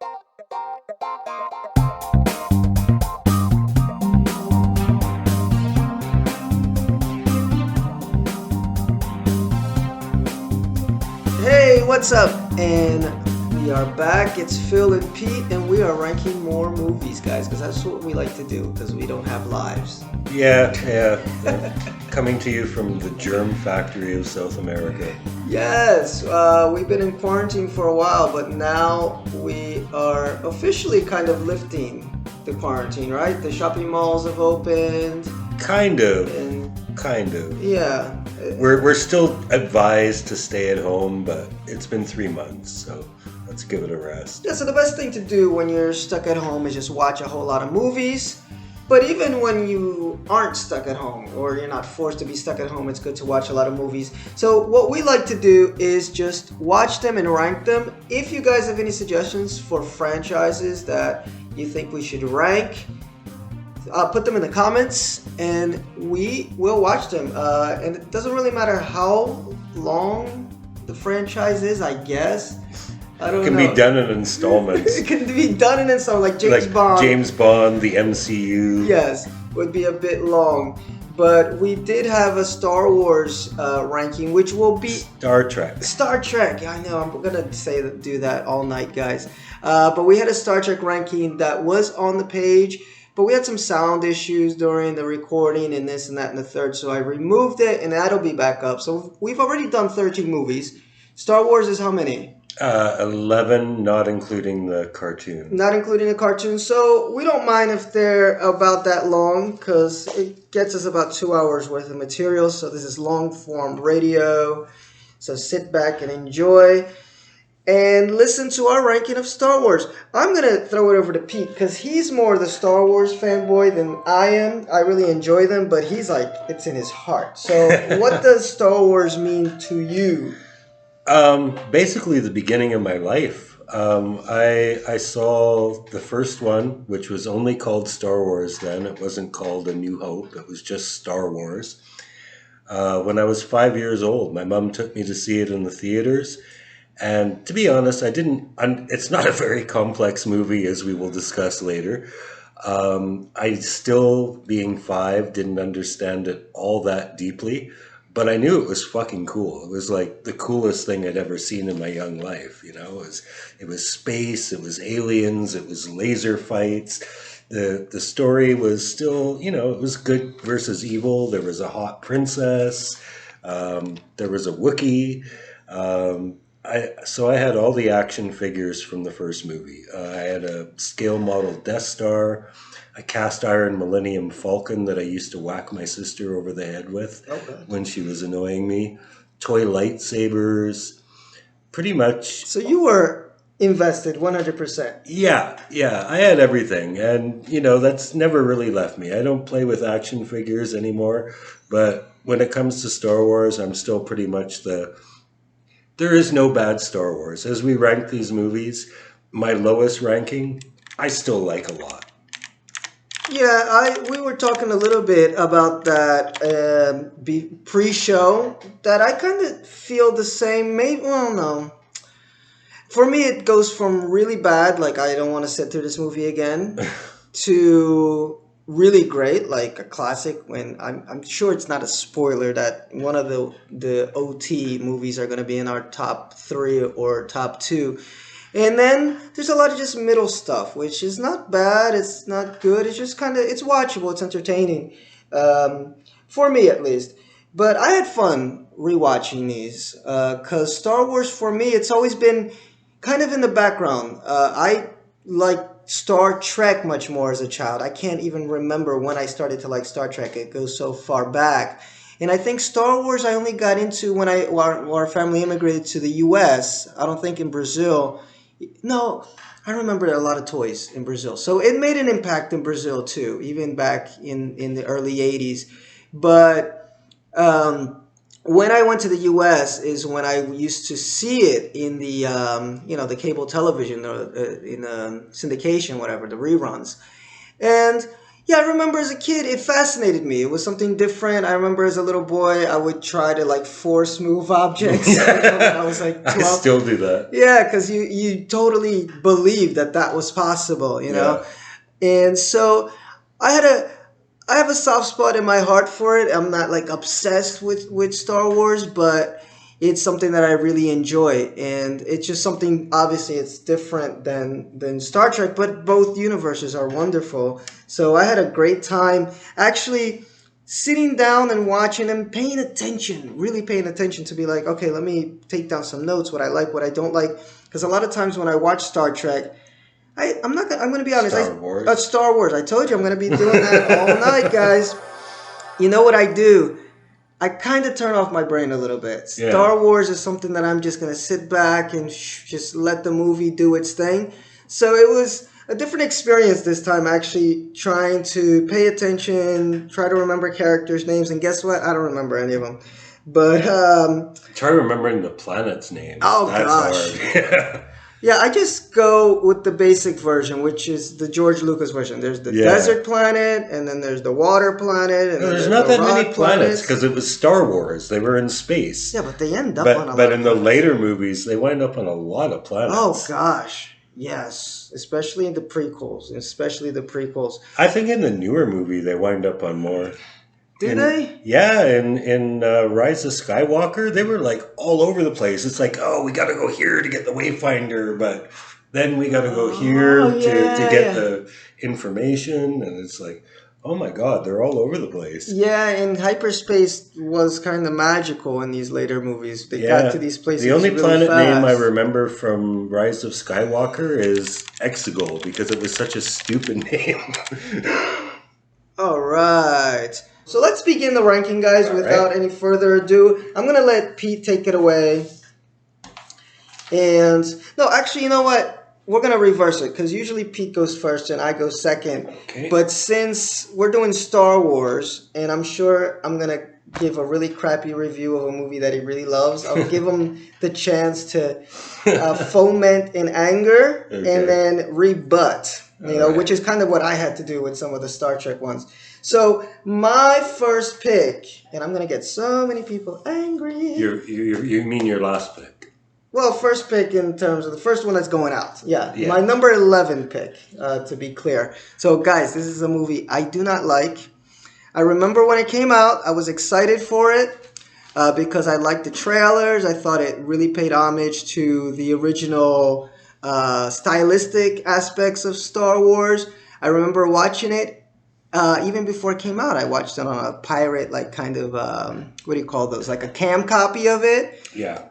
Hey, what's up? And we are back. It's Phil and Pete, and we are ranking more movies, guys, because that's what we like to do, because we don't have lives. Yeah. Coming to you from the germ factory of South America. Yes, we've been in quarantine for a while, but now we are officially kind of lifting the quarantine, right? The shopping malls have opened. Kind of. Yeah. We're still advised to stay at home, but it's been 3 months, so let's give it a rest. Yeah, so the best thing to do when you're stuck at home is just watch a whole lot of movies. But even when you aren't stuck at home, or you're not forced to be stuck at home, it's good to watch a lot of movies. So what we like to do is just watch them and rank them. If you guys have any suggestions for franchises that you think we should rank, put them in the comments and we will watch them. And it doesn't really matter how long the franchise is, I guess. I don't know. It can be done in installments. It can be done in installments, like James Bond. James Bond, the MCU. Yes, would be a bit long. But we did have a Star Wars ranking, which will be... Star Trek. Yeah, I know. I'm going to do that all night, guys. But we had a Star Trek ranking that was on the page. But we had some sound issues during the recording and this and that and the third. So I removed it and that'll be back up. So we've already done 13 movies. Star Wars is how many? 11, not including the cartoon. Not including the cartoon. So we don't mind if they're about that long because it gets us about 2 hours worth of material. So this is long form radio. So sit back and enjoy and listen to our ranking of Star Wars. I'm going to throw it over to Pete because he's more the Star Wars fanboy than I am. I really enjoy them, but he's like, it's in his heart. So what does Star Wars mean to you? Basically the beginning of my life. I saw the first one, which was only called Star Wars then. It wasn't called A New Hope. It was just Star Wars. When I was 5 years old, my mom took me to see it in the theaters. And to be honest, it's not a very complex movie, as we will discuss later. I still, being 5, didn't understand it all that deeply. But I knew it was fucking cool. It was like the coolest thing I'd ever seen in my young life. You know, it was space, it was aliens, it was laser fights. The story was still, it was good versus evil. There was a hot princess. There was a Wookiee. So I had all the action figures from the first movie. I had a scale model Death Star, a cast iron Millennium Falcon that I used to whack my sister over the head with when she was annoying me, toy lightsabers, pretty much. So you were invested 100%. Yeah, I had everything. And, that's never really left me. I don't play with action figures anymore. But when it comes to Star Wars, I'm still pretty much there is no bad Star Wars. As we rank these movies, my lowest ranking, I still like a lot. Yeah, we were talking a little bit about that pre-show, that I kind of feel the same. No. For me, it goes from really bad, like I don't want to sit through this movie again, to really great, like a classic. When I'm sure it's not a spoiler that one of the OT movies are going to be in our top 3 or top 2. And then there's a lot of just middle stuff, which is not bad. It's not good. It's just it's watchable. It's entertaining, for me at least. But I had fun rewatching these because Star Wars, for me, it's always been kind of in the background. I like Star Trek much more as a child. I can't even remember when I started to like Star Trek. It goes so far back. And I think Star Wars I only got into when our family immigrated to the U.S. I don't think in Brazil. No, I remember a lot of toys in Brazil. So it made an impact in Brazil too, even back in the early 80s. But when I went to the U.S. is when I used to see it in the, the cable television, or in syndication, whatever, the reruns. And Yeah, I remember as a kid, it fascinated me. It was something different. I remember as a little boy, I would try to like force move objects. When I was like 12. I still do that. Yeah, because you totally believe that that was possible, you know? And so I had a I have a soft spot in my heart for it. I'm not like obsessed with Star Wars, but it's something that I really enjoy, and it's just something. Obviously, it's different than Star Trek, but both universes are wonderful. So I had a great time actually sitting down and watching and paying attention, really paying attention to be like, okay, let me take down some notes, what I like, what I don't like, because a lot of times when I watch Star Trek. I'm not gonna. I'm gonna be honest. Star Wars. I told you I'm gonna be doing that all night, guys. You know what I do? I kind of turn off my brain a little bit. Yeah. Star Wars is something that I'm just gonna sit back and just let the movie do its thing. So it was a different experience this time, actually trying to pay attention, try to remember characters' names, and guess what? I don't remember any of them. But try remembering the planets' names. Oh, that's gosh. hard. Yeah, I just go with the basic version, which is the George Lucas version. There's the desert planet, and then there's the water planet, and there's not that many planets because it was Star Wars. They were in space. Yeah, but they end up on a lot. But in the later movies, they wind up on a lot of planets. Oh gosh, yes, especially in the prequels. I think in the newer movie, they wind up on more. Do they? Yeah, in Rise of Skywalker, they were like all over the place. It's like, oh, we got to go here to get the Wayfinder, but then we got to go here to get the information. And it's like, oh my God, they're all over the place. Yeah, and hyperspace was kind of magical in these later movies. They got to these places. The only really planet fast. name I remember from Rise of Skywalker is Exegol because it was such a stupid name. All right. So let's begin the ranking, guys, without any further ado. I'm going to let Pete take it away. And, no, actually, you know what? We're going to reverse it, because usually Pete goes first and I go second. Okay. But since we're doing Star Wars, and I'm sure I'm going to give a really crappy review of a movie that he really loves, I'll give him the chance to foment in anger and then rebut, which is kind of what I had to do with some of the Star Trek ones. So my first pick, and I'm gonna get so many people angry. You mean your last pick? Well, first pick in terms of the first one that's going out. Yeah. My number 11 pick, to be clear. So guys, this is a movie I do not like. I remember when it came out, I was excited for it because I liked the trailers. I thought it really paid homage to the original stylistic aspects of Star Wars. I remember watching it. Even before it came out, I watched it on a pirate, like kind of, what do you call those? Like a cam copy of it. Yeah.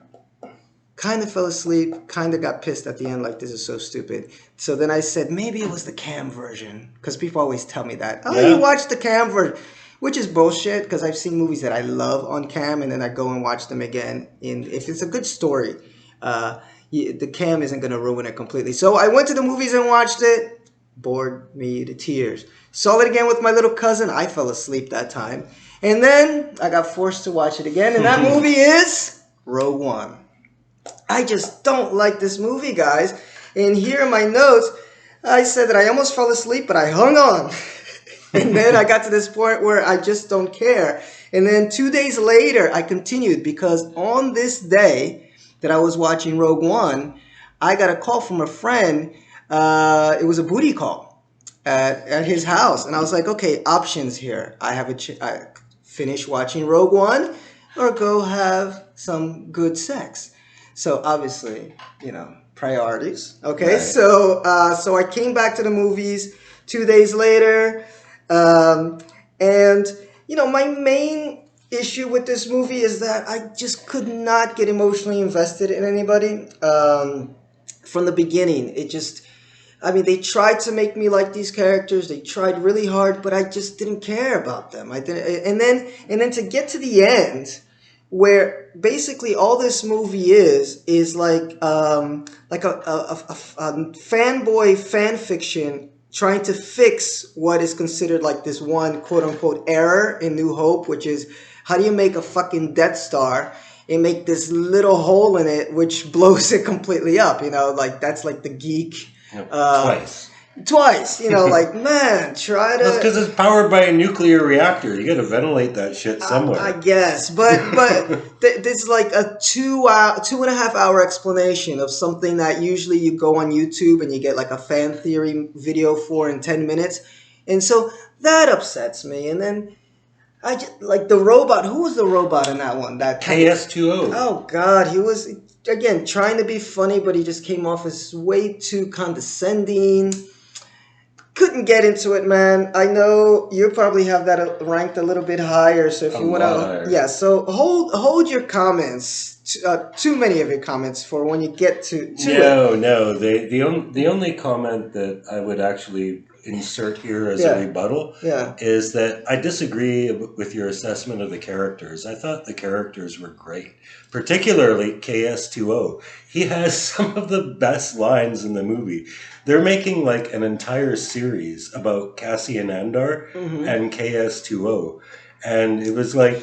Kind of fell asleep, kind of got pissed at the end, like, this is so stupid. So then I said, maybe it was the cam version. Because people always tell me that. Oh, you watched the cam version. Which is bullshit, because I've seen movies that I love on cam, and then I go and watch them again. And if it's a good story, the cam isn't going to ruin it completely. So I went to the movies and watched it. Bored me to tears. Saw it again with my little cousin. I fell asleep that time. And then I got forced to watch it again. And that movie is Rogue One. I just don't like this movie, guys. And here in my notes, I said that I almost fell asleep, but I hung on. And then I got to this point where I just don't care. And then 2 days later, I continued because on this day that I was watching Rogue One, I got a call from a friend. It was a booty call at his house. And I was like, okay, options here. I have I finish watching Rogue One or go have some good sex. So obviously, priorities. Okay, right. So I came back to the movies 2 days later. And my main issue with this movie is that I just could not get emotionally invested in anybody. From the beginning, they tried to make me like these characters. They tried really hard, but I just didn't care about them. I didn't, and then to get to the end, where basically all this movie is like a fanboy fan fiction trying to fix what is considered like this one quote unquote error in New Hope, which is how do you make a fucking Death Star and make this little hole in it which blows it completely up? Like that's like the geek. Twice. twice. You know, like, man, try That's because to. it's powered by a nuclear reactor. You got to ventilate that shit I somewhere. guess, but this is like a 2.5 hour explanation of something that usually you go on YouTube and you get like a fan theory video for in 10 minutes, and so that upsets me. And then I just like the robot. Who was the robot in that one? That KS2O. Oh God, he was again trying to be funny, but he just came off as way too condescending. Couldn't get into it, man. I know you probably have that ranked a little bit higher. So if A you want lot to, higher. yeah. So hold your comments. Too many of your comments for when you get to it. No. The only comment that I would actually insert here as Yeah. a rebuttal Yeah. is that I disagree with your assessment of the characters. I thought the characters were great, particularly KS2O. He has some of the best lines in the movie. They're making like an entire series about Cassian Andor and KS2O. And it was like,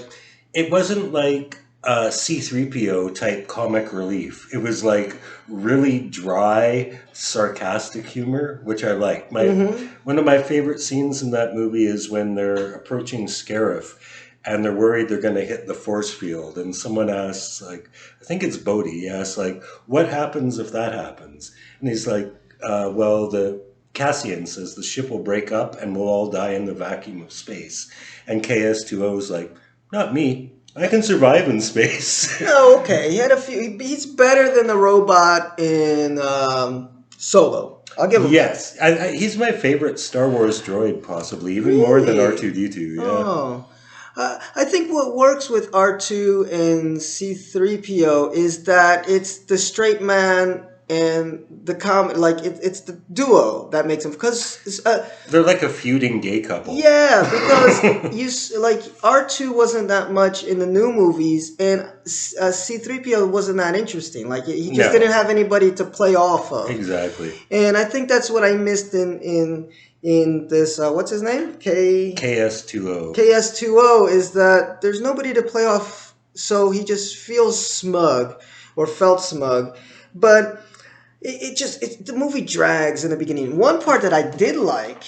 it wasn't like a C3PO type comic relief. It was like really dry, sarcastic humor, which I like. One of my favorite scenes in that movie is when they're approaching Scarif and they're worried they're going to hit the force field. And someone asks, like, I think it's Bodhi, he asks, like, what happens if that happens? And he's like, well, the Cassian says the ship will break up and we'll all die in the vacuum of space. And KS2O is like, not me. I can survive in space. No, okay. He had a few. He's better than the robot in Solo. I'll give him. Yes, he's my favorite Star Wars droid, possibly even more than R2D2. Yeah. Oh. I think what works with R2 and C3PO is that it's the straight man and the like it's the duo that makes them because they're like a feuding gay couple. Yeah, because like R2 wasn't that much in the new movies, and C3PO wasn't that interesting. Like he just didn't have anybody to play off of. Exactly. And I think that's what I missed in this what's his name? KS2O. KS2O is that there's nobody to play off, so he just feels smug or felt smug, but. The movie drags in the beginning. One part that I did like,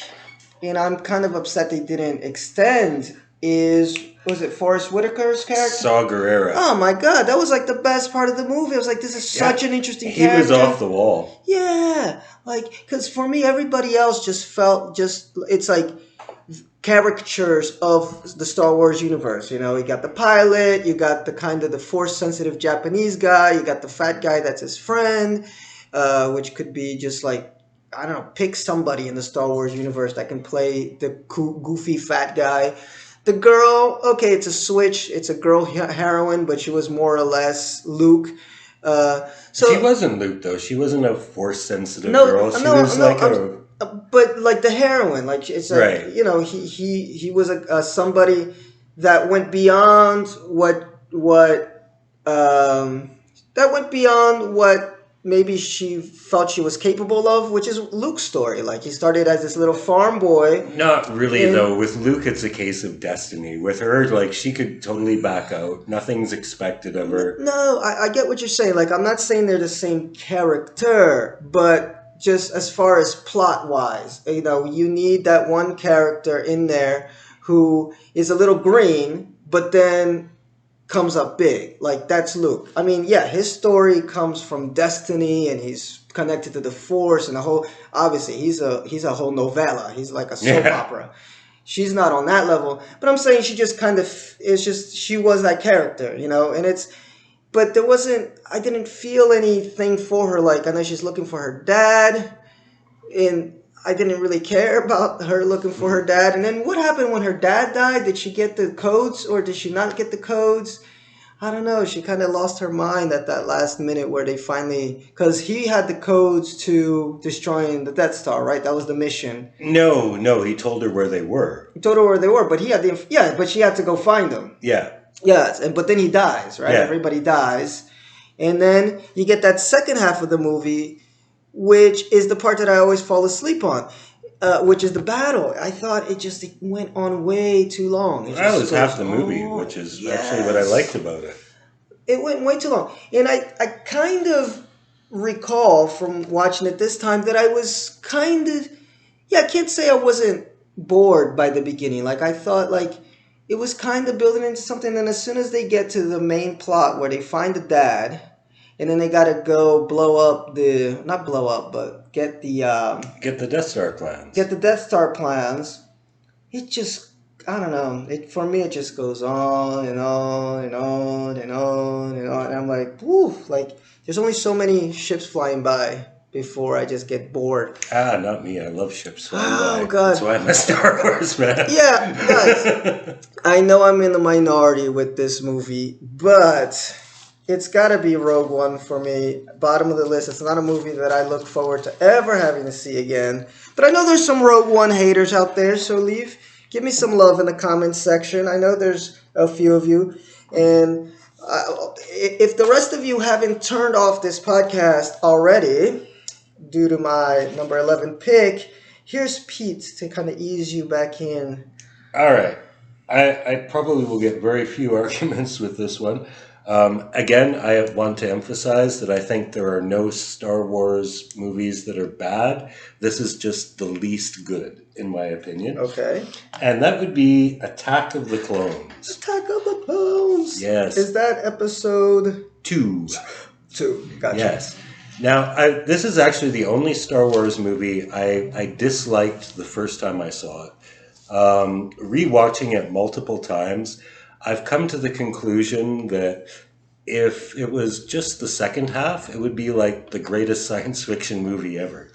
and I'm kind of upset they didn't extend, was it Forrest Whitaker's character? Saw Gerrera. Oh my God, that was like the best part of the movie. I was like, this is such an interesting character. He was off the wall. Yeah, like, because for me, everybody else just felt it's like caricatures of the Star Wars universe. You know, you got the pilot, you got the kind of the Force-sensitive Japanese guy, you got the fat guy that's his friend. Which could be just like, I don't know, pick somebody in the Star Wars universe that can play the goofy fat guy. The girl, okay, it's a switch. It's a girl heroine, but she was more or less Luke. So she wasn't Luke, though. She wasn't a Force-sensitive girl. She was but like the heroine, like it's like, right. You know, he was a somebody that went beyond what maybe she felt she was capable of, which is Luke's story. Like, he started as this little farm boy. Not really, though. With Luke, it's a case of destiny. With her, like, she could totally back out. Nothing's expected of her. No, I get what you're saying. Like, I'm not saying they're the same character, but just as far as plot-wise, you know, you need that one character in there who is a little green, but then comes up big. Like, that's Luke. I mean, yeah, his story comes from destiny and he's connected to the Force and the whole, obviously he's a whole novella. He's like a soap opera. She's not on that level, but I'm saying she just kind of, she was that character, you know, and but I didn't feel anything for her. Like, I know she's looking for her dad, and I didn't really care about her looking for her dad. And then what happened when her dad died? Did she get the codes or did she not get the codes? I don't know. She kind of lost her mind at that last minute where they finally... Because he had the codes to destroying the Death Star, right? That was the mission. No. He told her where they were. He told her where they were, but he had the... Yeah, but she had to go find them. Yeah. Yes, but then he dies, right? Yeah. Everybody dies. And then you get that second half of the movie, which is the part that I always fall asleep on, which is the battle. I thought it went on way too long. That was half the movie, which is actually what I liked about it. It went way too long. And I kind of recall from watching it this time that I was kind of Yeah, I can't say I wasn't bored by the beginning. Like I thought, like it was kind of building into something. Then as soon as they get to the main plot where they find the dad, and then they gotta go blow up the not blow up, but Get the Death Star plans. get the Death Star plans. It just I don't know. It for me it just goes on and on and on and on and on. And I'm like, woo! Like there's only so many ships flying by before I just get bored. Not me. I love ships flying Oh by. God! That's why I'm a Star Wars man. Yeah, guys. I know I'm in the minority with this movie, but it's got to be Rogue One for me. Bottom of the list. It's not a movie that I look forward to ever having to see again. But I know there's some Rogue One haters out there, so give me some love in the comments section. I know there's a few of you, and if the rest of you haven't turned off this podcast already due to my number 11 pick, here's Pete to kind of ease you back in. All right. I probably will get very few arguments with this one. Again, I want to emphasize that I think there are no Star Wars movies that are bad. This is just the least good, in my opinion. Okay. And that would be Attack of the Clones. Attack of the Clones. Yes. Is that episode 2? 2? Gotcha. Yes. Now, this is actually the only Star Wars movie I disliked the first time I saw it. Rewatching it multiple times, I've come to the conclusion that if it was just the second half, it would be like the greatest science fiction movie ever.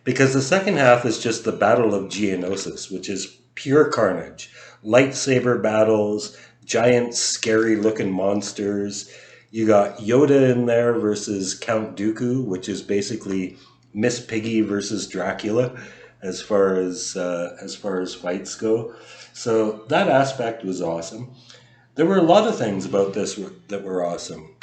Because the second half is just the Battle of Geonosis, which is pure carnage. Lightsaber battles, giant scary looking monsters. You got Yoda in there versus Count Dooku, which is basically Miss Piggy versus Dracula as far as fights go. So that aspect was awesome. There were a lot of things about this that were awesome.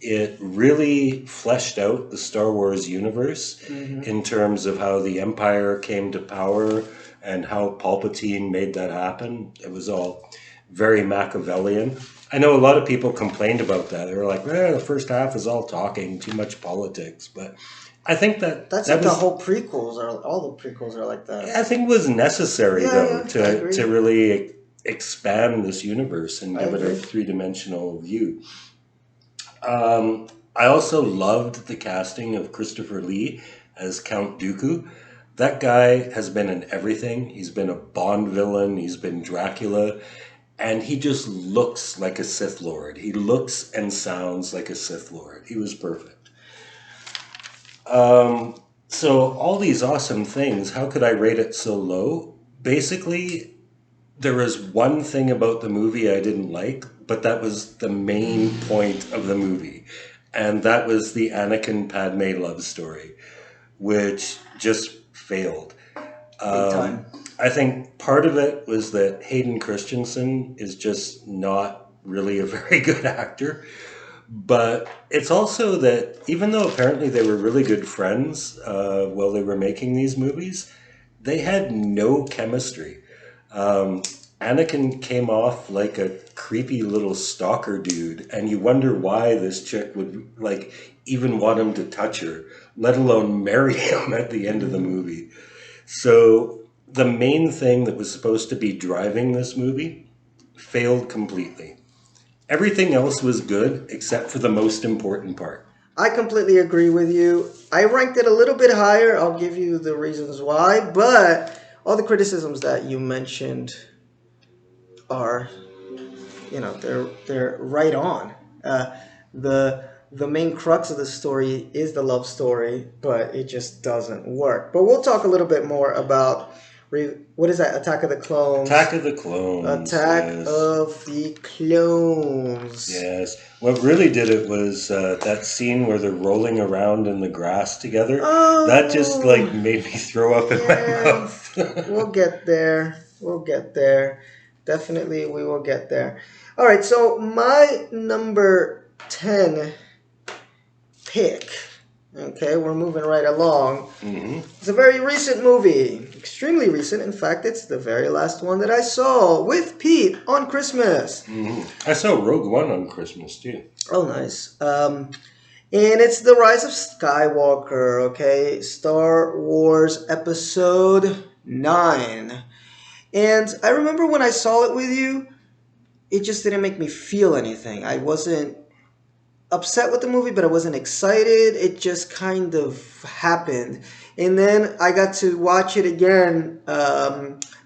It really fleshed out the Star Wars universe in terms of how the Empire came to power and how Palpatine made that happen. It was all very Machiavellian. I know a lot of people complained about that. They were like, the first half is all talking, too much politics. But I think that's like the whole prequels are all the prequels are like that. I think it was necessary to really expand this universe and give it a three-dimensional view. I also loved the casting of Christopher Lee as Count Dooku. That guy has been in everything. He's been a Bond villain. He's been Dracula. And he just looks like a Sith Lord. He looks and sounds like a Sith Lord. He was perfect. So all these awesome things, how could I rate it so low? Basically, there was one thing about the movie I didn't like, but that was the main point of the movie. And that was the Anakin Padme love story, which just failed. Big time. I think part of it was that Hayden Christensen is just not really a very good actor. But it's also that even though apparently they were really good friends while they were making these movies, they had no chemistry. Anakin came off like a creepy little stalker dude, and you wonder why this chick would even want him to touch her, let alone marry him at the end of the movie. So the main thing that was supposed to be driving this movie failed completely. Everything else was good except for the most important part. I completely agree with you. I ranked it a little bit higher. I'll give you the reasons why, but all the criticisms that you mentioned are, they're right on. The main crux of the story is the love story, but it just doesn't work. But we'll talk a little bit more about what is that? Attack of the Clones. Attack of the Clones. Attack of the Clones. Yes. What really did it was that scene where they're rolling around in the grass together. Oh, that just made me throw up in my mouth. We'll get there. Definitely we will get there. All right, so my number 10 pick. Okay, we're moving right along. Mm-hmm. It's a very recent movie. Extremely recent. In fact, it's the very last one that I saw with Pete on Christmas. Mm-hmm. I saw Rogue One on Christmas, too. Oh, nice. And it's the Rise of Skywalker, okay? Star Wars Episode 9. And I remember when I saw it with you, it just didn't make me feel anything. I wasn't upset with the movie, but I wasn't excited. It just kind of happened. And then I got to watch it again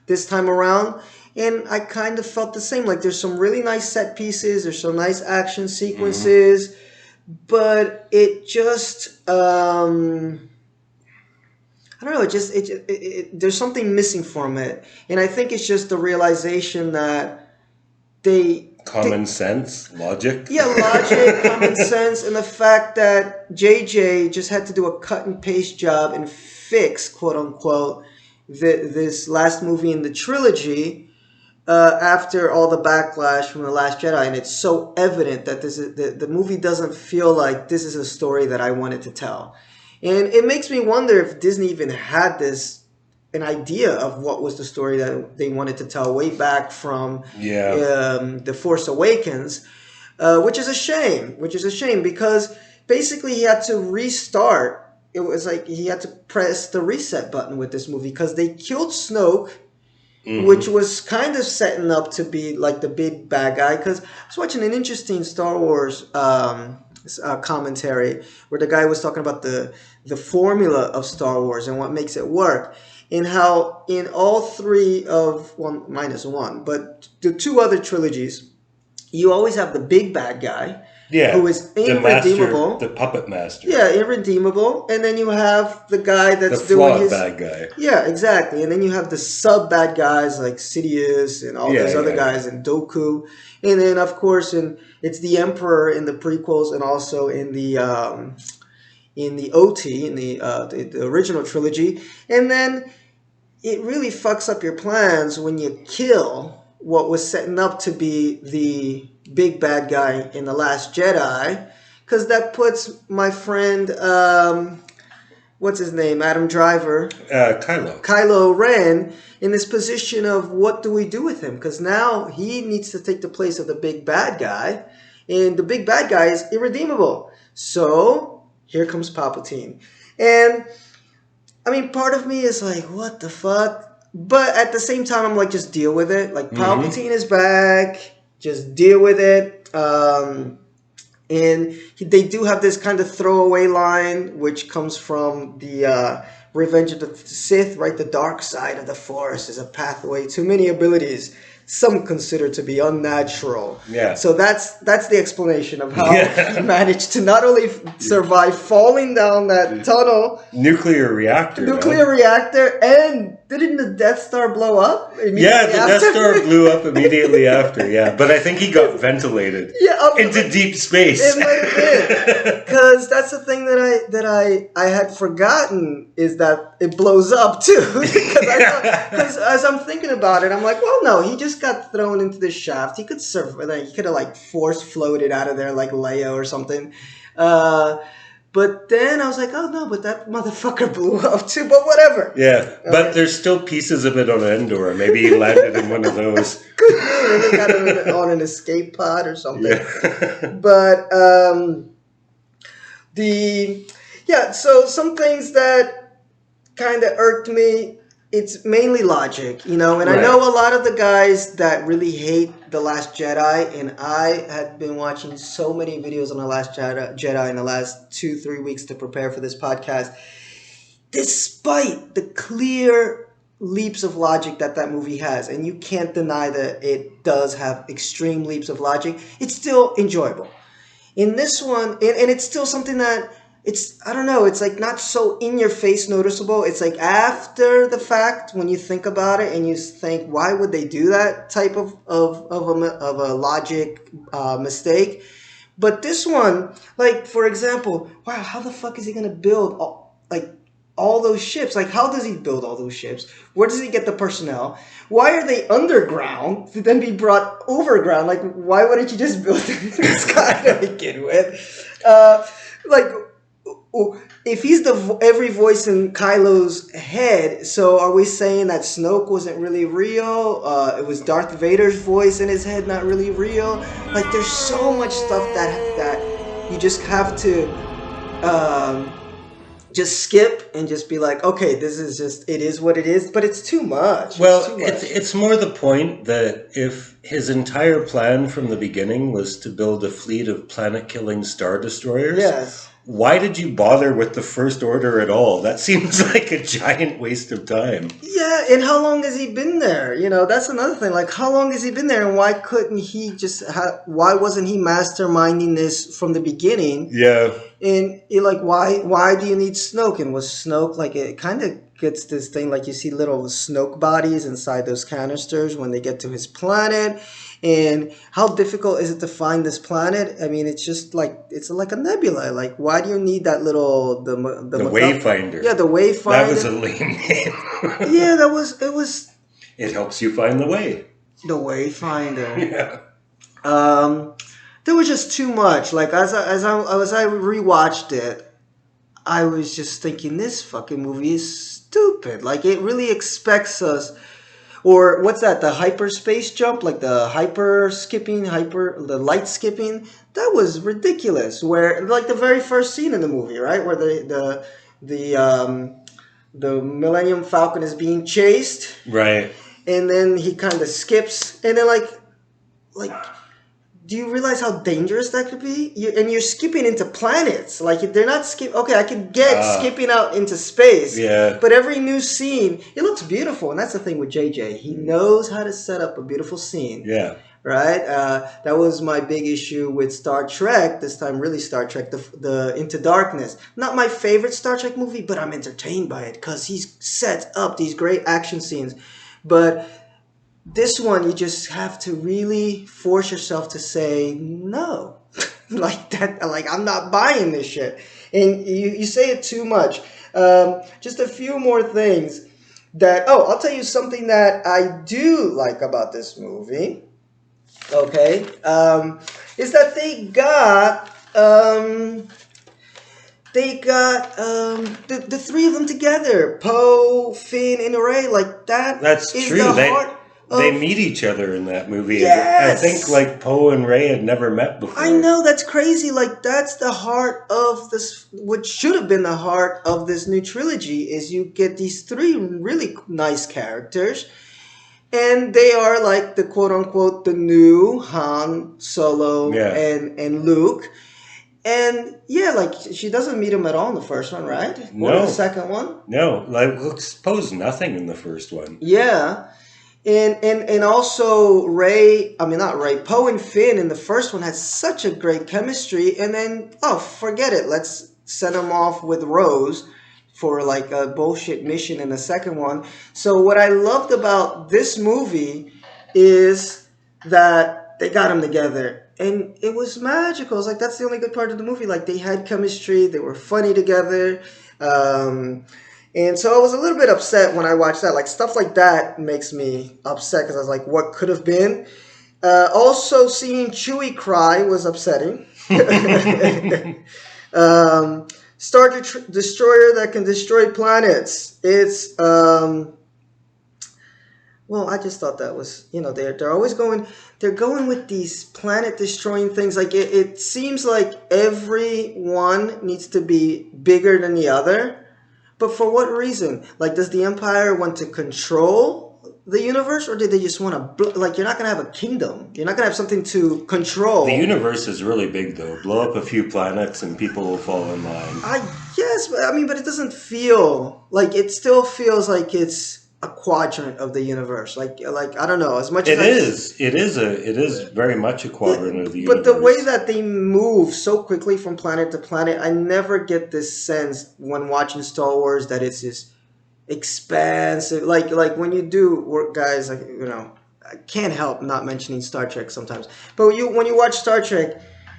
this time around, and I kind of felt the same. Like, there's some really nice set pieces, there's some nice action sequences, but it just I don't know. There's something missing from it, and I think it's just the realization that common sense, logic. Yeah, logic, common sense, and the fact that JJ just had to do a cut and paste job and fix, quote unquote, this last movie in the trilogy after all the backlash from The Last Jedi, and it's so evident that the movie doesn't feel like this is a story that I wanted to tell. And it makes me wonder if Disney even had an idea of what was the story that they wanted to tell way back from The Force Awakens, which is a shame. Because basically he had to restart. It was like he had to press the reset button with this movie because they killed Snoke, which was kind of setting up to be like the big bad guy. Because I was watching an interesting Star Wars commentary where the guy was talking about the formula of Star Wars and what makes it work. In how in all three of, well, minus one, but the two other trilogies, you always have the big bad guy, who is irredeemable, the puppet master. Yeah, irredeemable, and then you have the guy that's the doing his bad guy. Yeah, exactly, and then you have the sub bad guys like Sidious and all those other guys, and Dooku, and then of course, it's the Emperor in the prequels, and also in the OT, in the original trilogy. And then it really fucks up your plans when you kill what was setting up to be the big bad guy in The Last Jedi, because that puts my friend, what's his name, Adam Driver, Kylo Ren, in this position of what do we do with him? Because now he needs to take the place of the big bad guy, and the big bad guy is irredeemable. So here comes Palpatine. And I mean, part of me is like, what the fuck? But at the same time, I'm like, just deal with it. Like, Palpatine is back. Just deal with it. And they do have this kind of throwaway line, which comes from the Revenge of the Sith, right? The dark side of the Force is a pathway to many abilities some consider to be unnatural. Yeah. So that's the explanation of how he managed to not only survive falling down that tunnel, nuclear reactor, and didn't the Death Star blow up immediately after? Death Star blew up immediately after. Yeah, but I think he got ventilated into deep space. It might have been, because that's the thing that I had forgotten, is that it blows up too. Because as I'm thinking about it, I'm like, well, no, he just got thrown into the shaft. He could he could have like force floated out of there like Leia or something. But then I was like, oh no, but that motherfucker blew up too. But whatever. Yeah, but there's still pieces of it on Endor. Maybe he landed in one of those. Could be. They got it on an escape pod or something. Yeah. But so some things that kind of irked me. It's mainly logic, and right. I know a lot of the guys that really hate The Last Jedi, and I had been watching so many videos on The Last Jedi in the last 2-3 weeks to prepare for this podcast. Despite the clear leaps of logic that movie has, and you can't deny that it does have extreme leaps of logic, it's still enjoyable. In this one, and it's still something that I don't know, it's like not so in your face noticeable. It's like after the fact, when you think about it and you think, why would they do that type of a logic mistake? But this one, like, for example, wow, how the fuck is he going to build all those ships? Like, how does he build all those ships? Where does he get the personnel? Why are they underground to then be brought overground? Like, why wouldn't you just build them in the sky to begin with? If he's every voice in Kylo's head, so are we saying that Snoke wasn't really real? It was Darth Vader's voice in his head, not really real? Like, there's so much stuff that you just have to um, just skip and just be like, okay, this is just, it is what it is, but it's too much. Well, It's too much. it's more the point that if his entire plan from the beginning was to build a fleet of planet-killing star destroyers, Yes. why did you bother with the First Order at all? That seems like a giant waste of time. Yeah, and how long has he been there? You know, that's another thing. Like, how long has he been there, and why couldn't he just why wasn't he masterminding this from the beginning? Yeah. And you're like, why do you need Snoke? And was Snoke, like, it kind of gets this thing, like you see little Snoke bodies inside those canisters when they get to his planet. And how difficult is it to find this planet? I mean, it's just like, it's like a nebula. Like, why do you need that little the Wayfinder? Yeah, the Wayfinder. That was a lame name. Yeah, it was It helps you find the way. the Wayfinder. Yeah. There was just too much. Like, as I rewatched it, I was just thinking, this fucking movie is stupid. Like, it really expects us. Or what's that? The hyperspace jump, like the the light skipping. That was ridiculous. Where, like, the very first scene in the movie, right, where the Millennium Falcon is being chased, Right. and then he kind of skips, and then like. Do you realize how dangerous that could be? You're skipping into planets. Like, they're not Okay, I could get skipping out into space. Yeah. But every new scene, it looks beautiful. And that's the thing with JJ. He knows how to set up a beautiful scene. Yeah. Right? That was my big issue with Star Trek. This time, really Star Trek, the Into Darkness. Not my favorite Star Trek movie, but I'm entertained by it because he sets up these great action scenes. But this one, you just have to really force yourself to say no. Like that, like, I'm not buying this shit. And you say it too much. Just a few more things that, I'll tell you something that I do like about this movie. Okay. Is that they got the three of them together. Poe, Finn, and Rey. Like, that. That's is true. The heart They meet each other in that movie. Yes! I think, like, Poe and Rey had never met before. I know, that's crazy. Like, that's the heart of this, what should have been the heart of this new trilogy, is you get these three really nice characters, and they are like the quote-unquote the new Han, Solo, and Luke. And yeah, like, she doesn't meet him at all in the first one, right? No. Or the second one? No, like, Poe's nothing in the first one. Yeah. And also Poe and Finn in the first one had such a great chemistry, and then, forget it, let's send them off with Rose for like a bullshit mission in the second one. So what I loved about this movie is that they got them together, and it was magical. It's like, that's the only good part of the movie. Like, they had chemistry, they were funny together. And so I was a little bit upset when I watched that. Like, stuff like that makes me upset because I was like, what could have been? Also, seeing Chewie cry was upsetting. Star Destroyer that can destroy planets. It's, I just thought that was, they're always going with these planet-destroying things. Like, it seems like every one needs to be bigger than the other. But for what reason? Like, does the Empire want to control the universe, or did they just want to, like, you're not going to have a kingdom. You're not going to have something to control. The universe is really big, though. Blow up a few planets and people will fall in line. But it doesn't feel, like, it still feels like it's a quadrant of the universe. Like I don't know, as much as it is very much a quadrant of the universe. But the way that they move so quickly from planet to planet, I never get this sense when watching Star Wars that it's this expansive. Like when you do work, guys, like, I can't help not mentioning Star Trek sometimes. But when you watch Star Trek,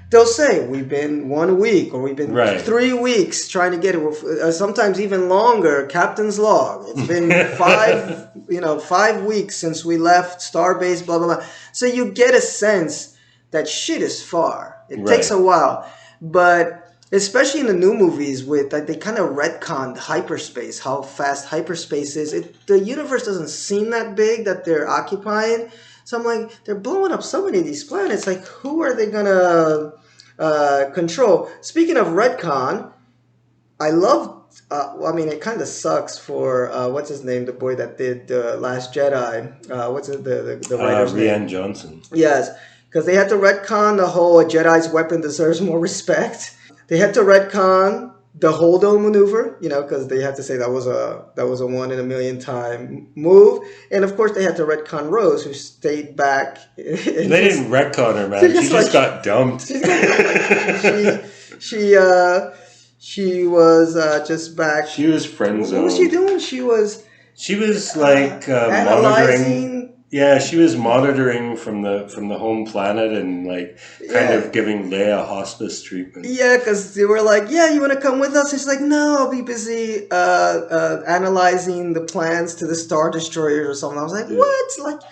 they'll say, we've been 1 week, or we've been 3 weeks trying to get it. Sometimes even longer, Captain's log. It's been 5 weeks since we left Starbase, blah, blah, blah. So you get a sense that shit is far. It takes a while. But especially in the new movies, with they kind of retconned hyperspace, how fast hyperspace is. The universe doesn't seem that big that they're occupying. So I'm like, they're blowing up so many of these planets. Like, who are they going to control? Speaking of retcon, I love. Well, I mean, it kind of sucks for what's his name, the boy that did the Last Jedi. What's it, the writer's Rian name? Johnson. Yes, because they had to retcon the whole "a Jedi's weapon deserves more respect." They had to retcon the Holdo maneuver, because they had to say that was a 1 in a million time move, and of course they had to retcon Rose, who stayed back. They didn't retcon her, man. She just got dumped. She was just back. She was friend zoned. What was she doing? She was like monitoring. analyzing. Yeah, she was monitoring from the home planet and like kind of giving Leia hospice treatment. Yeah, because they were like, "Yeah, you want to come with us?" And she's like, "No, I'll be busy analyzing the plans to the Star Destroyers or something." I was like, "What?"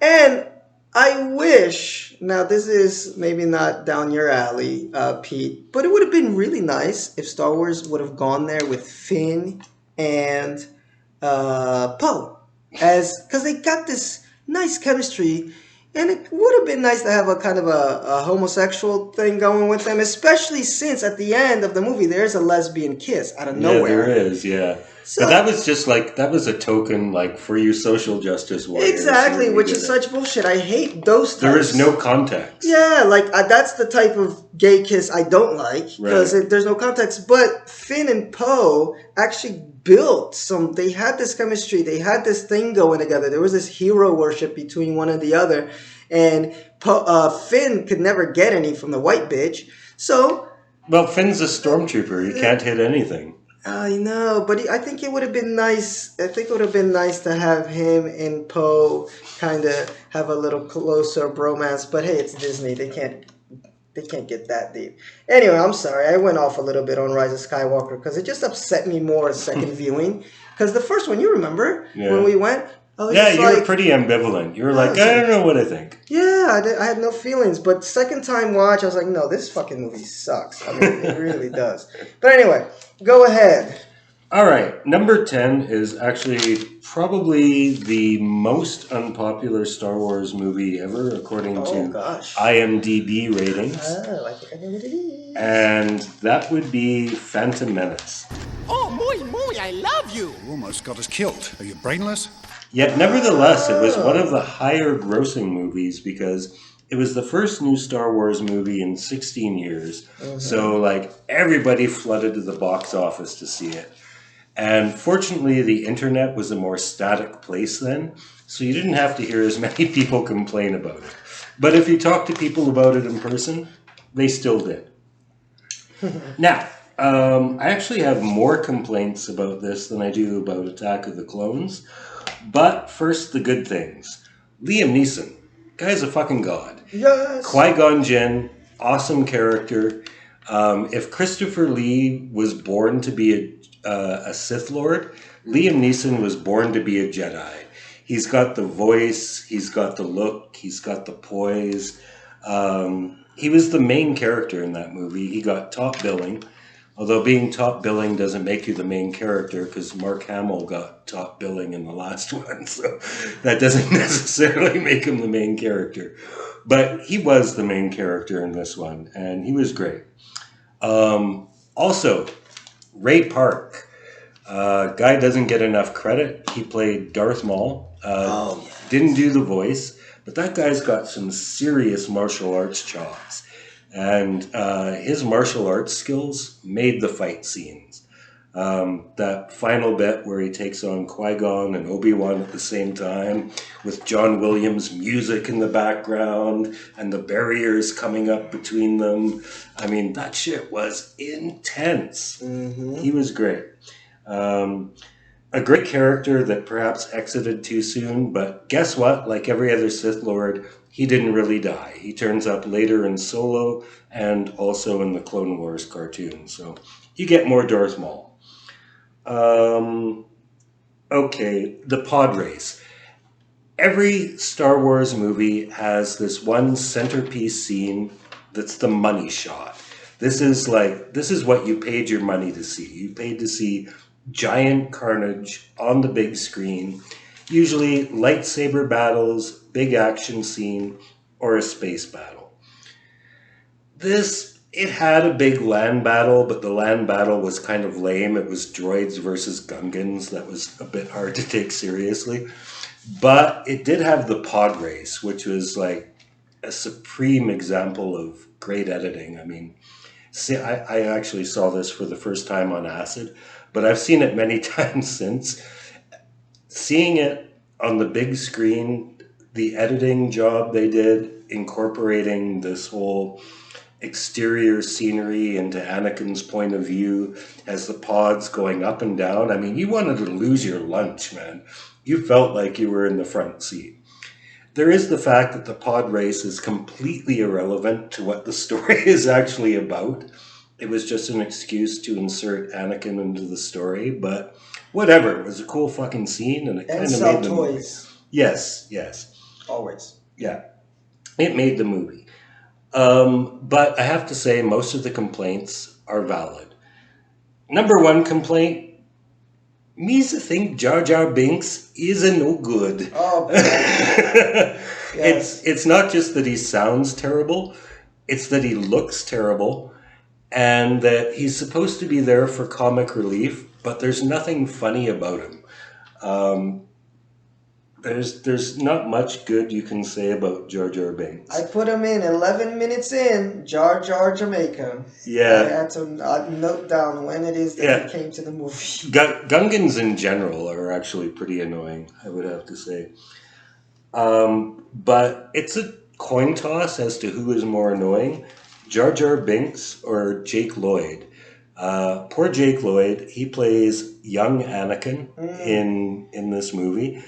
And I wish. Now, this is maybe not down your alley, Pete, but it would have been really nice if Star Wars would have gone there with Finn and Poe, because they got this nice chemistry, and it would have been nice to have a kind of a homosexual thing going with them, especially since at the end of the movie there's a lesbian kiss out of nowhere. Yeah, there is, yeah. So, but that was just like, that was a token, like, for you social justice warriors. Exactly, which is such bullshit. I hate those types. There is no context. Yeah, like, that's the type of gay kiss I don't like, because there's no context. But Finn and Poe actually built they had this chemistry, they had this thing going together. There was this hero worship between one and the other, and Finn could never get any from the white bitch. So, well, Finn's a stormtrooper. He can't hit anything. I know, but I think it would have been nice. I think it would have been nice to have him and Poe kind of have a little closer bromance. But hey, it's Disney. They can't get that deep. Anyway, I'm sorry. I went off a little bit on Rise of Skywalker because it just upset me more a second viewing. Because the first one, you remember when we went? You were pretty ambivalent. You were like, I don't know what I think. Yeah, I had no feelings. But second time watch, I was like, no, this fucking movie sucks. I mean, it really does. But anyway, go ahead. All right. Number 10 is actually probably the most unpopular Star Wars movie ever, according to IMDb ratings. Oh, I think I know what it is. And that would be Phantom Menace. Oh, muy, I love you. You almost got us killed. Are you brainless? Yet, nevertheless, it was one of the higher grossing movies because it was the first new Star Wars movie in 16 years. Mm-hmm. So, like, everybody flooded to the box office to see it. And fortunately, the internet was a more static place then, so you didn't have to hear as many people complain about it. But if you talk to people about it in person, they still did. Now, I actually have more complaints about this than I do about Attack of the Clones. But first, the good things. Liam Neeson, guy's a fucking god. Yes. Qui-Gon Jinn, awesome character. If Christopher Lee was born to be a Sith Lord, Liam Neeson was born to be a Jedi. He's got the voice, he's got the look, he's got the poise. He was the main character in that movie. He got top billing. Although being top billing doesn't make you the main character, because Mark Hamill got top billing in the last one, so that doesn't necessarily make him the main character. But he was the main character in this one, and he was great. Also, Ray Park. Guy doesn't get enough credit. He played Darth Maul. Didn't do the voice, but that guy's got some serious martial arts chops. And his martial arts skills made the fight scenes. That final bit where he takes on Qui-Gon and Obi-Wan at the same time, with John Williams' music in the background and the barriers coming up between them. I mean, that shit was intense. Mm-hmm. He was great. A great character that perhaps exited too soon, but guess what? Like every other Sith Lord, he didn't really die. He turns up later in Solo and also in the Clone Wars cartoon. So you get more Darth Maul. Okay, the pod race. Every Star Wars movie has this one centerpiece scene that's the money shot. This is what you paid your money to see. You paid to see giant carnage on the big screen, usually lightsaber battles, big action scene, or a space battle. This It had a big land battle, but the land battle was kind of lame. It was droids versus Gungans. That was a bit hard to take seriously. But it did have the pod race, which was like a supreme example of great editing. I mean, see, I actually saw this for the first time on acid, but I've seen it many times since. Seeing it on the big screen, the editing job they did, incorporating this whole exterior scenery into Anakin's point of view as the pod's going up and down. I mean, you wanted to lose your lunch, man. You felt like you were in the front seat. There is the fact that the pod race is completely irrelevant to what the story is actually about. It was just an excuse to insert Anakin into the story, but whatever. It was a cool fucking scene, and it kind of made the movie. toys. Yes. Always. Yeah. It made the movie. But I have to say, most of the complaints are valid. Number one complaint, me's I think Jar Jar Binks is a no good. Oh, yes. It's not just that he sounds terrible, it's that he looks terrible, and that he's supposed to be there for comic relief, but there's nothing funny about him. There's not much good you can say about Jar Jar Binks. I put him in 11 minutes in Jar Jar Jamaica. Yeah. I had to note down when it is that he came to the movie. Gungans in general are actually pretty annoying, I would have to say. But it's a coin toss as to who is more annoying, Jar Jar Binks or Jake Lloyd. Poor Jake Lloyd, he plays young Anakin in this movie.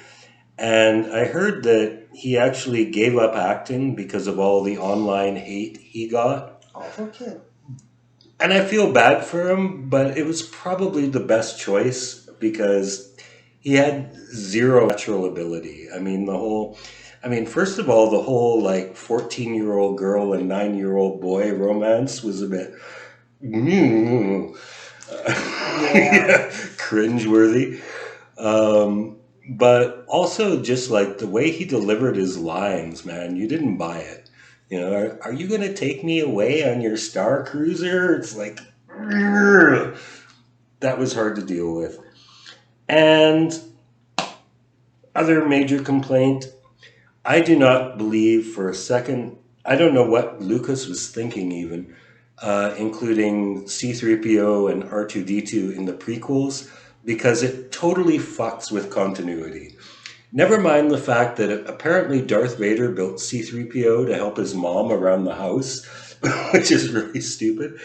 And I heard that he actually gave up acting because of all the online hate he got. Awful kid. And I feel bad for him, but it was probably the best choice because he had zero natural ability. I mean, first of all, the whole like 14-year-old girl and 9-year-old boy romance was a bit cringeworthy. But also just like the way he delivered his lines, man, you didn't buy it. You know, are you going to take me away on your Star Cruiser? It's like, that was hard to deal with. And other major complaint, I do not believe for a second, I don't know what Lucas was thinking even, including C-3PO and R2-D2 in the prequels, because it totally fucks with continuity. Never mind the fact that apparently Darth Vader built C-3PO to help his mom around the house, which is really stupid.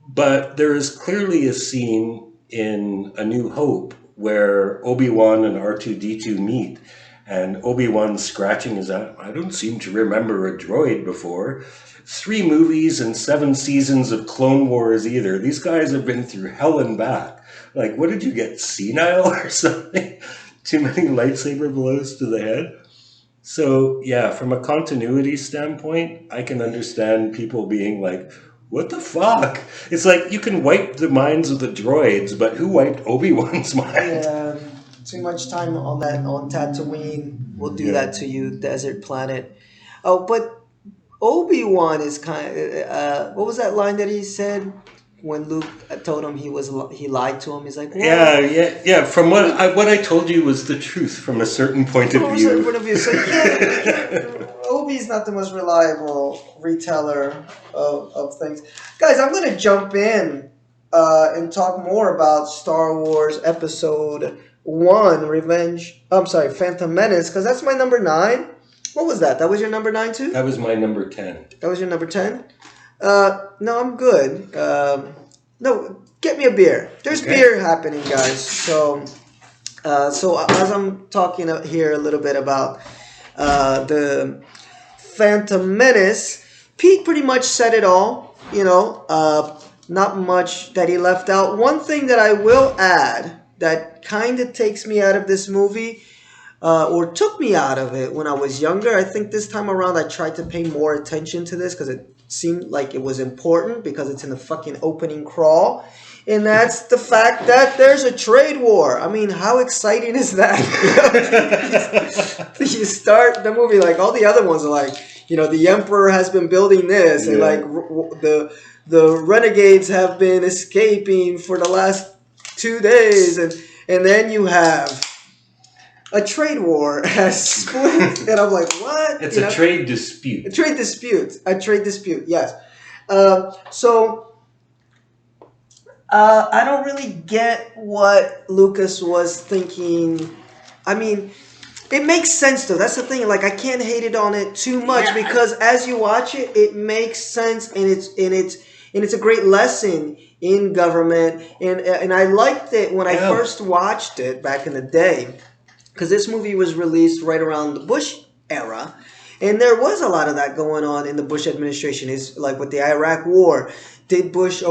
But there is clearly a scene in A New Hope where Obi-Wan and R2-D2 meet, and Obi-Wan's scratching his eye. I don't seem to remember a droid before. 3 movies and 7 seasons of Clone Wars either. These guys have been through hell and back. Like, what did you get, senile or something? Too many lightsaber blows to the head? So, yeah, from a continuity standpoint, I can understand people being like, what the fuck? It's like, you can wipe the minds of the droids, but who wiped Obi-Wan's mind? Yeah, too much time on Tatooine will do that to you, desert planet. Oh, but Obi-Wan is kind of, what was that line that he said? When Luke told him he lied to him, he's like, what? Yeah. From what I told you was the truth from a certain point of view. So Obi's not the most reliable reteller of things. Guys, I'm going to jump in and talk more about Star Wars Episode 1, Phantom Menace, because that's my number 9. What was that? That was your number 9 too? That was my number 10. That was your number 10? No, I'm good. No, get me a beer. There's beer happening, guys. So as I'm talking here a little bit about the Phantom Menace, Pete pretty much said it all. You know, not much that he left out. One thing that I will add that kind of takes me out of this movie, or took me out of it when I was younger. I think this time around I tried to pay more attention to this because it seemed like it was important because it's in the fucking opening crawl. And that's the fact that there's a trade war. I mean, how exciting is that? You start the movie like all the other ones are like, the Emperor has been building this, and like the renegades have been escaping for the last 2 days, and then you have a trade war has split, and I'm like, what? It's a trade dispute. A trade dispute. Yes. So I don't really get what Lucas was thinking. I mean, it makes sense though. That's the thing. Like, I can't hate it on it too much because as you watch it, it makes sense, and it's a great lesson in government. And I liked it when I first watched it back in the day, because this movie was released right around the Bush era. And there was a lot of that going on in the Bush administration. Is like with the Iraq War. Did Bush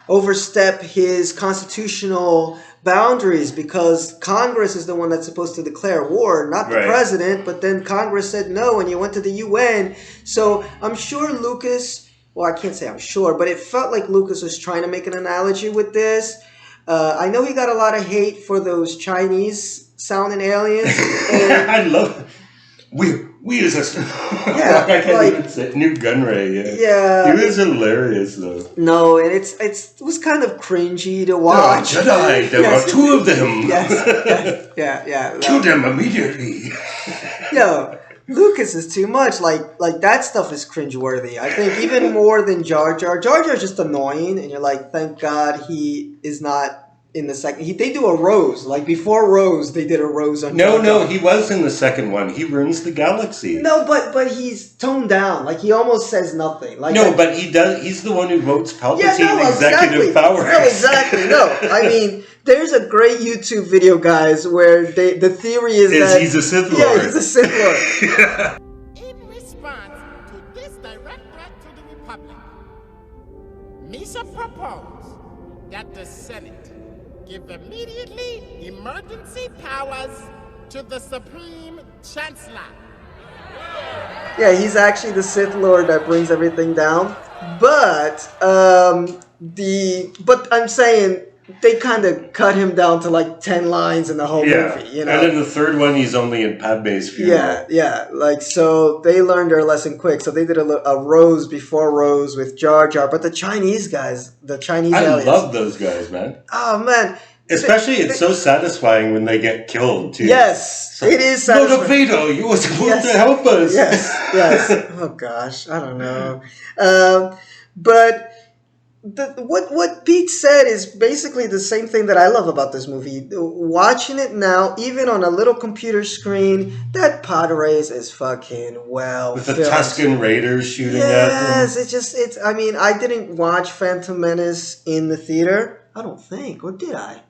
overstep his constitutional boundaries because Congress is the one that's supposed to declare war, not the president? But then Congress said no, and you went to the UN. So I'm sure Lucas, well, I can't say I'm sure, but it felt like Lucas was trying to make an analogy with this. I know he got a lot of hate for those Chinese sounding aliens. And I love it. We as a I can't even say Newt Gunray. Yeah, he was hilarious though. No, and it was kind of cringy to watch. Oh, Jedi, there were 2 of them. Yeah. Kill them immediately. Yo, Lucas is too much. Like that stuff is cringeworthy. I think even more than Jar Jar. Jar Jar is just annoying, and you're like, thank God he is not in the second. They do a Rose. Like before Rose, they did a Rose on Jar Jar. No, he was in the second one. He ruins the galaxy. No, but he's toned down. Like he almost says nothing. Like but he does. He's the one who votes Palpatine executive power. No, exactly. No, I mean, there's a great YouTube video, guys, where the theory is that he's a Sith Lord. Yeah, he's a Sith Lord. In response to this direct threat to the Republic, Misa proposed that the Senate give immediately emergency powers to the Supreme Chancellor. Yeah, he's actually the Sith Lord that brings everything down. But I'm saying they kind of cut him down to like 10 lines in the whole movie. And then the third one, he's only in Padme's funeral. Yeah. Like, so they learned their lesson quick. So they did a Rose before Rose with Jar Jar. But the Chinese guys, aliens. I love those guys, man. Oh, man. Especially, it's so satisfying when they get killed, too. Yes, it is satisfying. Lord Vader, you were supposed to help us. Yes. Oh, gosh. I don't know. But what Pete said is basically the same thing that I love about this movie. Watching it now, even on a little computer screen, that pod race is fucking well with filmed. The Tusken Raiders shooting at them. Yes, I mean, I didn't watch Phantom Menace in the theater. I don't think. Or did I?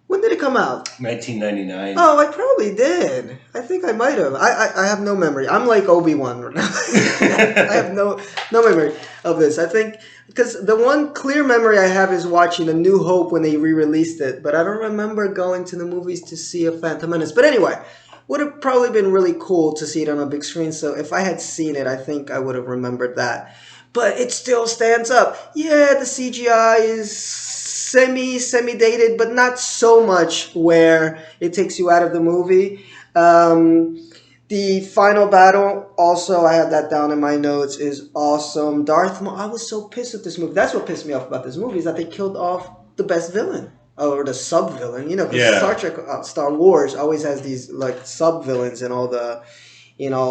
When did it come out? 1999. Oh, I probably did. I think I might have. I have no memory. I'm like Obi-Wan right now. I have no memory of this. I think because the one clear memory I have is watching A New Hope when they re-released it, but I don't remember going to the movies to see a Phantom Menace. But anyway, would have probably been really cool to see it on a big screen. So if I had seen it, I think I would have remembered that. But it still stands up. Yeah, the CGI is semi-dated, but not so much where it takes you out of the movie. The final battle, also, I have that down in my notes, is awesome. Darth Maul, I was so pissed at this movie. That's what pissed me off about this movie, is that they killed off the best villain. Or the sub-villain. You know, because Star Wars always has these, like, sub-villains in all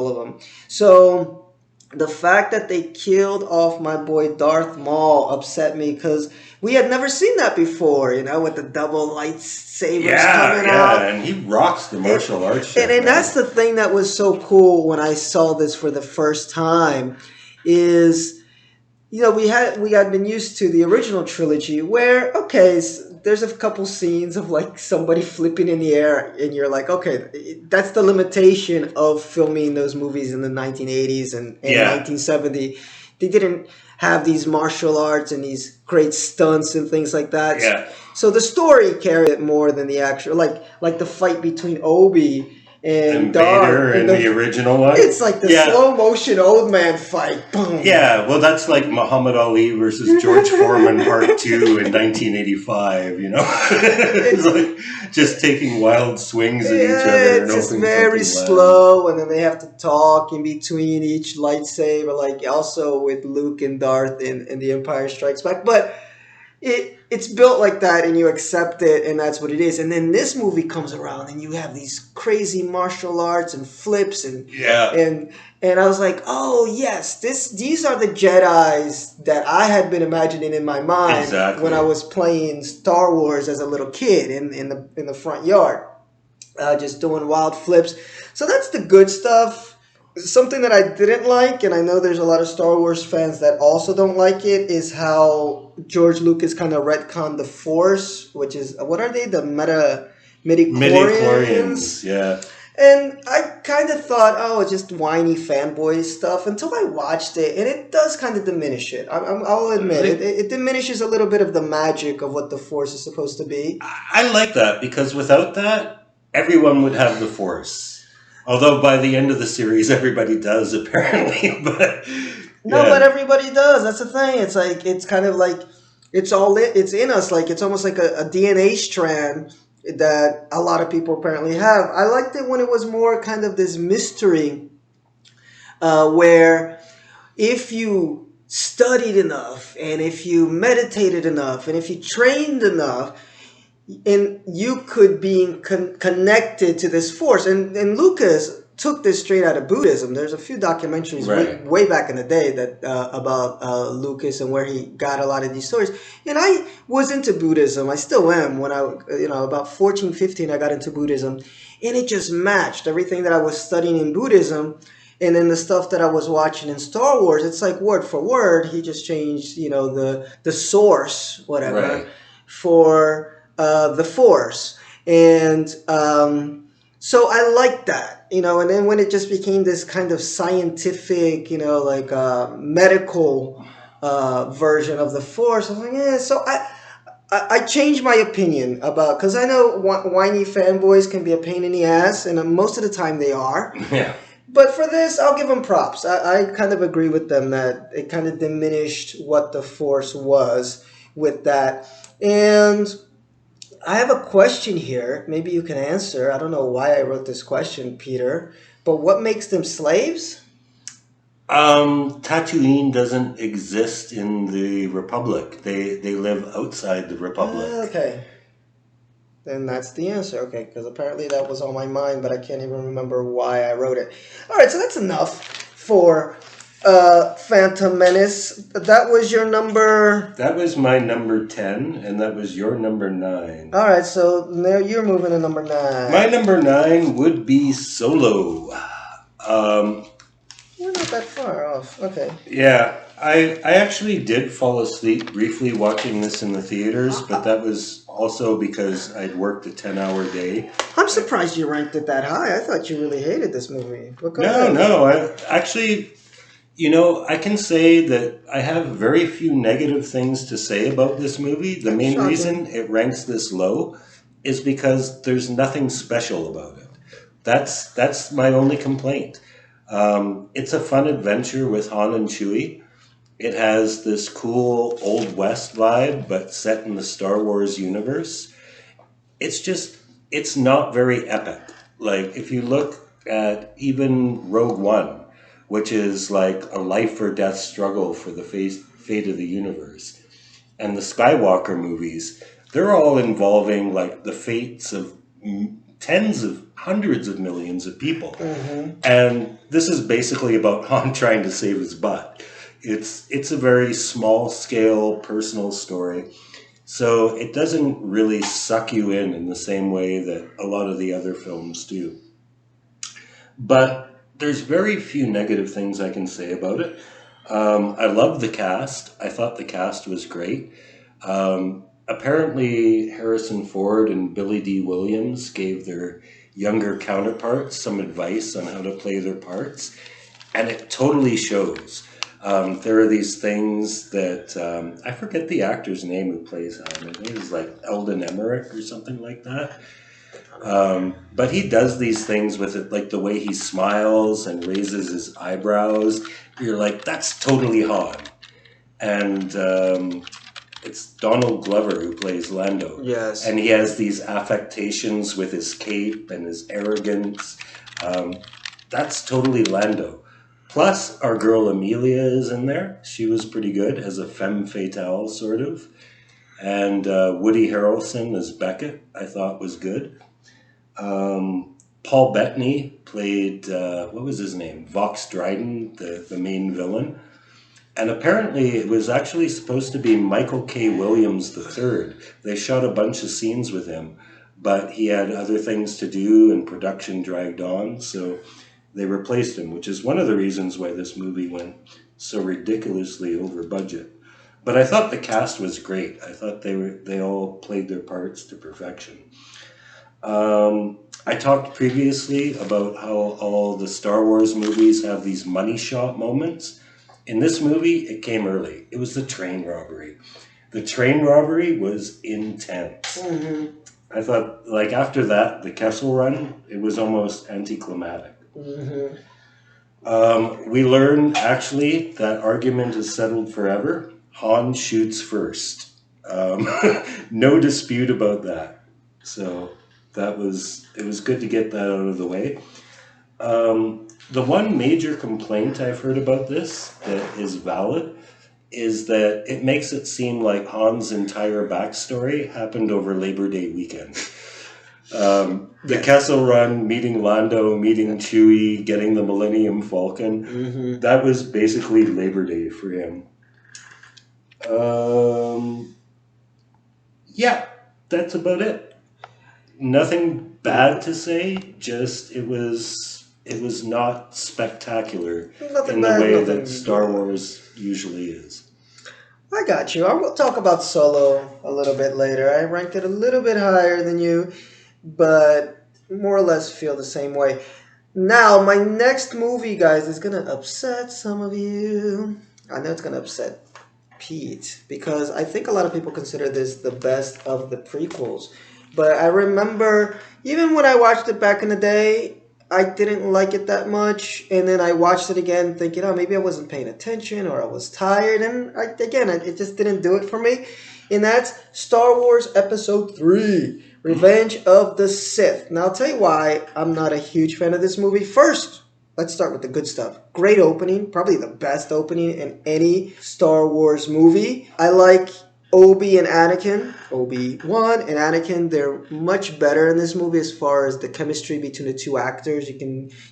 of them. So the fact that they killed off my boy Darth Maul upset me, because we had never seen that before, with the double lightsabers coming out. And he rocks the martial arts shit. And that's the thing that was so cool when I saw this for the first time, is, we had been used to the original trilogy where, there's a couple scenes of like somebody flipping in the air, and you're like, okay, that's the limitation of filming those movies in the 1980s and 1970. They didn't have these martial arts and these great stunts and things like that. So the story carried it more than the actual, like the fight between Obi And Darth, Vader in the original one. It's like the slow motion old man fight. Boom. Yeah, well, that's like Muhammad Ali versus George Foreman Part 2 in 1985, you know? It's like just taking wild swings at each other. It's just very slow, and then they have to talk in between each lightsaber, like also with Luke and Darth in The Empire Strikes Back. But it's built like that, and you accept it, and that's what it is. And then this movie comes around, and you have these crazy martial arts and flips, and I was like, oh yes, these are the Jedis that I had been imagining in my mind when I was playing Star Wars as a little kid in the front yard, just doing wild flips. So that's the good stuff. Something that I didn't like, and I know there's a lot of Star Wars fans that also don't like it, is how George Lucas kind of retconned the Force, which is, what are they? The midichlorians? Yeah. And I kind of thought, oh, it's just whiny fanboy stuff until I watched it, and it does kind of diminish it. I'll admit it. It diminishes a little bit of the magic of what the Force is supposed to be. I like that, because without that, everyone would have the Force. Although by the end of the series, everybody does, apparently. But but everybody does. That's the thing. It's like, it's kind of like, it's in us. Like, it's almost like a DNA strand that a lot of people apparently have. I liked it when it was more kind of this mystery, where if you studied enough, and if you meditated enough, and if you trained enough, and you could be connected to this Force. And Lucas took this straight out of Buddhism. There's a few documentaries way back in the day that about Lucas and where he got a lot of these stories. And I was into Buddhism. I still am. When about 14, 15, I got into Buddhism. And it just matched everything that I was studying in Buddhism. And then the stuff that I was watching in Star Wars, it's like word for word. He just changed, the source, whatever, for the Force. And so I liked that, and then when it just became this kind of scientific, medical version of the Force, I was like, yeah. So I changed my opinion about, because I know whiny fanboys can be a pain in the ass, and most of the time they are. Yeah. But for this, I'll give them props. I kind of agree with them that it kind of diminished what the Force was with that. And I have a question here. Maybe you can answer. I don't know why I wrote this question, Peter. But what makes them slaves? Tatooine doesn't exist in the Republic. They live outside the Republic. Okay. Then that's the answer. Okay, because apparently that was on my mind, but I can't even remember why I wrote it. All right, so that's enough for Phantom Menace. That was your number... That was my number 10, and that was your number 9. All right, so now you're moving to number 9. My number 9 would be Solo. We're not that far off. Okay. Yeah, I actually did fall asleep briefly watching this in the theaters, but that was also because I'd worked a 10-hour day. I'm surprised you ranked it that high. I thought you really hated this movie. No, I actually... I can say that I have very few negative things to say about this movie. The main reason it ranks this low is because there's nothing special about it. That's my only complaint. It's a fun adventure with Han and Chewie. It has this cool Old West vibe, but set in the Star Wars universe. It's not very epic. Like, if you look at even Rogue One, which is like a life or death struggle for the fate of the universe. And the Skywalker movies, they're all involving like the fates of tens of hundreds of millions of people. Mm-hmm. And this is basically about Han trying to save his butt. It's a very small scale personal story. So it doesn't really suck you in the same way that a lot of the other films do. But there's very few negative things I can say about it. I love the cast. I thought the cast was great. Apparently, Harrison Ford and Billy D. Williams gave their younger counterparts some advice on how to play their parts, and it totally shows. There are these things that... I forget the actor's name who plays Han. I think it's like Eldon Emmerich or something like that. But he does these things with it, like the way he smiles and raises his eyebrows. You're like, that's totally Han. And it's Donald Glover who plays Lando. Yes. And he has these affectations with his cape and his arrogance. That's totally Lando. Plus, our girl Amelia is in there. She was pretty good as a femme fatale, sort of. And Woody Harrelson as Beckett, I thought was good. Paul Bettany played, what was his name? Vox Dryden, the main villain. And apparently it was actually supposed to be Michael K. Williams III. They shot a bunch of scenes with him, but he had other things to do and production dragged on, so they replaced him, which is one of the reasons why this movie went so ridiculously over budget. But I thought the cast was great. I thought they all played their parts to perfection. I talked previously about how all the Star Wars movies have these money shot moments. In this movie, it came early. It was the train robbery. The train robbery was intense. Mm-hmm. I thought, like, after that, the Kessel Run, it was almost anticlimactic. Mm-hmm. We learned, actually, that argument is settled forever. Han shoots first. No dispute about that. So it was good to get that out of the way. The one major complaint I've heard about this that is valid is that it makes it seem like Han's entire backstory happened over Labor Day weekend. The Kessel Run, meeting Lando, meeting Chewie, getting the Millennium Falcon, that was basically Labor Day for him. Yeah, that's about it. Nothing bad to say, just it was not spectacular in the way that Star Wars usually is. I got you. I will talk about Solo a little bit later. I ranked it a little bit higher than you, but more or less feel the same way. Now, my next movie, guys, is going to upset some of you. I know it's going to upset Pete, because I think a lot of people consider this the best of the prequels. But I remember, even when I watched it back in the day, I didn't like it that much, and then I watched it again thinking, oh, maybe I wasn't paying attention or I was tired, and it just didn't do it for me. And that's Star Wars Episode 3, Revenge of the Sith. Now, I'll tell you why I'm not a huge fan of this movie. First, let's start with the good stuff. Great opening, probably the best opening in any Star Wars movie. I like Obi-Wan and Anakin, they're much better in this movie as far as the chemistry between the two actors.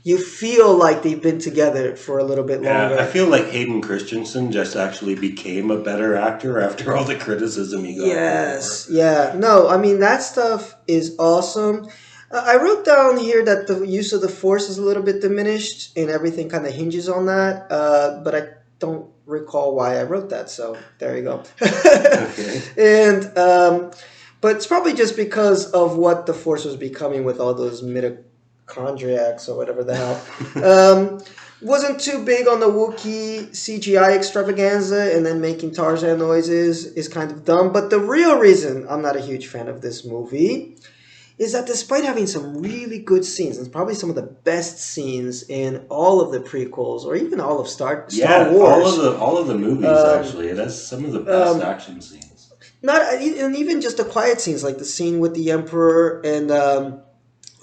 You feel like they've been together for a little bit longer. Yeah, I feel like Hayden Christensen just actually became a better actor after all the criticism he got. Yes, yeah. No, I mean, that stuff is awesome. I wrote down here that the use of the Force is a little bit diminished, and everything kind of hinges on that, but I don't recall why I wrote that, so there you go. Okay. And but it's probably just because of what the Force was becoming with all those mitochondriacs or whatever the hell. Wasn't too big on the Wookiee CGI extravaganza, and then making Tarzan noises is kind of dumb. But the real reason I'm not a huge fan of this movie is that despite having some really good scenes, and probably some of the best scenes in all of the prequels, or even all of Star Wars. all of the movies, actually. It has some of the best action scenes. And even just the quiet scenes, like the scene with the Emperor and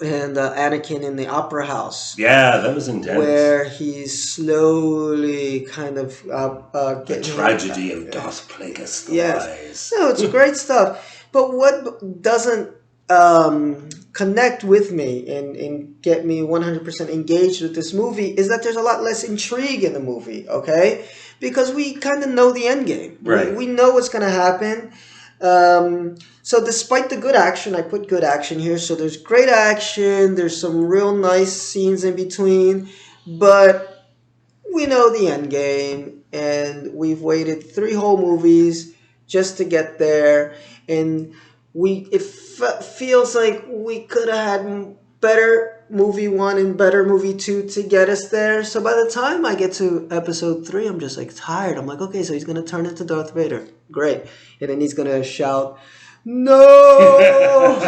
Anakin in the Opera House. Yeah, that was intense. Where he's slowly kind of the tragedy of Darth Plagueis the Wise. No, it's great stuff. But what doesn't connect with me and get me 100% engaged with this movie is that there's a lot less intrigue in the movie, okay? Because we kind of know the end game. Right. We know what's going to happen. So despite the good action, I put good action here. So there's great action. There's some real nice scenes in between. But we know the end game. And we've waited 3 whole movies just to get there. And it feels like we could have had better movie 1 and better movie 2 to get us there. So by the time I get to episode 3, I'm just like tired. I'm like, okay, so he's going to turn into Darth Vader. Great. And then he's going to shout, No!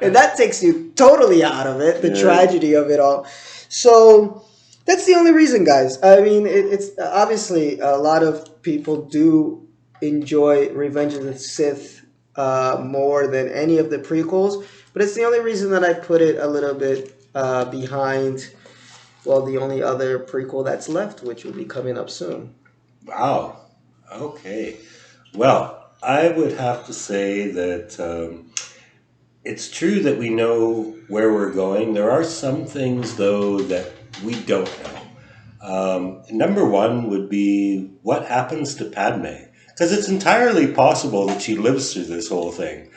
And that takes you totally out of it, the tragedy of it all. So that's the only reason, guys. I mean, it's obviously a lot of people do enjoy Revenge of the Sith more than any of the prequels, but it's the only reason that I put it a little bit behind, well, the only other prequel that's left, which will be coming up soon. Wow. Okay. Well, I would have to say that it's true that we know where we're going. There are some things, though, that we don't know. Number one would be what happens to Padme. Because it's entirely possible that she lives through this whole thing.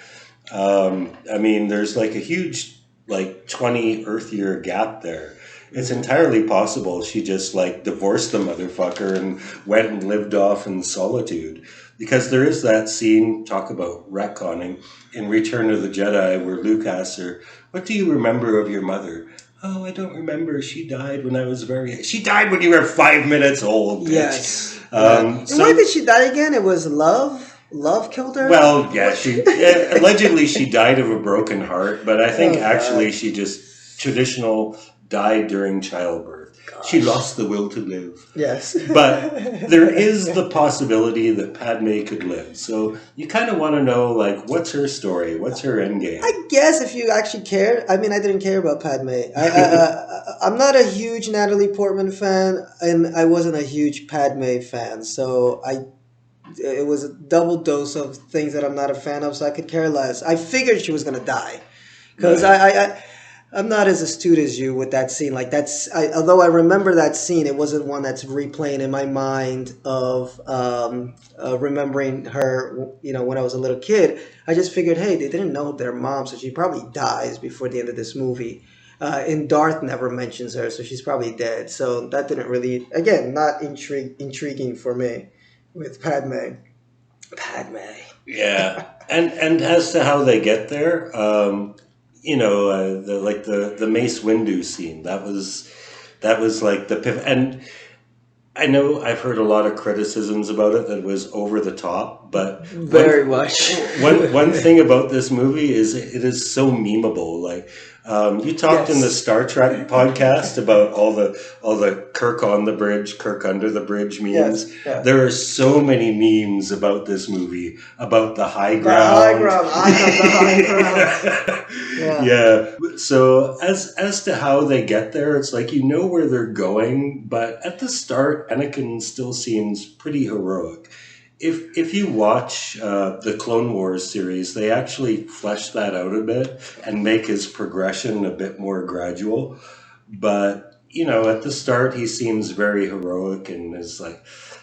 I mean, there's like a huge, 20 Earth year gap there. It's entirely possible she just divorced the motherfucker and went and lived off in solitude. Because there is that scene, talk about retconning, in Return of the Jedi where Luke asks her, "What do you remember of your mother?" "Oh, I don't remember. She died when I was She died when you were 5 minutes old, bitch." Yes. And why did she die again? It was love? Love killed her? Well, yeah, allegedly she died of a broken heart, but I think actually she just traditional died during childbirth. Gosh. She lost the will to live. Yes. But there is the possibility that Padme could live. So you kind of want to know, what's her story? What's her endgame? I guess if you actually cared. I mean, I didn't care about Padme. I'm not a huge Natalie Portman fan, and I wasn't a huge Padme fan. So it was a double dose of things that I'm not a fan of, so I could care less. I figured she was going to die. Because I'm not as astute as you with that scene. Although I remember that scene, it wasn't one that's replaying in my mind of remembering her, when I was a little kid. I just figured, hey, they didn't know their mom, so she probably dies before the end of this movie. And Darth never mentions her, so she's probably dead. So that didn't really, again, not intriguing for me with Padme. Yeah, and as to how they get there, the Mace Windu scene, that was like the pivot. And I know I've heard a lot of criticisms about it that it was over the top, but very much. One thing about this movie is it is so memeable. You talked in the Star Trek podcast about all the Kirk on the bridge, Kirk under the bridge memes. Yes. There are so many memes about this movie, about the high ground. The high ground. Yeah. So as to how they get there, it's where they're going, but at the start, Anakin still seems pretty heroic. If you watch the Clone Wars series, they actually flesh that out a bit and make his progression a bit more gradual. But, at the start, he seems very heroic and is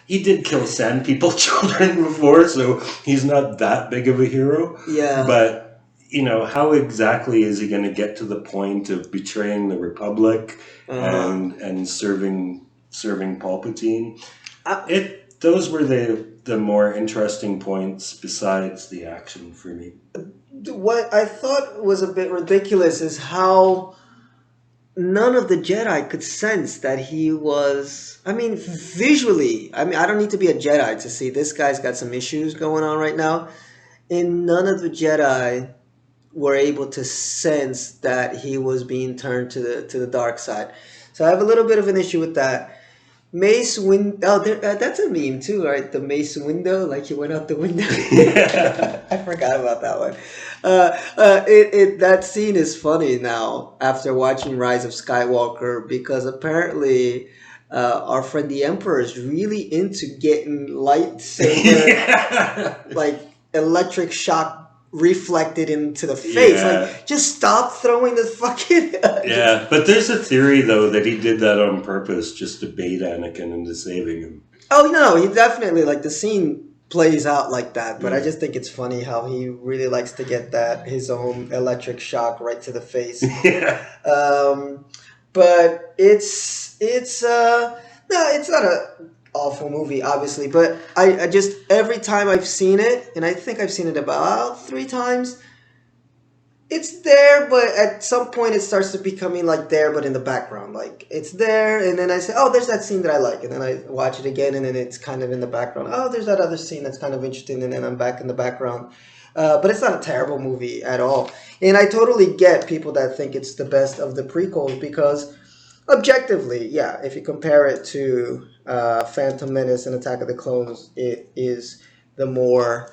he did kill Sand People children before, so he's not that big of a hero. Yeah. But, how exactly is he going to get to the point of betraying the Republic and serving Palpatine? Those were the more interesting points besides the action for me. What I thought was a bit ridiculous is how none of the Jedi could sense that he was... I mean, visually, I don't need to be a Jedi to see this guy's got some issues going on right now. And none of the Jedi were able to sense that he was being turned to the dark side. So I have a little bit of an issue with that. Mace Windu. That's a meme too, right? The Mace Windu, he went out the window. I forgot about that one. That scene is funny now after watching Rise of Skywalker, because apparently our friend the Emperor is really into getting lightsaber, electric shock reflected into the face. Yeah. Just stop throwing the fucking... Yeah, but there's a theory, though, that he did that on purpose just to bait Anakin into saving him. Oh, no, he definitely, the scene plays out like that, but I just think it's funny how he really likes to get his own electric shock right to the face. Yeah. But it's not a awful movie, obviously, but I just, every time I've seen it, and I think I've seen it about 3 times, it's there, but at some point it starts to becoming there, but in the background. It's there, and then I say, oh, there's that scene that I like, and then I watch it again, and then it's kind of in the background. Oh, there's that other scene that's kind of interesting, and then I'm back in the background. But it's not a terrible movie at all. And I totally get people that think it's the best of the prequels because objectively, yeah, if you compare it to Phantom Menace and Attack of the Clones, it is the more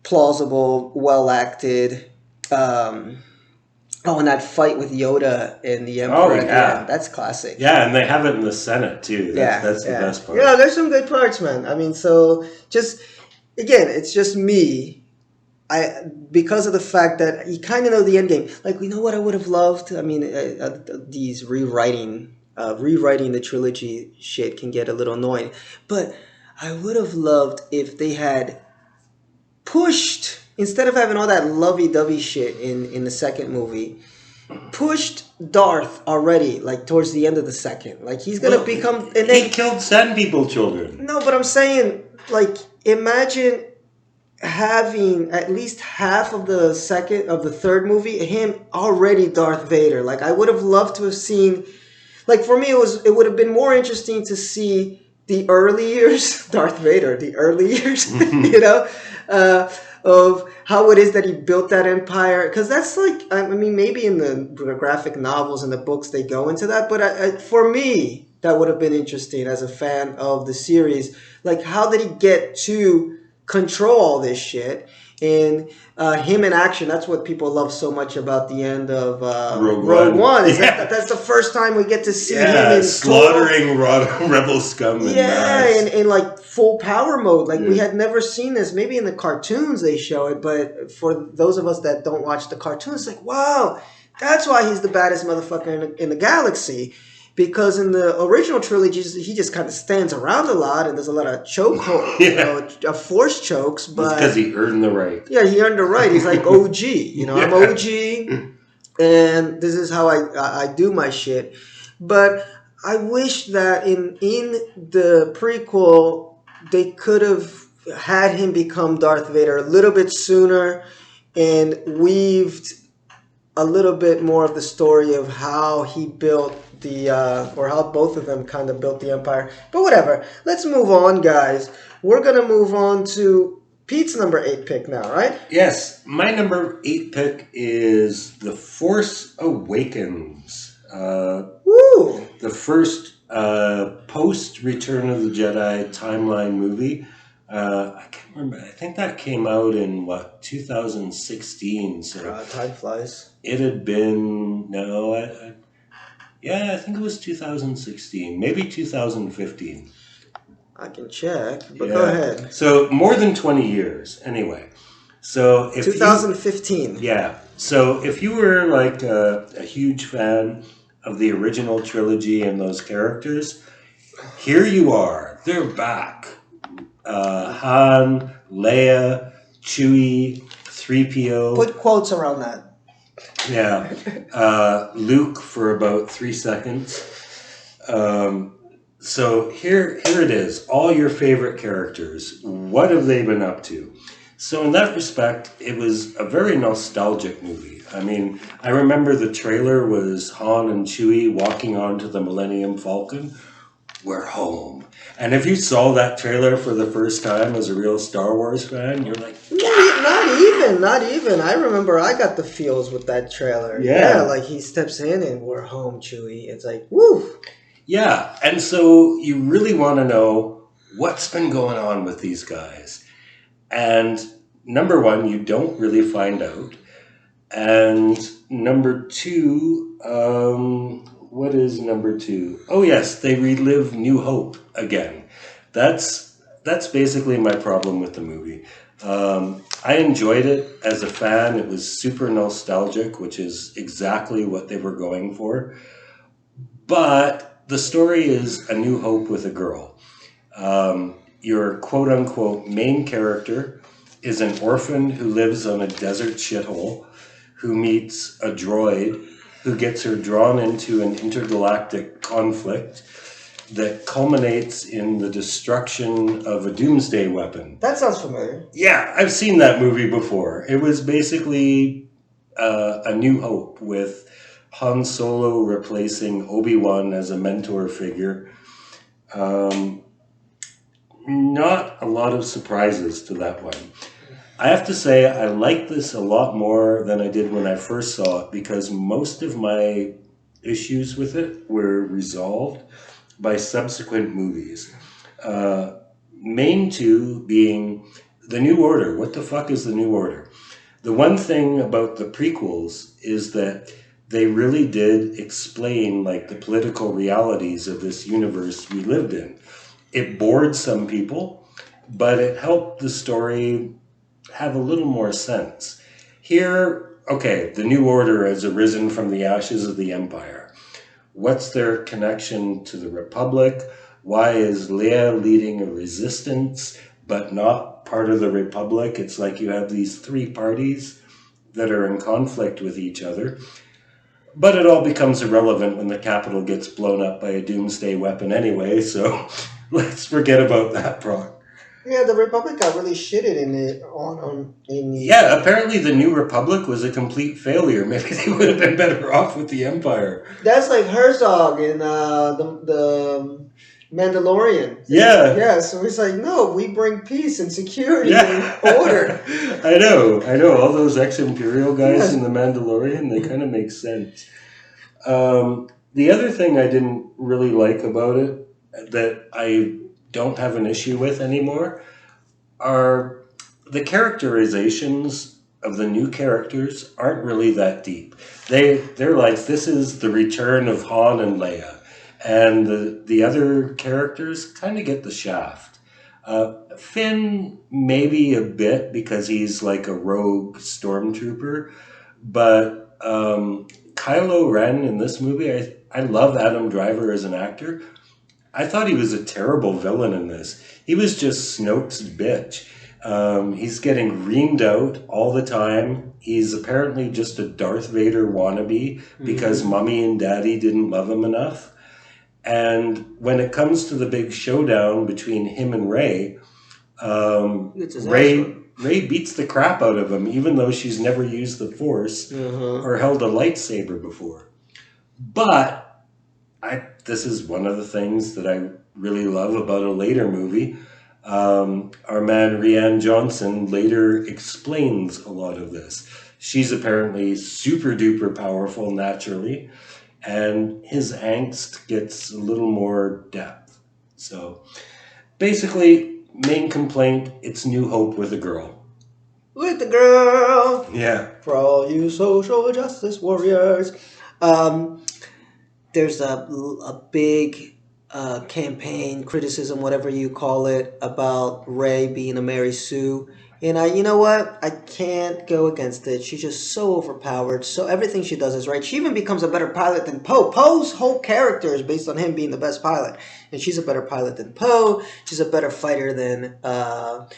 plausible, well acted. And that fight with Yoda and the Emperor Oh, yeah. again, that's classic. Yeah, and they have it in the Senate too. That's the best part. Yeah, there's some good parts, man. I mean, so just again, it's just me. Because of the fact that you kind of know the end game. Like, you know what I would have loved? I mean, these rewriting the trilogy shit can get a little annoying. But I would have loved if they had pushed, instead of having all that lovey-dovey shit in the second movie, pushed Darth already, like, towards the end of the second. Like, he's going to become... And he killed Sand People children. No, but I'm saying, like, imagine having at least half of the third movie, him already Darth Vader. Like, I would have loved to have seen... Like, for me, it would have been more interesting to see the early years, Darth Vader, the early years, you know, of how it is that he built that empire. Because that's like, I mean, maybe in the graphic novels and the books they go into that, but for me, that would have been interesting as a fan of the series. Like, how did he get to control all this shit? And him in action, that's what people love so much about the end of Rogue One. Is that's the first time we get to see him in slaughtering rebel scum. In like full power mode. Like, we had never seen this. Maybe in the cartoons they show it, but for those of us that don't watch the cartoons, it's like, wow, that's why he's the baddest motherfucker in the galaxy. Because in the original trilogy, he just kind of stands around a lot and there's a lot of force chokes. But because he earned the right. Yeah, he earned the right. He's like OG. You know, I'm OG, and this is how I do my shit. But I wish that in the prequel, they could have had him become Darth Vader a little bit sooner and weaved a little bit more of the story of how he built or how both of them kind of built the empire. But whatever. Let's move on, guys. We're going to move on to Pete's number 8 pick now, right? Yes. My number 8 pick is The Force Awakens. Woo! The first post-Return of the Jedi timeline movie. I can't remember. I think that came out in, 2016. So time flies. It had been... I think it was 2016, maybe 2015. I can check, but go ahead. So more than 20 years, anyway. So if 2015. So if you were like a huge fan of the original trilogy and those characters, here you are. They're back. Han, Leia, Chewie, 3PO. Put quotes around that. Yeah, Luke for about 3 seconds. So here it is. All your favorite characters. What have they been up to? So in that respect, it was a very nostalgic movie. I mean, I remember the trailer was Han and Chewie walking onto the Millennium Falcon. We're home. And if you saw that trailer for the first time as a real Star Wars fan, you're like, Not even. I remember I got the feels with that trailer. Yeah, like he steps in and we're home, Chewie. It's like, woo. Yeah, and so you really want to know what's been going on with these guys. And number one, you don't really find out. And number two, what is number two? Oh yes, they relive New Hope again. That's basically my problem with the movie. I enjoyed it as a fan. It was super nostalgic, which is exactly what they were going for. But the story is A New Hope with a girl. Your quote-unquote main character is an orphan who lives on a desert shithole, who meets a droid who gets her drawn into an intergalactic conflict that culminates in the destruction of a doomsday weapon. That sounds familiar. Yeah, I've seen that movie before. It was basically A New Hope with Han Solo replacing Obi-Wan as a mentor figure. Not a lot of surprises to that one. I have to say I like this a lot more than I did when I first saw it because most of my issues with it were resolved by subsequent movies. Main two being The New Order. What the fuck is The New Order? The one thing about the prequels is that they really did explain like the political realities of this universe we lived in. It bored some people, but it helped the story have a little more sense. Here, okay, the New Order has arisen from the ashes of the Empire. What's their connection to the Republic? Why is Leia leading a resistance but not part of the Republic? It's like you have these three parties that are in conflict with each other. But it all becomes irrelevant when the Capitol gets blown up by a doomsday weapon anyway, so let's forget about that part. Yeah, the Republic got really shitted in it Yeah, apparently the New Republic was a complete failure. Maybe they would have been better off with the Empire. That's like Herzog in the Mandalorian. Yeah. Yeah, so he's like, no, we bring peace and security and order. I know. All those ex-Imperial guys in the Mandalorian, they kind of make sense. The other thing I didn't really like about it, that I don't have an issue with anymore, are the characterizations of the new characters aren't really that deep. They're like, this is the return of Han and Leia. And the other characters kind of get the shaft. Finn, maybe a bit, because he's like a rogue stormtrooper. But Kylo Ren in this movie, I love Adam Driver as an actor. I thought he was a terrible villain in this. He was just Snoke's bitch. He's getting reamed out all the time. He's apparently just a Darth Vader wannabe because Mommy and Daddy didn't love him enough. And when it comes to the big showdown between him and Rey, Rey beats the crap out of him, even though she's never used the Force or held a lightsaber before. But this is one of the things that I really love about a later movie. Our man Rian Johnson later explains a lot of this. She's apparently super duper powerful naturally, and his angst gets a little more depth. So basically, main complaint, it's New Hope with a girl. With the girl! Yeah. For all you social justice warriors. There's a big campaign, criticism, whatever you call it, about Rey being a Mary Sue. And you know what? I can't go against it. She's just so overpowered. So everything she does is right. She even becomes a better pilot than Poe. Poe's whole character is based on him being the best pilot. And she's a better pilot than Poe. She's a better fighter than...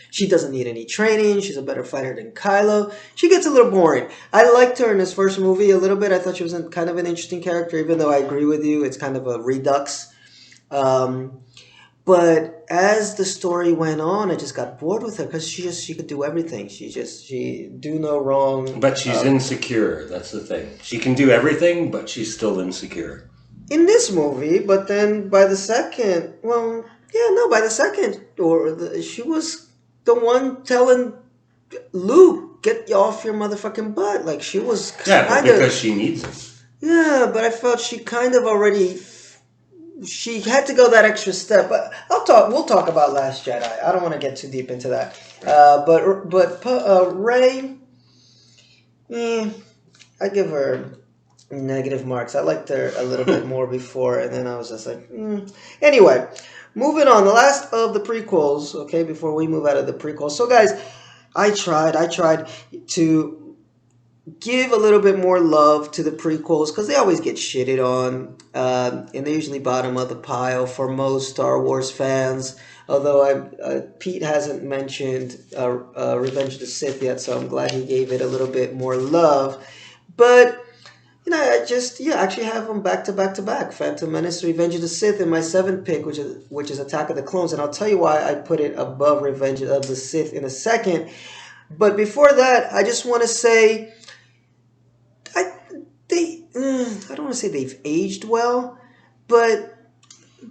she doesn't need any training. She's a better fighter than Kylo. She gets a little boring. I liked her in this first movie a little bit. I thought she was kind of an interesting character, even though I agree with you. It's kind of a redux. But as the story went on, I just got bored with her because she could do everything. She do no wrong. But she's insecure. That's the thing. She can do everything, but she's still insecure. In this movie, but then by the second, she was the one telling Luke, get off your motherfucking butt. Like she was kind of... because she needs it. Yeah, but I felt she kind of already... She had to go that extra step, but we'll talk about Last Jedi. I don't want to get too deep into that. But Rey, I give her negative marks. I liked her a little bit more before, and then I was just like, Anyway, moving on. The last of the prequels, okay, before we move out of the prequels. So, guys, I tried to give a little bit more love to the prequels because they always get shitted on, and they're usually bottom of the pile for most Star Wars fans. Although Pete hasn't mentioned Revenge of the Sith yet, so I'm glad he gave it a little bit more love. But I actually have them back to back. Phantom Menace, Revenge of the Sith, and my 7th pick, which is Attack of the Clones, and I'll tell you why I put it above Revenge of the Sith in a second. But before that, I just want to say. I don't want to say they've aged well, but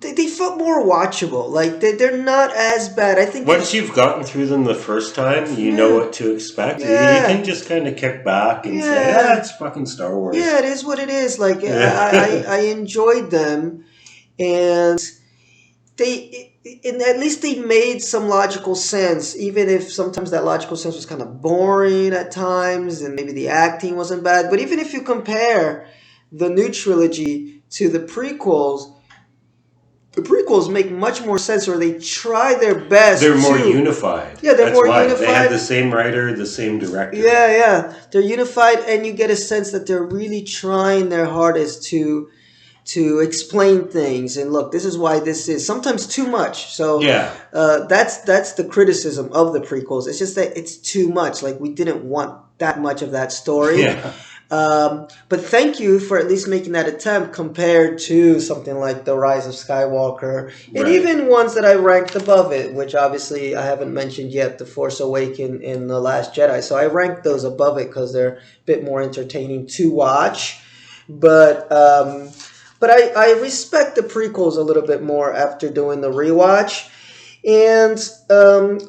they felt more watchable. Like they're not as bad. I think once you've gotten through them the first time, you know what to expect. Yeah. You can just kind of kick back and say, it's fucking Star Wars. Yeah, it is what it is. Like I enjoyed them, and and at least they made some logical sense, even if sometimes that logical sense was kind of boring at times, and maybe the acting wasn't bad. But even if you compare the new trilogy to the prequels make much more sense, or they try their best. They're more unified. Yeah, they're more unified. They had the same writer, the same director. Yeah. They're unified, and you get a sense that they're really trying their hardest to explain things. And look, this is why this is sometimes too much. So that's the criticism of the prequels. It's just that it's too much. Like, we didn't want that much of that story. Yeah. But thank you for at least making that attempt compared to something like the Rise of Skywalker, and even ones that I ranked above it, which obviously I haven't mentioned yet, The Force Awakens and The Last Jedi. So I ranked those above it because they're a bit more entertaining to watch. But I respect the prequels a little bit more after doing the rewatch. And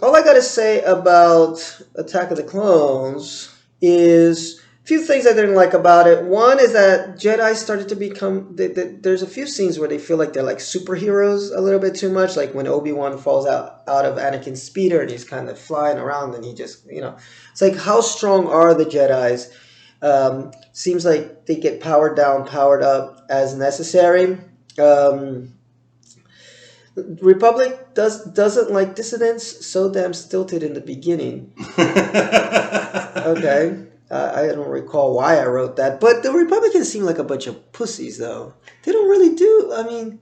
all I got to say about Attack of the Clones is few things I didn't like about it. One is that Jedi started to become... there's a few scenes where they feel like they're like superheroes a little bit too much. Like when Obi-Wan falls out of Anakin's speeder and he's kind of flying around and he just, It's like, how strong are the Jedis? Seems like they get powered down, powered up as necessary. Republic doesn't like dissidents, so damn stilted in the beginning. Okay. I don't recall why I wrote that, but the Republicans seem like a bunch of pussies, though. They don't really do. I mean,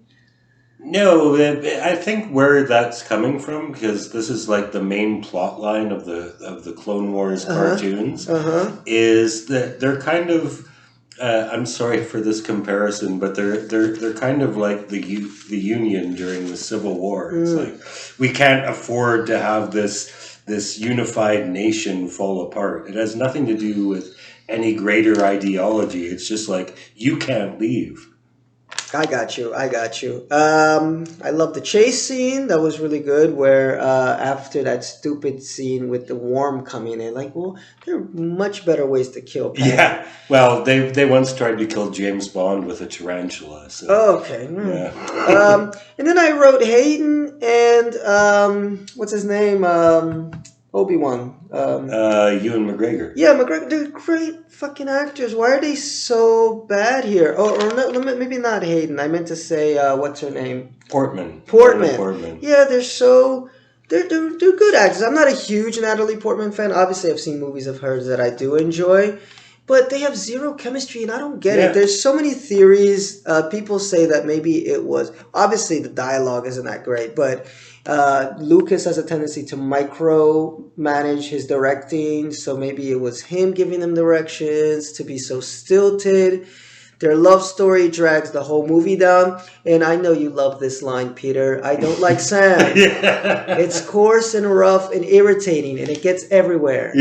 no. I think where that's coming from, because this is like the main plot line of the Clone Wars cartoons, is that they're kind of. I'm sorry for this comparison, but they're kind of like the Union during the Civil War. It's like, we can't afford to have this unified nation fall apart. It has nothing to do with any greater ideology. It's just like, you can't leave. I got you. I love the chase scene. That was really good, where after that stupid scene with the worm coming in, like, well, there are much better ways to kill Padme. Yeah, well, they once tried to kill James Bond with a tarantula. So. Okay. Yeah. And then I wrote Hayden and, what's his name? Obi-Wan. Ewan McGregor. Yeah, McGregor. They're great fucking actors. Why are they so bad here? Or no, maybe not Hayden. I meant to say, what's her name? Portman. Yeah, they're good actors. I'm not a huge Natalie Portman fan. Obviously, I've seen movies of hers that I do enjoy. But they have zero chemistry, and I don't get it. There's so many theories. People say that maybe it was... Obviously, the dialogue isn't that great, but... Lucas has a tendency to micromanage his directing, so maybe it was him giving them directions to be so stilted. Their love story drags the whole movie down, and I know you love this line, Peter. I don't like sand. It's coarse and rough and irritating, and it gets everywhere.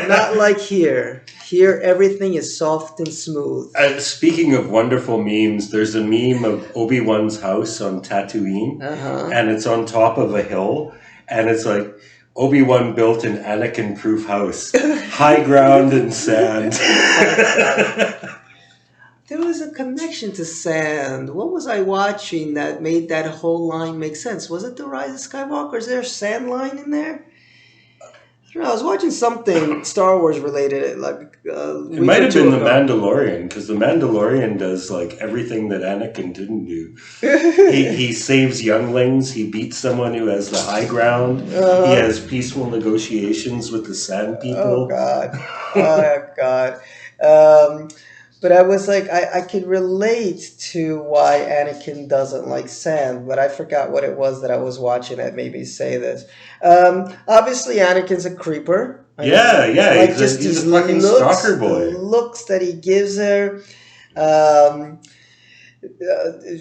Not like here. Here, everything is soft and smooth. Speaking of wonderful memes, there's a meme of Obi-Wan's house on Tatooine, and it's on top of a hill, and it's like, Obi-Wan built an Anakin-proof house, high ground and sand. There was a connection to sand. What was I watching that made that whole line make sense? Was it The Rise of Skywalker? Is there a sand line in there? I was watching something Star Wars related. Like it might have been The Mandalorian, because The Mandalorian does like everything that Anakin didn't do. He saves younglings. He beats someone who has the high ground. He has peaceful negotiations with the Sand people. Oh God. But I was like, I can relate to why Anakin doesn't like sand, but I forgot what it was that I was watching that made me say this. Obviously, Anakin's a creeper. Yeah. Like he's a fucking stalker boy. The looks that he gives her.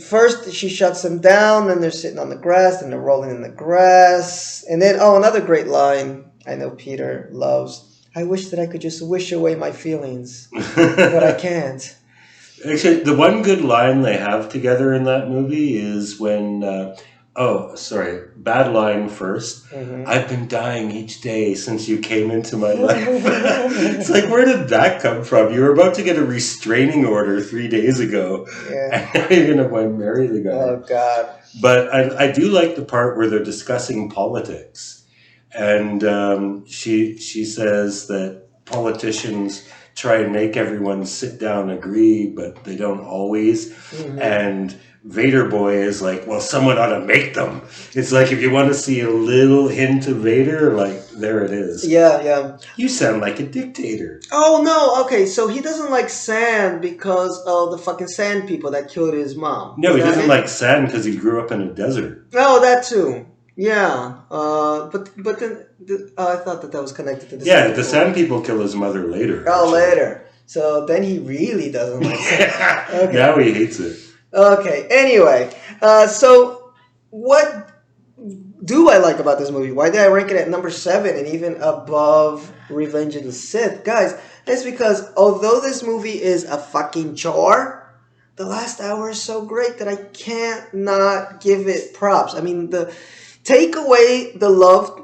First, she shuts him down, then they're sitting on the grass, then they're rolling in the grass. And then, another great line I know Peter loves. I wish that I could just wish away my feelings, but I can't. Actually, the one good line they have together in that movie is when, bad line first. I've been dying each day since you came into my life. It's like, where did that come from? You were about to get a restraining order 3 days ago. Yeah. And you're going to marry the guy. Oh, God. But I do like the part where they're discussing politics. And she says that politicians try and make everyone sit down and agree, but they don't always. And Vader Boy is like, well, someone ought to make them. It's like, if you want to see a little hint of Vader, like, there it is. Yeah, yeah. You sound like a dictator. Oh, no. Okay, so he doesn't like sand because of the fucking sand people that killed his mom. No, he doesn't like sand because he grew up in a desert. Oh, that too. Yeah. But then I thought that was connected to the Yeah, sand the people. sand people kill his mother later. Oh, actually. later. So then he really doesn't like sand. Okay. Now he hates it. Okay, anyway, so what do I like about this movie? Why did I rank it at number 7 and even above Revenge of the Sith? Guys, it's because although this movie is a fucking chore, the last hour is so great that I can't not give it props. I mean, take away the love.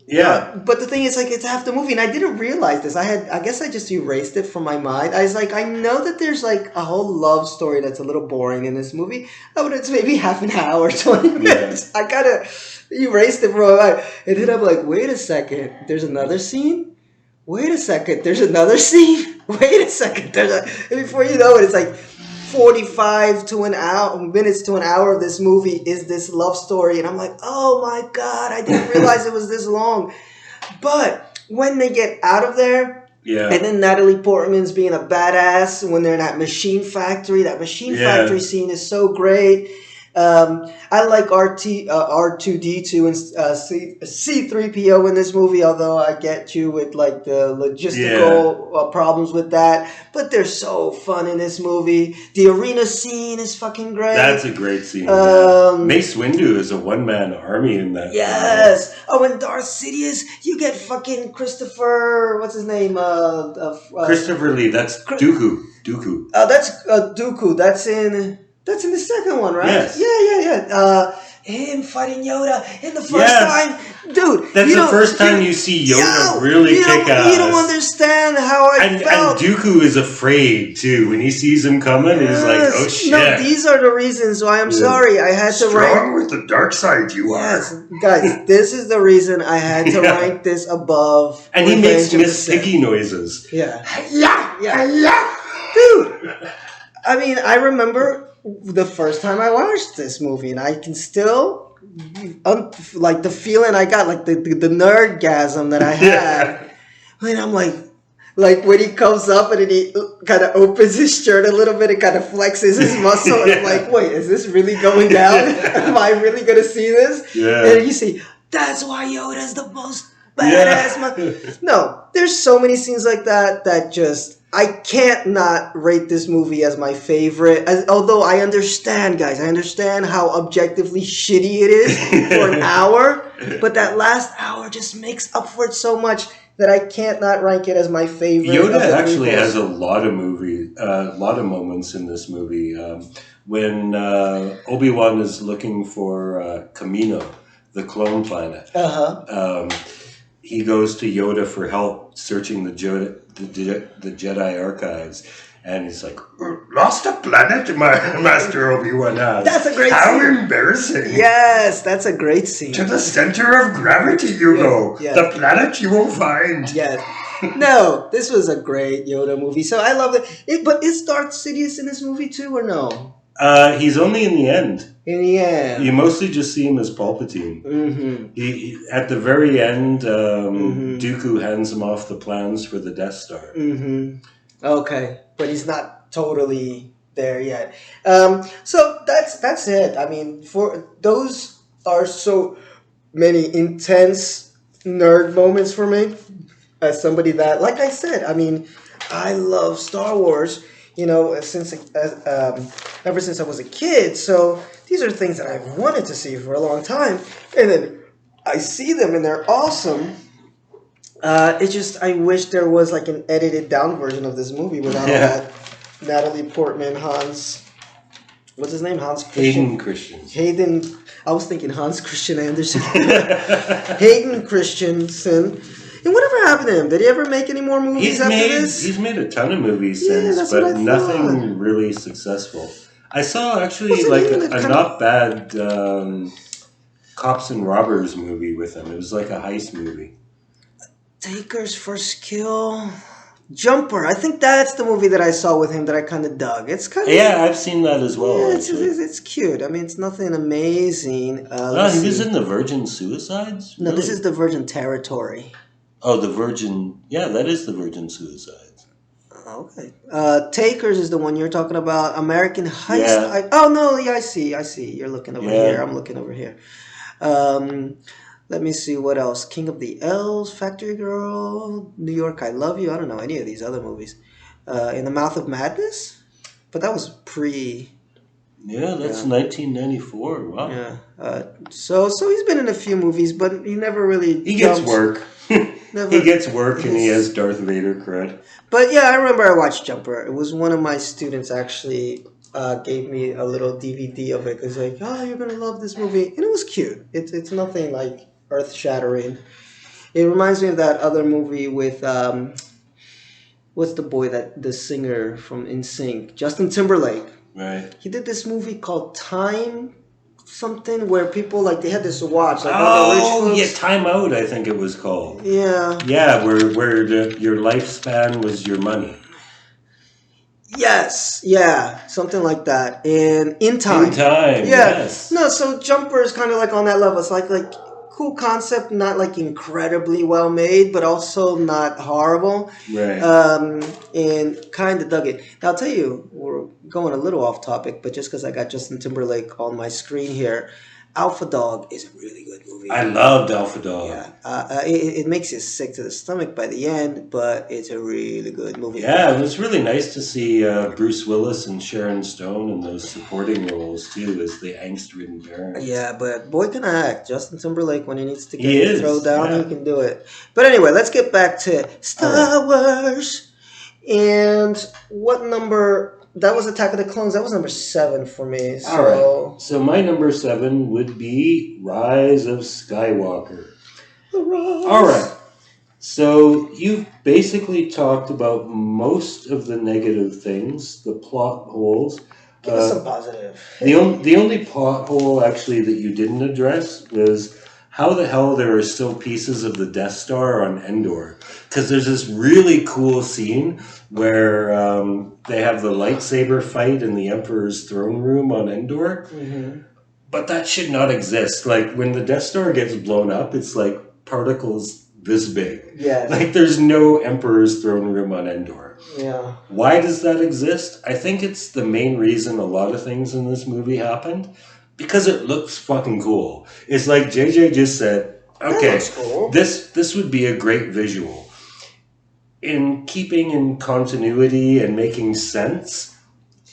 Yeah. But the thing is, like, it's half the movie, and I didn't realize this. I guess I just erased it from my mind. I was like, I know that there's, like, a whole love story that's a little boring in this movie. Oh, but it's maybe half an hour, 20 minutes. I kind of erased it from my mind. And then I'm like, wait a second, there's another scene? Wait a second, there's another scene? Wait a second, and before you know it, it's like 45 to an hour, minutes to an hour of this movie is this love story. And I'm like, oh my God, I didn't realize it was this long. But when they get out of there, Yeah. and then Natalie Portman's being a badass when they're in that machine factory. That machine factory scene is so great. I like R2D2 and C3PO in this movie, although I get you with like the logistical problems with that. But they're so fun in this movie. The arena scene is fucking great. That's a great scene. Mace Windu is a one-man army in that. Yes. Oh, and Darth Sidious, you get fucking Christopher. What's his name? Christopher Lee. That's Dooku. Dooku. That's Dooku. That's in the second one, right? Yes. Yeah. Him fighting Yoda in the first time. Dude. That's the first time you see Yoda really kick ass. You don't understand how I felt. And Dooku is afraid, too. When he sees him coming, he's like, oh, shit. No, these are the reasons why I'm sorry. I had to rank... Strong with the dark side you are. Yes, guys, this is the reason I had to rank this above. And he makes Revenge of the Miss Sith. Piggy noises. Yeah. Yeah. Dude, I mean, I remember the first time I watched this movie, and I can still, like, the feeling I got, like, the nerdgasm that I had. And I'm like when he comes up and then he kind of opens his shirt a little bit and kind of flexes his muscle, and I'm like, wait, is this really going down? Am I really going to see this? Yeah. And you see, that's why Yoda's the most badass. No, there's so many scenes like that just... I can't not rate this movie as my favorite. Although I understand, guys. I understand how objectively shitty it is for an hour. But that last hour just makes up for it so much that I can't not rank it as my favorite. Yoda actually has a lot of moments in this movie. When Obi-Wan is looking for Kamino, the clone planet. He goes to Yoda for help searching the Jedi archives, and he's like, "Lost a planet, Master Obi-Wan asks." That's a great How scene. embarrassing! Yes, that's a great scene. To the center of gravity you go. Yes. The planet you will find. Yes. No, this was a great Yoda movie, so I love it. But is Darth Sidious in this movie too, or no? He's only in the end. In the end. You mostly just see him as Palpatine. Mm-hmm. He at the very end, Dooku hands him off the plans for the Death Star. Mm-hmm. Okay, but he's not totally there yet. So that's it. I mean, for those are so many intense nerd moments for me. As somebody that, like I said, I mean, I love Star Wars. You know, ever since I was a kid. So these are things that I've wanted to see for a long time, and then I see them and they're awesome. It's just I wish there was like an edited down version of this movie without all that Natalie Portman, Hans. What's his name? Hans Christian. Hayden Christensen. Hayden. I was thinking Hans Christian Andersen. Hayden Christensen. And whatever happened to him? Did he ever make any more movies after this? He's made a ton of movies since, but nothing really successful. I saw actually like a not bad cops and robbers movie with him. It was like a heist movie. Taker's First Kill. Jumper. I think that's the movie that I saw with him that I kind of dug. It's kind of I've seen that as well. Yeah, it's cute. I mean, it's nothing amazing. He was in the Virgin Suicides. No, this is the Virgin Territory. Oh, the Virgin. Yeah, that is the Virgin Suicides. Okay. Takers is the one you're talking about. American Heist. Yeah. I see. You're looking over here. I'm looking over here. Let me see what else. King of the Elves, Factory Girl, New York, I Love You. I don't know any of these other movies. In the Mouth of Madness, but that was pre. Yeah, that's 1994. Wow. Yeah. So he's been in a few movies, but he never really. He gets work. He gets work, and he has Darth Vader cred. But yeah, I remember I watched Jumper. It was one of my students actually gave me a little DVD of it. It's like, oh, you're gonna love this movie, and it was cute. It's nothing like earth shattering. It reminds me of that other movie with what's the boy the singer from NSYNC, Justin Timberlake. Right. He did this movie called Time something where people like they had this watch. Like, Time Out, I think it was called. Yeah. Yeah, where your lifespan was your money. Yes, yeah, something like that. And In Time. Yes. No, so Jumper is kind of like on that level. It's like cool concept, not like incredibly well made, but also not horrible. Right. And kind of dug it. Now, I'll tell you, we're going a little off topic, but just because I got Justin Timberlake on my screen here, Alpha Dog is a really good movie. I loved Alpha Dog. Yeah, it makes you sick to the stomach by the end, but it's a really good movie. Yeah, it was really nice to see Bruce Willis and Sharon Stone in those supporting roles too, as the angst-ridden parents. Yeah, but boy can act. Justin Timberlake, when he needs to get thrown down, he can do it. But anyway, let's get back to Star Wars. And what number? That was Attack of the Clones. That was number 7 for me. So. All right. So my number 7 would be Rise of Skywalker. All right. So you've basically talked about most of the negative things, the plot holes. Give us some positive. The only plot hole actually that you didn't address was how the hell there are still pieces of the Death Star on Endor. Because there's this really cool scene where they have the lightsaber fight in the Emperor's throne room on Endor. Mm-hmm. But that should not exist. Like, when the Death Star gets blown up, it's like particles this big. Yeah. Like, there's no Emperor's throne room on Endor. Yeah. Why does that exist? I think it's the main reason a lot of things in this movie happened. Because it looks fucking cool. It's like JJ just said, okay, cool. this would be a great visual. In keeping in continuity and making sense,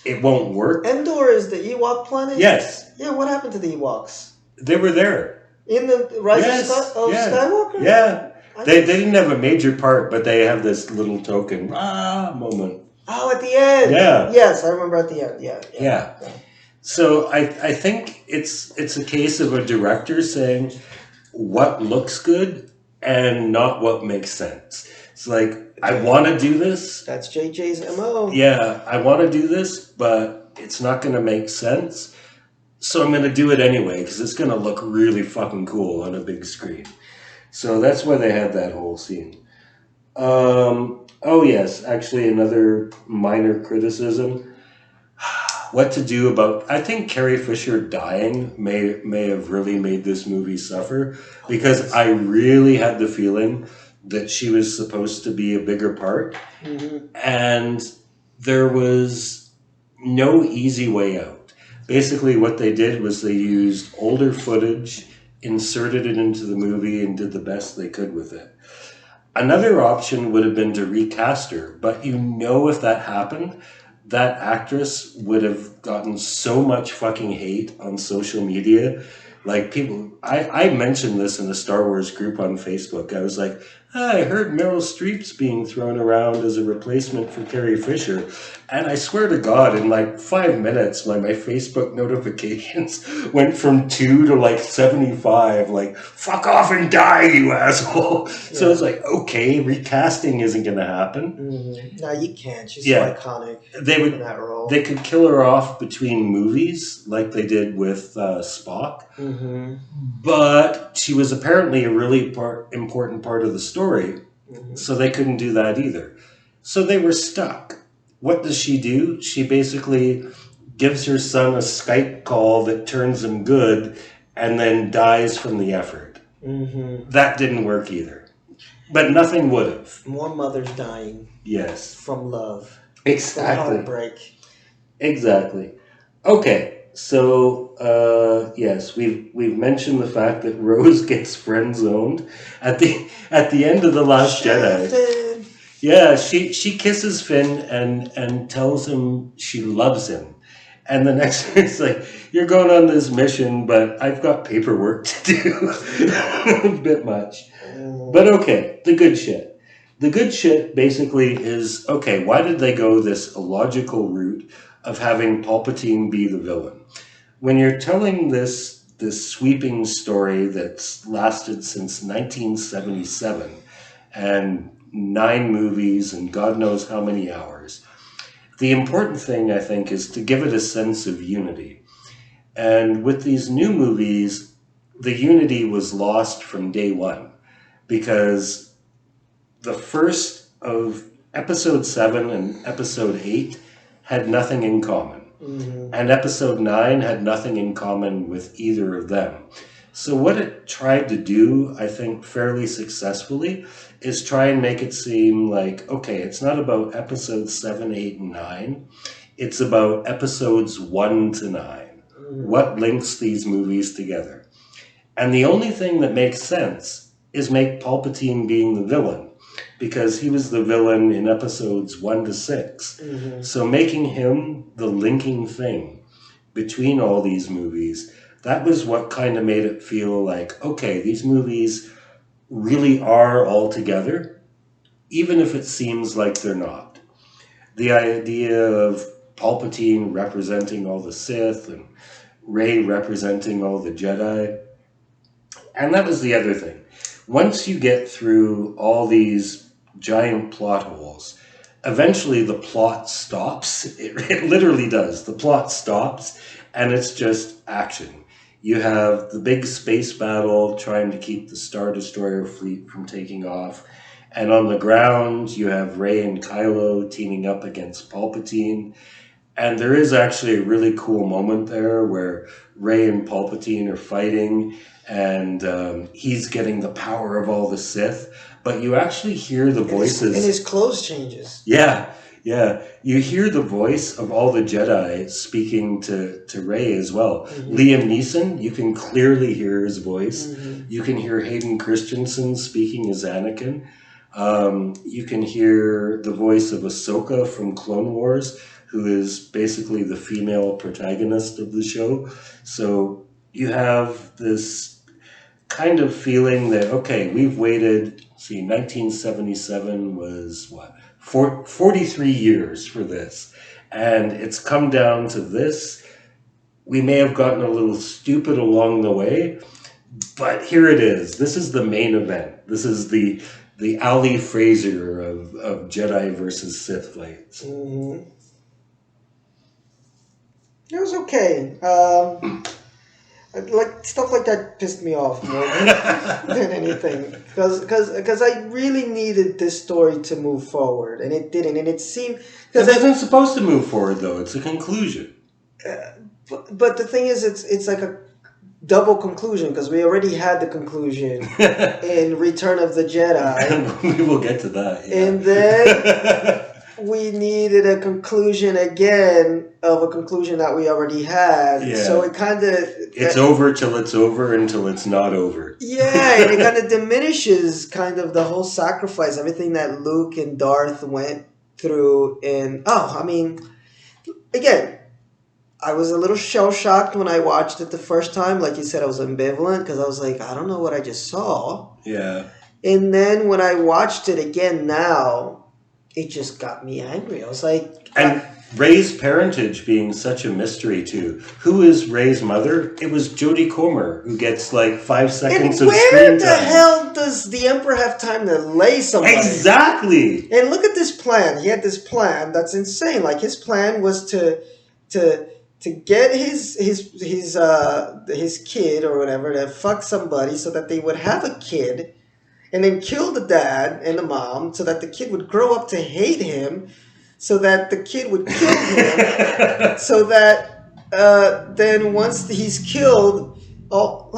it won't work. Endor is the Ewok planet? Yes. Yeah, what happened to the Ewoks? They were there. In the Rise of Skywalker? Yeah. They didn't have a major part, but they have this little token moment. Oh, at the end. Yeah. Yes, I remember at the end. Yeah. So I think it's a case of a director saying what looks good and not what makes sense. It's like, I want to do this. That's JJ's MO. Yeah, I want to do this, but it's not going to make sense. So I'm going to do it anyway because it's going to look really fucking cool on a big screen. So that's why they had that whole scene. Oh yes, actually another minor criticism. What to do about... I think Carrie Fisher dying may have really made this movie suffer because I really had the feeling that she was supposed to be a bigger part. Mm-hmm. And there was no easy way out. Basically what they did was they used older footage, inserted it into the movie, and did the best they could with it. Another option would have been to recast her, but if that happened, that actress would have gotten so much fucking hate on social media. Like, people, I mentioned this in the Star Wars group on Facebook. I was like, I heard Meryl Streep's being thrown around as a replacement for Carrie Fisher. And I swear to God, in like 5 minutes, my Facebook notifications went from 2 to like 75. Like, fuck off and die, you asshole. So it's like, okay, recasting isn't going to happen. Mm-hmm. No, you can't. She's so iconic in that role. They could kill her off between movies like they did with Spock. Mm-hmm. But she was apparently a really important part of the story, so they couldn't do that either. So they were stuck. What does she do? She basically gives her son a Skype call that turns him good and then dies from the effort. Mm-hmm. That didn't work either. But nothing would have. More mothers dying. Yes. From love. Exactly. From heartbreak. Exactly. Okay. So yes, we've mentioned the fact that Rose gets friend zoned at the end of The Last Jedi. Yeah, she kisses Finn and tells him she loves him, and the next thing it's like, you're going on this mission, but I've got paperwork to do. A bit much, but okay. The good shit. The good shit basically is, okay, why did they go this illogical route of having Palpatine be the villain? When you're telling this sweeping story that's lasted since 1977 and 9 movies and God knows how many hours, the important thing, I think, is to give it a sense of unity. And with these new movies, the unity was lost from day one, because the first of Episode 7 and Episode 8 had nothing in common. Mm-hmm. And Episode 9 had nothing in common with either of them. So what it tried to do, I think fairly successfully, is try and make it seem like, okay, it's not about Episodes 7, 8, and 9. It's about Episodes 1 to 9. Mm-hmm. What links these movies together? And the only thing that makes sense is make Palpatine being the villain, because he was the villain in Episodes 1 to 6. Mm-hmm. So making him the linking thing between all these movies, that was what kind of made it feel like, okay, these movies really are all together, even if it seems like they're not. The idea of Palpatine representing all the Sith and Rey representing all the Jedi. And that was the other thing. Once you get through all these giant plot holes, eventually the plot stops. It literally does. The plot stops, and it's just action. You have the big space battle trying to keep the Star Destroyer fleet from taking off. And on the ground, you have Rey and Kylo teaming up against Palpatine. And there is actually a really cool moment there where Rey and Palpatine are fighting, and he's getting the power of all the Sith. But you actually hear the voices. And his clothes changes. Yeah. You hear the voice of all the Jedi speaking to Rey as well. Mm-hmm. Liam Neeson, you can clearly hear his voice. Mm-hmm. You can hear Hayden Christensen speaking as Anakin. You can hear the voice of Ahsoka from Clone Wars, who is basically the female protagonist of the show. So you have this kind of feeling that, okay, we've waited, 1977 was what? 43 years for this. And it's come down to this. We may have gotten a little stupid along the way, but here it is. This is the main event. This is the Ali Fraser of Jedi versus Sith fights. Mm-hmm. It was okay. Like stuff like that pissed me off more than anything, because I really needed this story to move forward, and it didn't. And it seemed because it isn't supposed to move forward, though. It's a conclusion. But the thing is, it's like a double conclusion, because we already had the conclusion in Return of the Jedi. We will get to that. Yeah. And then we needed a conclusion again of a conclusion that we already had. Yeah. So it kind of... It's over till it's over until it's not over. Yeah, and it kind of diminishes kind of the whole sacrifice, everything that Luke and Darth went through. And, again, I was a little shell-shocked when I watched it the first time. Like you said, I was ambivalent because I was like, I don't know what I just saw. Yeah. And then when I watched it again now, it just got me angry. I was like... And Rey's parentage being such a mystery too. Who is Rey's mother? It was Jodie Comer, who gets like 5 seconds of screen time. Where the hell does the Emperor have time to lay somebody? Exactly! And look at this plan. He had this plan that's insane. Like, his plan was to get his kid or whatever to fuck somebody so that they would have a kid, and then kill the dad and the mom so that the kid would grow up to hate him, so that the kid would kill him, so that then once he's killed, what?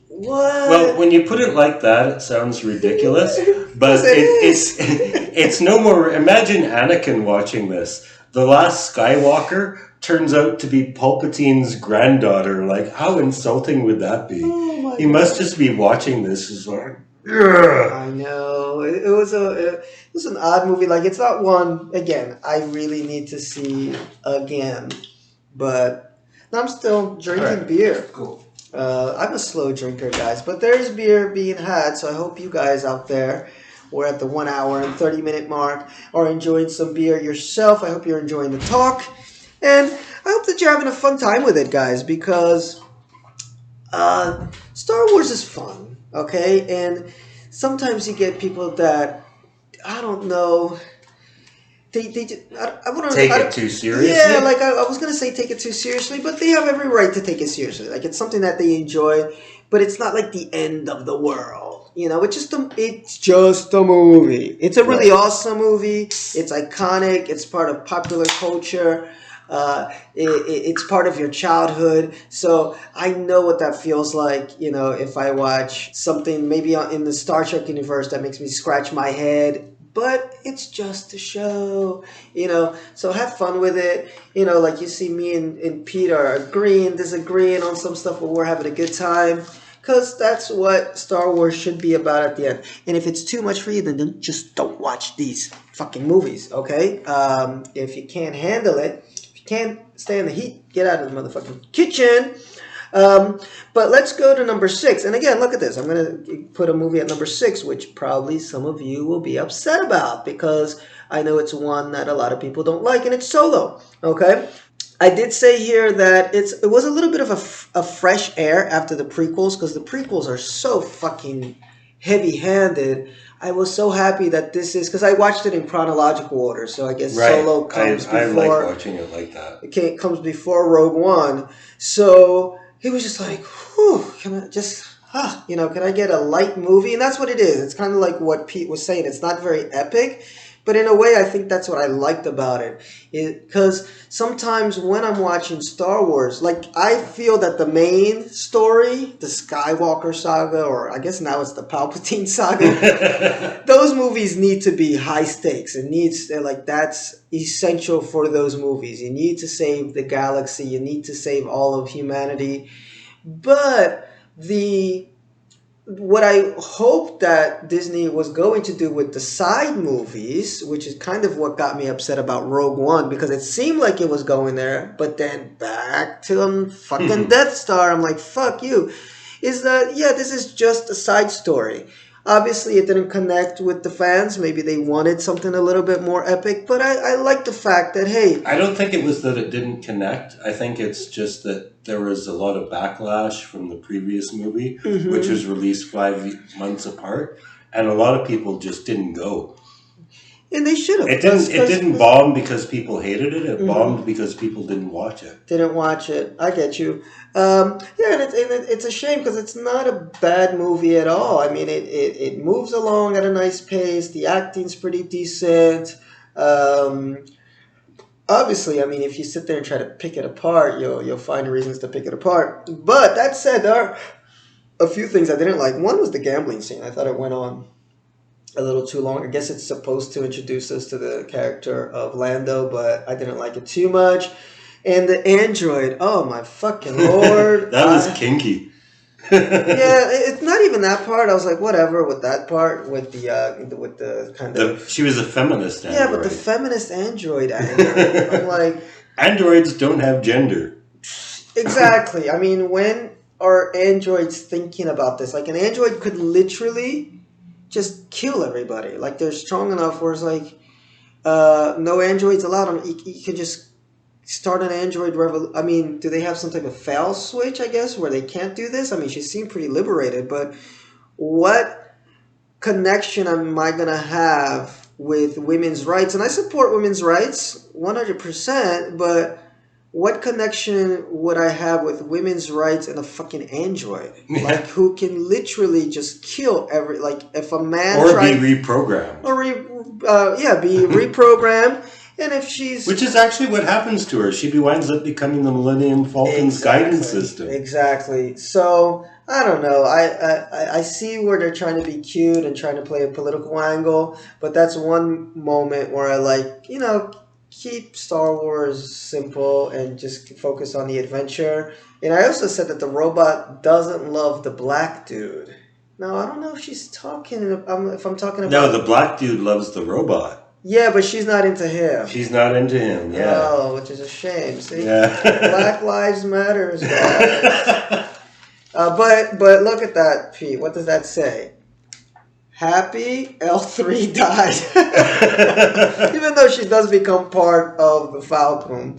Well, when you put it like that, it sounds ridiculous, but it's no more. Imagine Anakin watching this. The last Skywalker turns out to be Palpatine's granddaughter. Like, how insulting would that be? Oh He must just be watching this as like, I know. It was an odd movie. Like, it's not one, again, I really need to see again. But I'm still drinking beer. Cool. I'm a slow drinker, guys. But there's beer being had, so I hope you guys out there, we're at the 1 hour and 30 minute mark, are enjoying some beer yourself. I hope you're enjoying the talk. And I hope that you're having a fun time with it, guys, because Star Wars is fun, okay? And sometimes you get people that, I don't know, I wouldn't take it too seriously? Yeah, like I was going to say take it too seriously, but they have every right to take it seriously. Like, it's something that they enjoy, but it's not like the end of the world. You know, it's just a movie. It's a really awesome movie. It's iconic. It's part of popular culture. It's part of your childhood. So I know what that feels like, you know, if I watch something maybe in the Star Trek universe that makes me scratch my head. But it's just a show, you know, so have fun with it. You know, like you see me and Peter agreeing, disagreeing on some stuff, but we're having a good time. Because that's what Star Wars should be about at the end. And if it's too much for you, then just don't watch these fucking movies, okay? If you can't handle it, if you can't stand the heat, get out of the motherfucking kitchen. But let's go to number 6. And again, look at this. I'm going to put a movie at number 6, which probably some of you will be upset about, because I know it's one that a lot of people don't like, and it's Solo, okay? I did say here that it was a little bit of a fresh air after the prequels, because the prequels are so fucking heavy-handed. I was so happy that this is, because I watched it in chronological order, so I guess Solo comes before. I like watching it like that. It comes before Rogue One, so it was just like, whew, can I just, can I get a light movie? And that's what it is. It's kind of like what Pete was saying. It's not very epic, but in a way, I think that's what I liked about it. Because sometimes when I'm watching Star Wars, like, I feel that the main story, the Skywalker saga, or I guess now it's the Palpatine saga, those movies need to be high stakes. That's essential for those movies. You need to save the galaxy. You need to save all of humanity. But what I hoped that Disney was going to do with the side movies, which is kind of what got me upset about Rogue One, because it seemed like it was going there, but then back to fucking Death Star, I'm like, fuck you, is that, this is just a side story. Obviously, it didn't connect with the fans. Maybe they wanted something a little bit more epic, but I like the fact that, hey... I don't think it was that it didn't connect. I think it's just that there was a lot of backlash from the previous movie, which was released 5 months apart, and a lot of people just didn't go. And they should have. It didn't bomb because people hated it. It bombed because people didn't watch it. Didn't watch it. I get you. And it's a shame because it's not a bad movie at all. I mean, it moves along at a nice pace. The acting's pretty decent. Obviously, I mean, if you sit there and try to pick it apart, you'll find reasons to pick it apart. But that said, there are a few things I didn't like. One was the gambling scene. I thought it went on a little too long. I guess it's supposed to introduce us to the character of Lando, but I didn't like it too much. And the android, oh my fucking lord. That was kinky. Yeah, it's not even that part. I was like, whatever with that part, with the kind of... She was a feminist android. Yeah, but the feminist android angle, I'm like... Androids don't have gender. Exactly. I mean, when are androids thinking about this? Like, an android could literally just kill everybody. Like they're strong enough where it's like no androids allowed. You can just start an android I mean, do they have some type of fail switch? I guess where they can't do this. I mean, she seemed pretty liberated, but what connection am I gonna have with women's rights? And I support women's rights 100%, but what connection would I have with women's rights and a fucking android? Like, who can literally just kill if a man be reprogrammed. Be reprogrammed. And if which is actually what happens to her. She winds up becoming the Millennium Falcon's guidance system. Exactly. So, I don't know. I see where they're trying to be cute and trying to play a political angle, but that's one moment where I keep Star Wars simple and just focus on the adventure. And I also said that the robot doesn't love the black dude. Now, I don't know if she's talking, if I'm talking about... No, the black dude loves the robot. Yeah, but she's not into him. She's not into him, yeah. Oh, which is a shame. See? Yeah. Black Lives Matter, guys. But look at that, Pete. What does that say? Happy L3 died. Even though she does become part of the Falcon.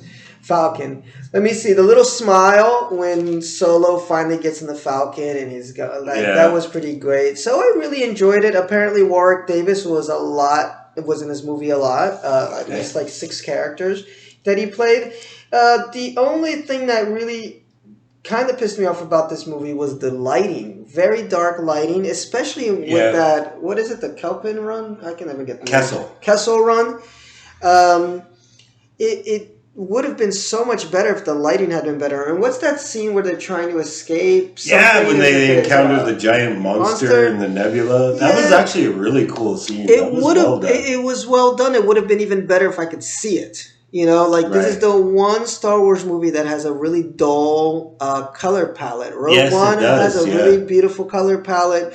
Let me see. The little smile when Solo finally gets in the Falcon and he's got that was pretty great. So I really enjoyed it. Apparently Warwick Davis was in this movie a lot. At least 6 characters that he played. The only thing that really kind of pissed me off about this movie was the lighting. Very dark lighting, especially with that, what is it, the Kelpin run? I can never get the name. Kessel run. It would have been so much better if the lighting had been better. And what's that scene where they're trying to escape? When they encounter the giant monster in the nebula. That was actually a really cool scene. It was well done. It would have been even better if I could see it. This is the one Star Wars movie that has a really dull color palette. Rogue One has a really beautiful color palette.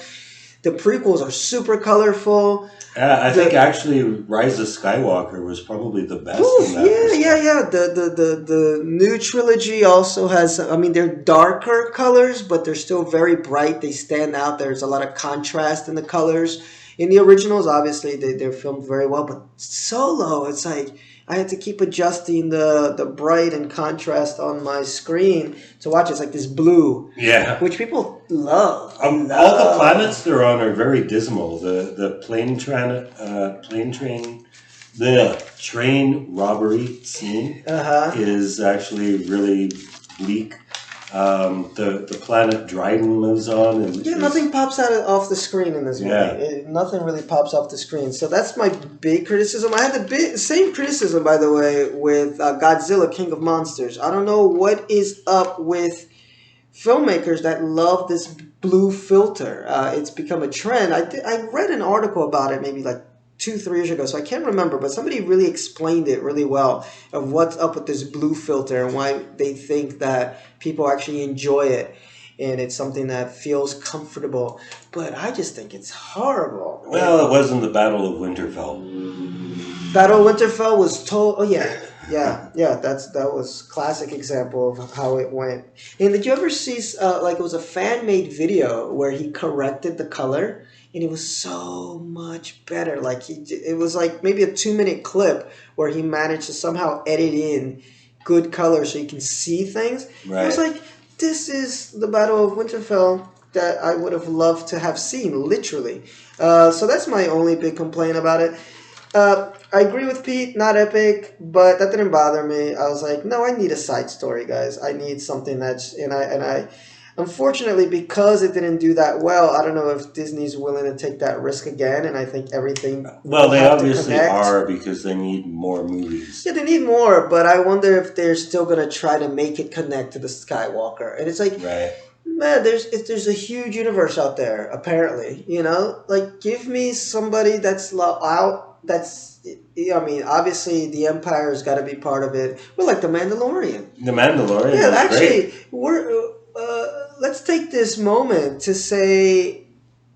The prequels are super colorful. I think actually Rise of Skywalker was probably the best in that. The new trilogy also has, they're darker colors, but they're still very bright. They stand out. There's a lot of contrast in the colors. In the originals, obviously, they're filmed very well, but Solo, it's like I had to keep adjusting the bright and contrast on my screen to watch. It's like this blue, which people love. All the planets they're on are very dismal. The train robbery scene is actually really bleak. The planet Dryden lives on. Nothing pops off the screen in this movie. Nothing really pops off the screen. So that's my big criticism. I had the same criticism, by the way, with Godzilla, King of Monsters. I don't know what is up with filmmakers that love this blue filter. It's become a trend. I read an article about it maybe 2-3 years ago, so I can't remember, but somebody really explained it really well of what's up with this blue filter and why they think that people actually enjoy it and it's something that feels comfortable. But I just think it's horrible. Well, it wasn't the Battle of Winterfell. Battle of Winterfell was told. Oh yeah. That was classic example of how it went. And did you ever see it was a fan made video where he corrected the color? And it was so much better. It was maybe a 2-minute clip where he managed to somehow edit in good color so you can see things. Right. I was like, this is the Battle of Winterfell that I would have loved to have seen, literally. So that's my only big complaint about it. I agree with Pete, not epic, but that didn't bother me. I was like, no, I need a side story, guys. I need something that's... And I unfortunately, because it didn't do that well, I don't know if Disney's willing to take that risk again, and I think everything... Well, they obviously are, because they need more movies. Yeah, they need more, but I wonder if they're still going to try to make it connect to the Skywalker. And it's like, man, there's a huge universe out there, apparently, give me somebody that's out, that's... obviously the Empire's got to be part of it. Well, like The Mandalorian. The Mandalorian. Yeah, actually, let's take this moment to say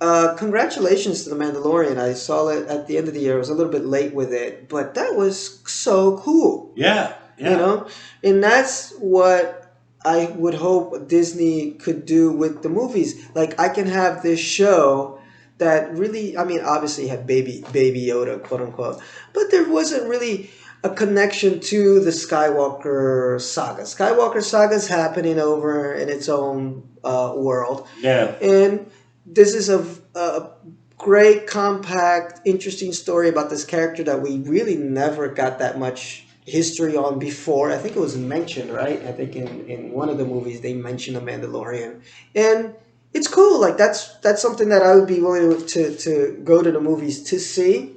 congratulations to The Mandalorian. I saw it at the end of the year. I was a little bit late with it, but that was so cool. Yeah. And that's what I would hope Disney could do with the movies. I can have this show that really, I mean, obviously had baby Yoda, quote unquote, but there wasn't really a connection to the Skywalker saga. Skywalker saga is happening over in its own world, Yeah. and this is a great, compact, interesting story about this character that we really never got that much history on before. I think it was mentioned, right? I think in one of the movies they mentioned a Mandalorian, and it's cool. Like that's something that I would be willing to go to the movies to see.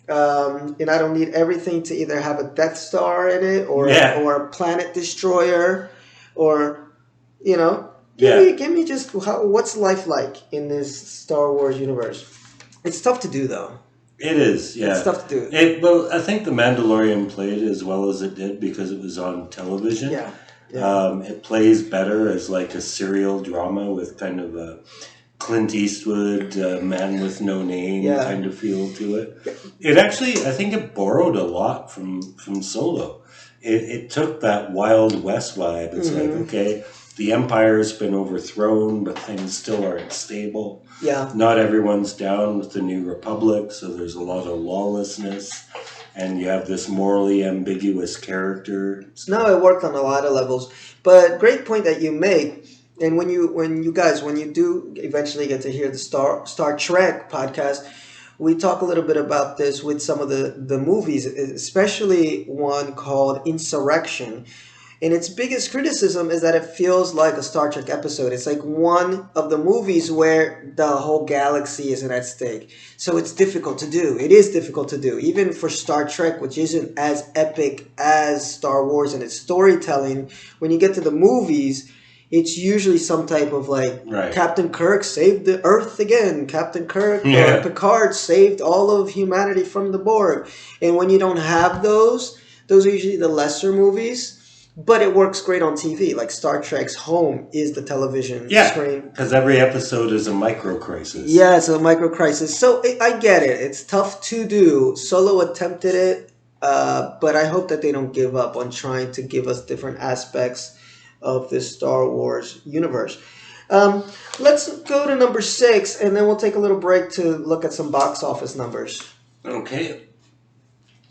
And I don't need everything to either have a Death Star in it or a planet destroyer, or you know, give me just what's life like in this Star Wars universe. It's tough to do though. It is, yeah. It's tough to do. Well, I think The Mandalorian played as well as it did because it was on television. Yeah. It plays better as like a serial drama with kind of a Clint Eastwood, Man with No Name kind of feel to it. It actually, I think it borrowed a lot from Solo. It took that Wild West vibe. It's like, okay, the Empire's been overthrown, but things still aren't stable. Yeah. Not everyone's down with the New Republic, so there's a lot of lawlessness. And you have this morally ambiguous character. No, it worked on a lot of levels. But great point that you make. And when you do eventually get to hear the Star Trek podcast, we talk a little bit about this with some of the movies, especially one called Insurrection. And its biggest criticism is that it feels like a Star Trek episode. It's like one of the movies where the whole galaxy isn't at stake. So it's difficult to do. It is difficult to do. Even for Star Trek, which isn't as epic as Star Wars in its storytelling, when you get to the movies, it's usually some type of like Captain Kirk saved the Earth again. Captain Kirk or Picard saved all of humanity from the Borg. And when you don't have those are usually the lesser movies. But it works great on TV. Like Star Trek's home is the television screen. Because every episode is a micro-crisis. Yeah, it's a micro-crisis. So I get it. It's tough to do. Solo attempted it, but I hope that they don't give up on trying to give us different aspects of this Star Wars universe. Let's go to number 6, and then we'll take a little break to look at some box office numbers. Okay.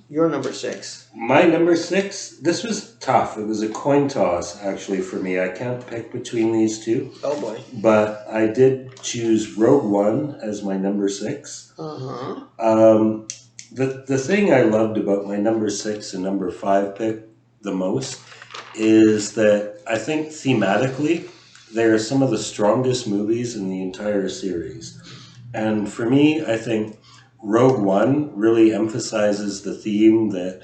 Your number 6. My number 6, this was tough. It was a coin toss, actually, for me. I can't pick between these two. Oh, boy. But I did choose Rogue One as my number 6. Uh-huh. The thing I loved about my number 6 and number 5 pick the most is that I think thematically, they are some of the strongest movies in the entire series. And for me, I think Rogue One really emphasizes the theme that,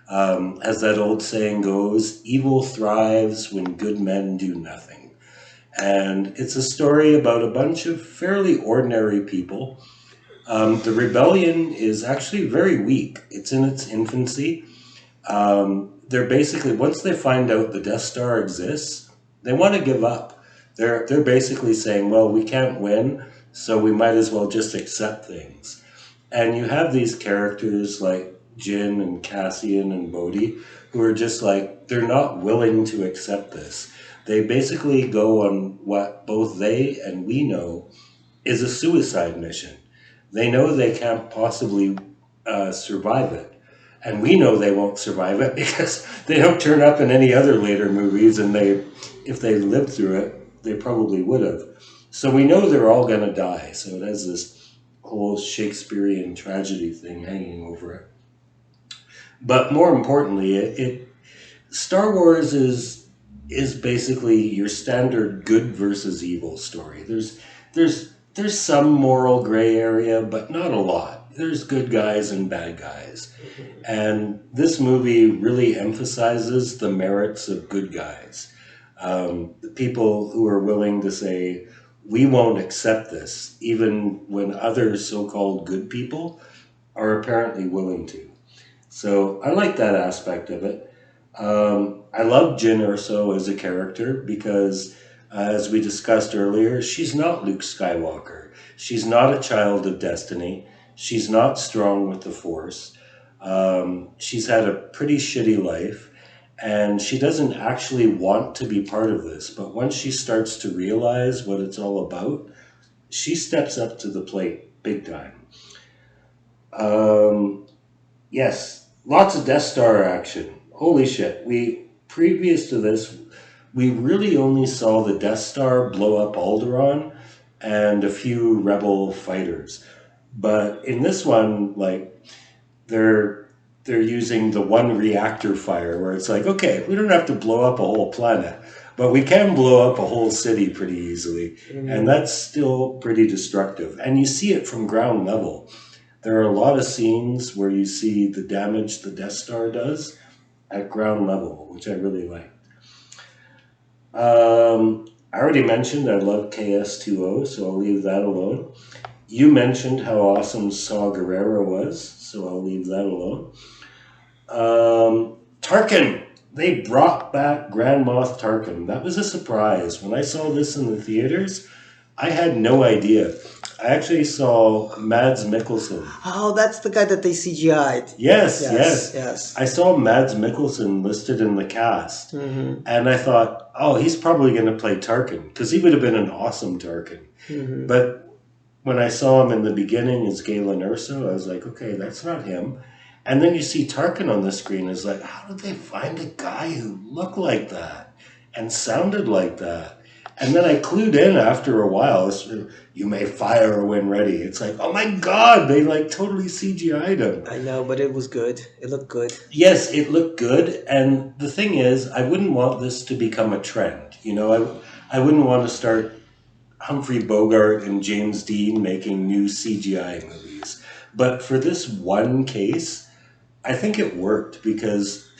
as that old saying goes, evil thrives when good men do nothing. And it's a story about a bunch of fairly ordinary people. The rebellion is actually very weak. It's in its infancy. They're basically, once they find out the Death Star exists, they want to give up. They're basically saying, well, we can't win, so we might as well just accept things. And you have these characters like Jin and Cassian and Bodhi who are just like, they're not willing to accept this. They basically go on what both they and we know is a suicide mission. They know they can't possibly survive it. And we know they won't survive it because they don't turn up in any other later movies, and if they lived through it, they probably would have. So we know they're all going to die. So it has this whole Shakespearean tragedy thing hanging over it. But more importantly, Star Wars is basically your standard good versus evil story. There's some moral gray area, but not a lot. There's good guys and bad guys. And this movie really emphasizes the merits of good guys. The people who are willing to say, we won't accept this, even when other so-called good people are apparently willing to. So I like that aspect of it. I love Jyn Erso as a character because, as we discussed earlier, she's not Luke Skywalker. She's not a child of destiny. She's not strong with the Force. She's had a pretty shitty life, and she doesn't actually want to be part of this. But once she starts to realize what it's all about, she steps up to the plate big time. Yes, lots of Death Star action. Holy shit. Previous to this, we really only saw the Death Star blow up Alderaan and a few Rebel fighters. But in this one, like, they're using the one reactor fire where it's like, okay, we don't have to blow up a whole planet, but we can blow up a whole city pretty easily. And that's still pretty destructive. And you see it from ground level. There are a lot of scenes where you see the damage the Death Star does at ground level, which I really liked. I already mentioned I love KS2O, so I'll leave that alone. You mentioned how awesome Saw Gerrera was, so I'll leave that alone. Tarkin! They brought back Grand Moff Tarkin. That was a surprise. When I saw this in the theaters, I had no idea. I actually saw Mads Mikkelsen. Oh, that's the guy that they CGI'd. Yes. I saw Mads Mikkelsen listed in the cast. And I thought, oh, he's probably going to play Tarkin, because he would have been an awesome Tarkin. But when I saw him in the beginning as Galen Erso, I was like, okay, that's not him. And then you see Tarkin on the screen. It's like, how did they find a guy who looked like that and sounded like that? And then I clued in after a while. You may fire when ready. It's like, oh my God, they like totally CGI'd him. I know, but it was good. It looked good. Yes, it looked good. And the thing is, I wouldn't want this to become a trend. You know, I wouldn't want to start Humphrey Bogart and James Dean making new CGI movies. But for this one case, I think it worked because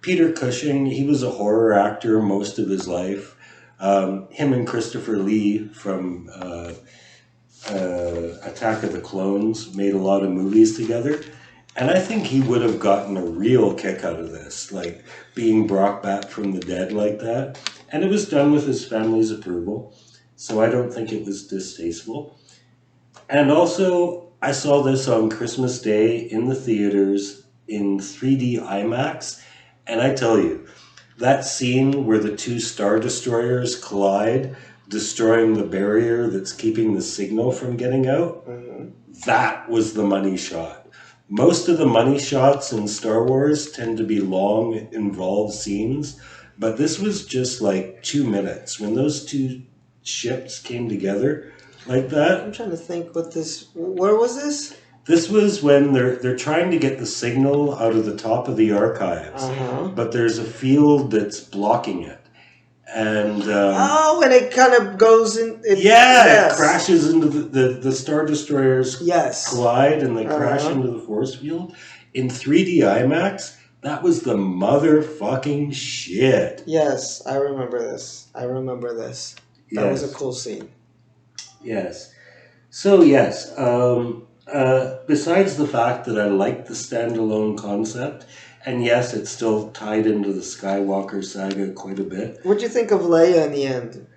Peter Cushing, he was a horror actor most of his life. Him and Christopher Lee from Attack of the Clones made a lot of movies together. And I think he would have gotten a real kick out of this, like being brought back from the dead like that. And it was done with his family's approval, so I don't think it was distasteful. And also, I saw this on Christmas Day in the theaters in 3D IMAX, and I tell you, that scene where the two Star Destroyers collide, destroying the barrier that's keeping the signal from getting out, that was the money shot. Most of the money shots in Star Wars tend to be long, involved scenes, but this was just like 2 minutes. When those two ships came together like that. I'm trying to think where was this? This was when they're trying to get the signal out of the top of the archives, but there's a field that's blocking it. And and it kind of goes in. It crashes into the Star Destroyers. Yes, collide and they crash into the force field. In 3D IMAX, that was the motherfucking shit. Yes, I remember this. That was a cool scene. Yes. So yes. Besides the fact that I like the standalone concept, and yes, it's still tied into the Skywalker saga quite a bit. What'd you think of Leia in the end?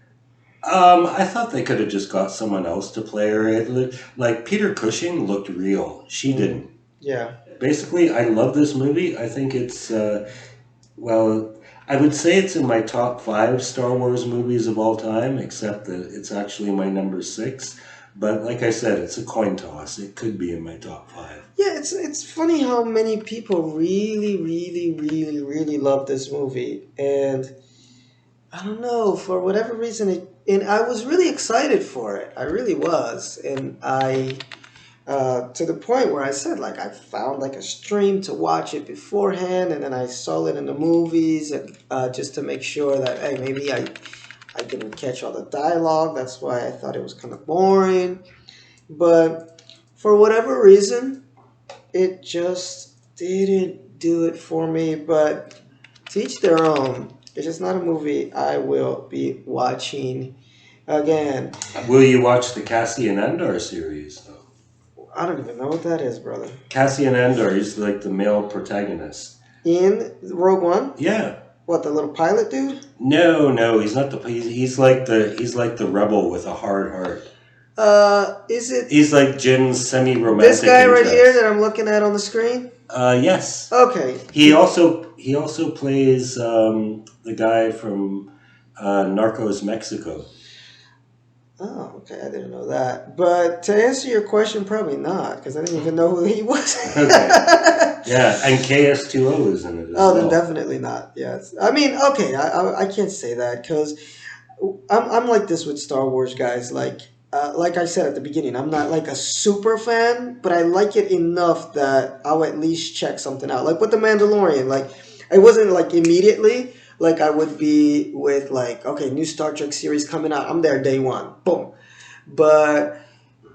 I thought they could have just got someone else to play her. Like, Peter Cushing looked real. She didn't. Yeah. Basically, I love this movie. I think it's, I would say it's in my top 5 Star Wars movies of all time, except that it's actually my number 6. But like I said, it's a coin toss. It could be in my top 5. Yeah, it's funny how many people really, really, really, really love this movie. And I don't know, for whatever reason, and I was really excited for it. I really was. And I, to the point where I said, like, I found like a stream to watch it beforehand, and then I saw it in the movies, and just to make sure that, hey, maybe I didn't catch all the dialogue. That's why I thought it was kind of boring. But for whatever reason, it just didn't do it for me. But to each their own. It's just not a movie I will be watching again. Will you watch the Cassian Andor series, though? I don't even know what that is, brother. Cassian Andor is like the male protagonist. In Rogue One? Yeah. What, the little pilot dude? No, he's not he's like the rebel with a hard heart. Is it? He's like Jin's semi-romantic This guy interest. right here that I'm looking at on the screen? Yes. Okay. He also plays the guy from Narcos Mexico. Oh, okay. I didn't know that. But to answer your question, probably not, because I didn't even know who he was. Okay. Yeah, and KS2O is in it as Oh, well. then definitely not. Yes. I mean, okay, I can't say that because I'm like this with Star Wars, guys. Like I said at the beginning, I'm not like a super fan, but I like it enough that I'll at least check something out. Like with The Mandalorian, like I wasn't like immediately like I would be with like, okay, new Star Trek series coming out. I'm there day one. Boom. But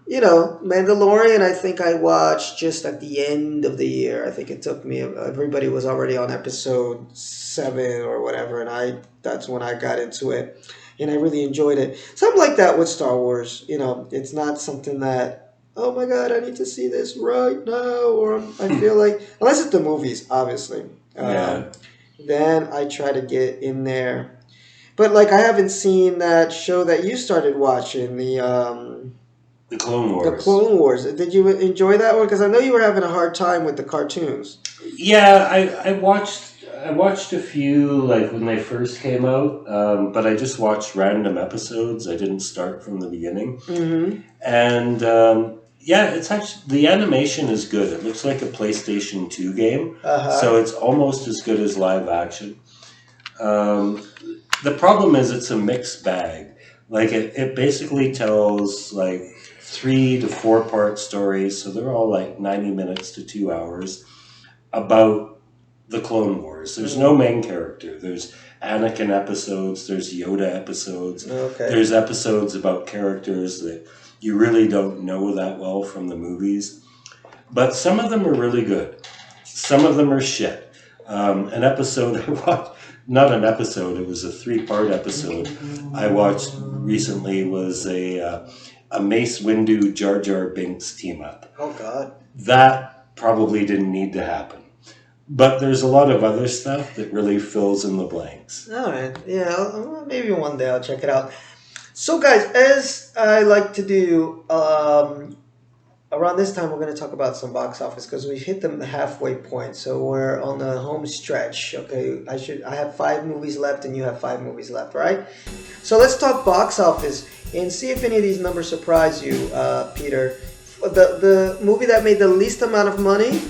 you know, Mandalorian, I think I watched just at the end of the year. I think it took me, everybody was already on episode 7 or whatever, and that's when I got into it. And I really enjoyed it. Something like that with Star Wars. You know, it's not something that, oh my God, I need to see this right now, or I feel like, unless it's the movies, obviously. Yeah. Then I try to get in there. But like, I haven't seen that show that you started watching, the Clone Wars. The Clone Wars. Did you enjoy that one? Because I know you were having a hard time with the cartoons. Yeah, I watched a few like when they first came out, but I just watched random episodes. I didn't start from the beginning. Mm-hmm. And yeah, it's actually the animation is good. It looks like a PlayStation 2 game, so it's almost as good as live action. The problem is it's a mixed bag. Like it basically tells like 3 to 4 part stories, so they're all like 90 minutes to 2 hours about the Clone Wars. There's no main character. There's Anakin episodes, there's Yoda episodes, there's episodes about characters that you really don't know that well from the movies. But some of them are really good. Some of them are shit. An episode I watched, not an episode, it was a 3-part episode I watched recently, was a Mace Windu Jar Jar Binks team up. Oh, God. That probably didn't need to happen. But there's a lot of other stuff that really fills in the blanks. All right. Yeah, maybe one day I'll check it out. So, guys, as I like to do, around this time we're going to talk about some box office because we've hit the halfway point. So we're on the home stretch. Okay, I have 5 movies left and you have 5 movies left, right? So let's talk box office and see if any of these numbers surprise you, Peter. The movie that made the least amount of money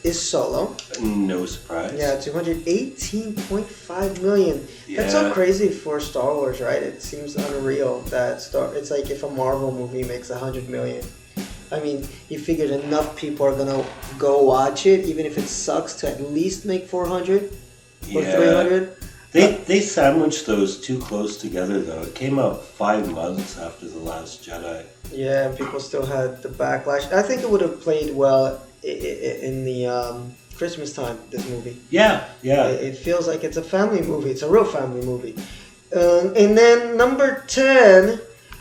is Solo. No surprise. Yeah, $218.5 million. Yeah. That's so crazy for Star Wars, right? It seems unreal that it's like if a Marvel movie makes $100 million. I mean, you figured enough people are gonna go watch it, even if it sucks, to at least make 400 or 300. They sandwiched those too close together, though. It came out 5 months after The Last Jedi. Yeah, and people still had the backlash. I think it would have played well in the Christmas time, this movie. Yeah. It feels like it's a family movie. It's a real family movie. And then number 10,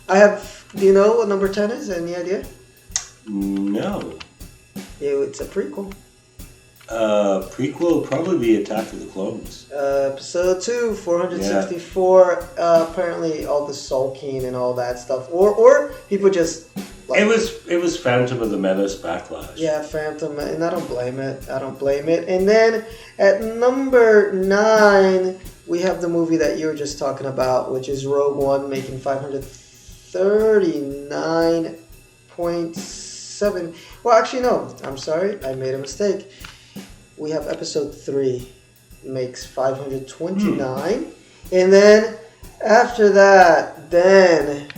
I have, do you know what number 10 is? Any idea? No. Yeah, it's a prequel. Prequel will probably be Attack of the Clones. Episode 2, 464. Apparently, all the sulking and all that stuff, or people just. Like, it was Phantom of the Menace backlash. Yeah, Phantom, and I don't blame it. And then at number 9, we have the movie that you were just talking about, which is Rogue One, making 539.7. Well, actually, no. I'm sorry. I made a mistake. We have episode 3 makes 529. And then after that, then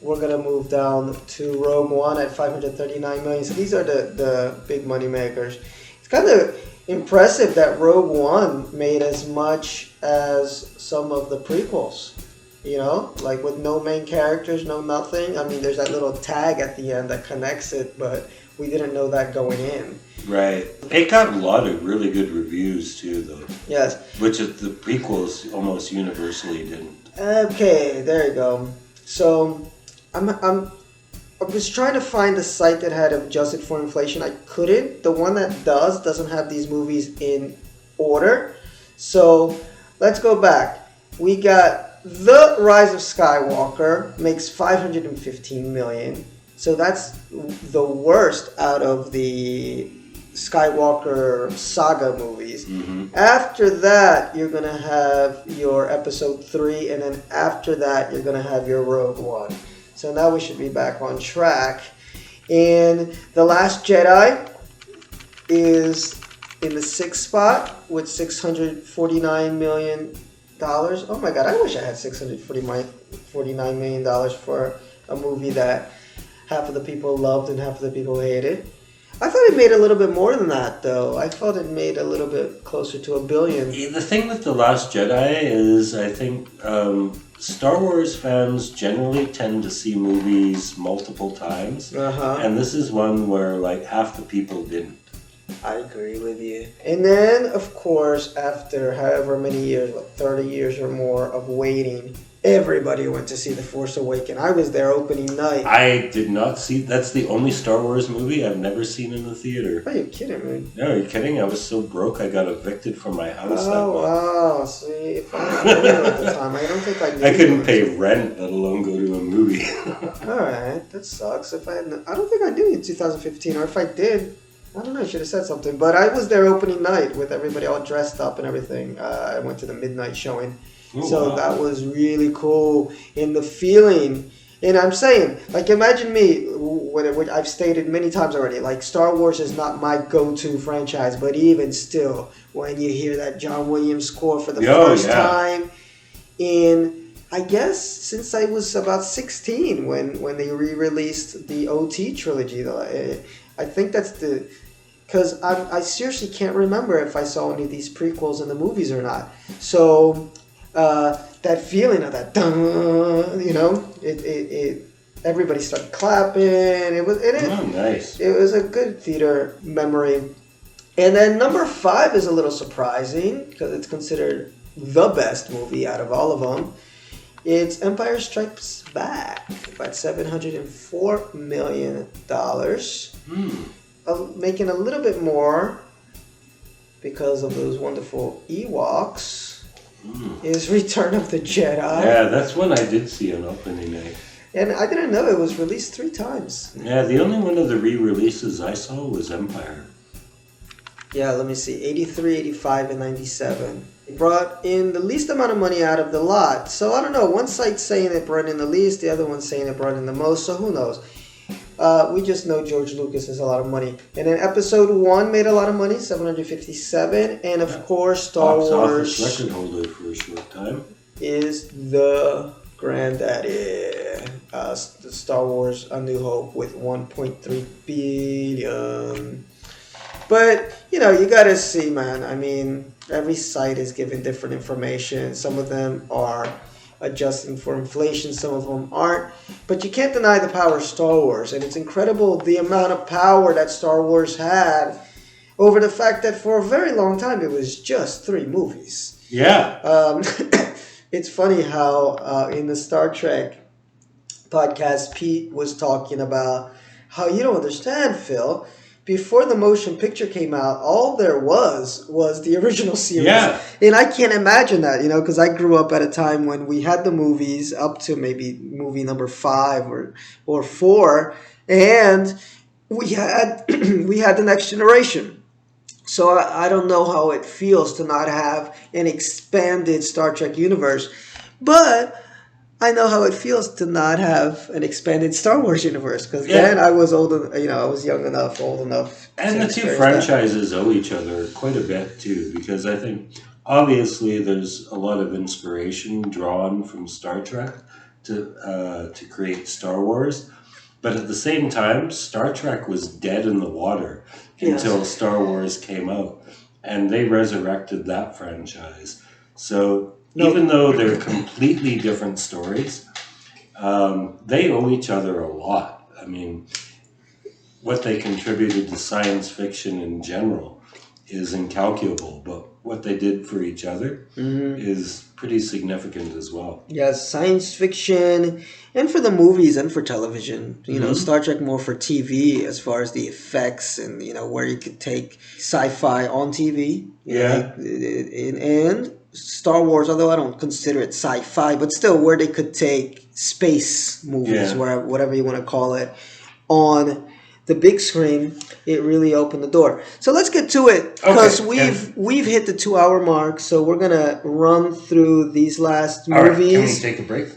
we're going to move down to Rogue One at 539 million. So these are the big money makers. It's kind of impressive that Rogue One made as much as some of the prequels. You know, like with no main characters, no nothing. I mean, there's that little tag at the end that connects it, but we didn't know that going in. Right. It got a lot of really good reviews too, though. Yes. Which the prequels almost universally didn't. Okay, there you go. So, I was trying to find a site that had adjusted for inflation. I couldn't. The one that doesn't have these movies in order. So, let's go back. We got The Rise of Skywalker makes 515 million. So that's the worst out of the Skywalker saga movies. Mm-hmm. After that, you're going to have your episode 3, and then after that, you're going to have your Rogue One. So now we should be back on track. And The Last Jedi is in the 6th spot with $649 million. Oh my God, I wish I had $649 million for a movie that half of the people loved and half of the people hated. I thought it made a little bit more than that, though. I thought it made a little bit closer to $1 billion. The thing with The Last Jedi is, I think Star Wars fans generally tend to see movies multiple times. And this is one where like half the people didn't. I agree with you. And then, of course, after however many years, 30 years or more of waiting, everybody went to see The Force Awakens. I was there opening night. I did not see. That's the only Star Wars movie I've never seen in the theater. Are you kidding me? No, are you kidding? I was so broke I got evicted from my house. Oh, wow. See, if I knew at the time, I don't think I knew. I couldn't pay rent, let alone go to a movie. Alright, that sucks. I don't think I knew in 2015, or if I did, I don't know, I should have said something. But I was there opening night with everybody all dressed up and everything. I went to the midnight showing. Oh, so wow. that was really cool. And the feeling, and I'm saying, like, imagine me, what I've stated many times already, like, Star Wars is not my go-to franchise, but even still, when you hear that John Williams score for the first time, and I guess since I was about 16 when they re-released the OT trilogy, I think that's because I seriously can't remember if I saw any of these prequels in the movies or not. So that feeling of that, everybody started clapping. It was nice. It was a good theater memory. And then number 5 is a little surprising because it's considered the best movie out of all of them. It's Empire Strikes Back at $704 million. Making a little bit more because of those wonderful Ewoks. Is Return of the Jedi. Yeah, that's one I did see on opening night. And I didn't know it was released 3 times. Yeah, the only one of the re-releases I saw was Empire. Yeah, let me see. 83, 85, and 97. It brought in the least amount of money out of the lot. So I don't know. One site's saying it brought in the least. The other one's saying it brought in the most. So who knows? We just know George Lucas has a lot of money. And then Episode 1 made a lot of money, 757. And of course, Star Box Wars office record holder for a short time. is the granddaddy. Star Wars A New Hope with 1.3 billion. But, you gotta see, man. I mean, every site is giving different information. Some of them are adjusting for inflation, some of them aren't. But you can't deny the power of Star Wars. And it's incredible the amount of power that Star Wars had over the fact that for a very long time it was just 3 movies. Yeah. It's funny how in the Star Trek podcast, Pete was talking about how you don't understand, Phil. Before the motion picture came out, all there was the original series. Yeah. And I can't imagine that, because I grew up at a time when we had the movies up to maybe movie number 5 or 4, and we had the Next Generation. So I don't know how it feels to not have an expanded Star Trek universe, but I know how it feels to not have an expanded Star Wars universe, because then I was old enough. And the 2 franchises owe each other quite a bit too, because I think obviously there's a lot of inspiration drawn from Star Trek to create Star Wars, but at the same time, Star Trek was dead in the water until Star Wars came out, and they resurrected that franchise. So even though they're completely different stories, they owe each other a lot. I mean, what they contributed to science fiction in general is incalculable, but what they did for each other is pretty significant as well. Yes, science fiction, and for the movies and for television. Star Trek more for TV as far as the effects and, where you could take sci-fi on TV. And Star Wars, although I don't consider it sci-fi, but still where they could take space movies, whatever you want to call it, on the big screen, it really opened the door. So let's get to it, because we've hit the 2-hour mark, so we're going to run through these last movies. All right, can we take a break?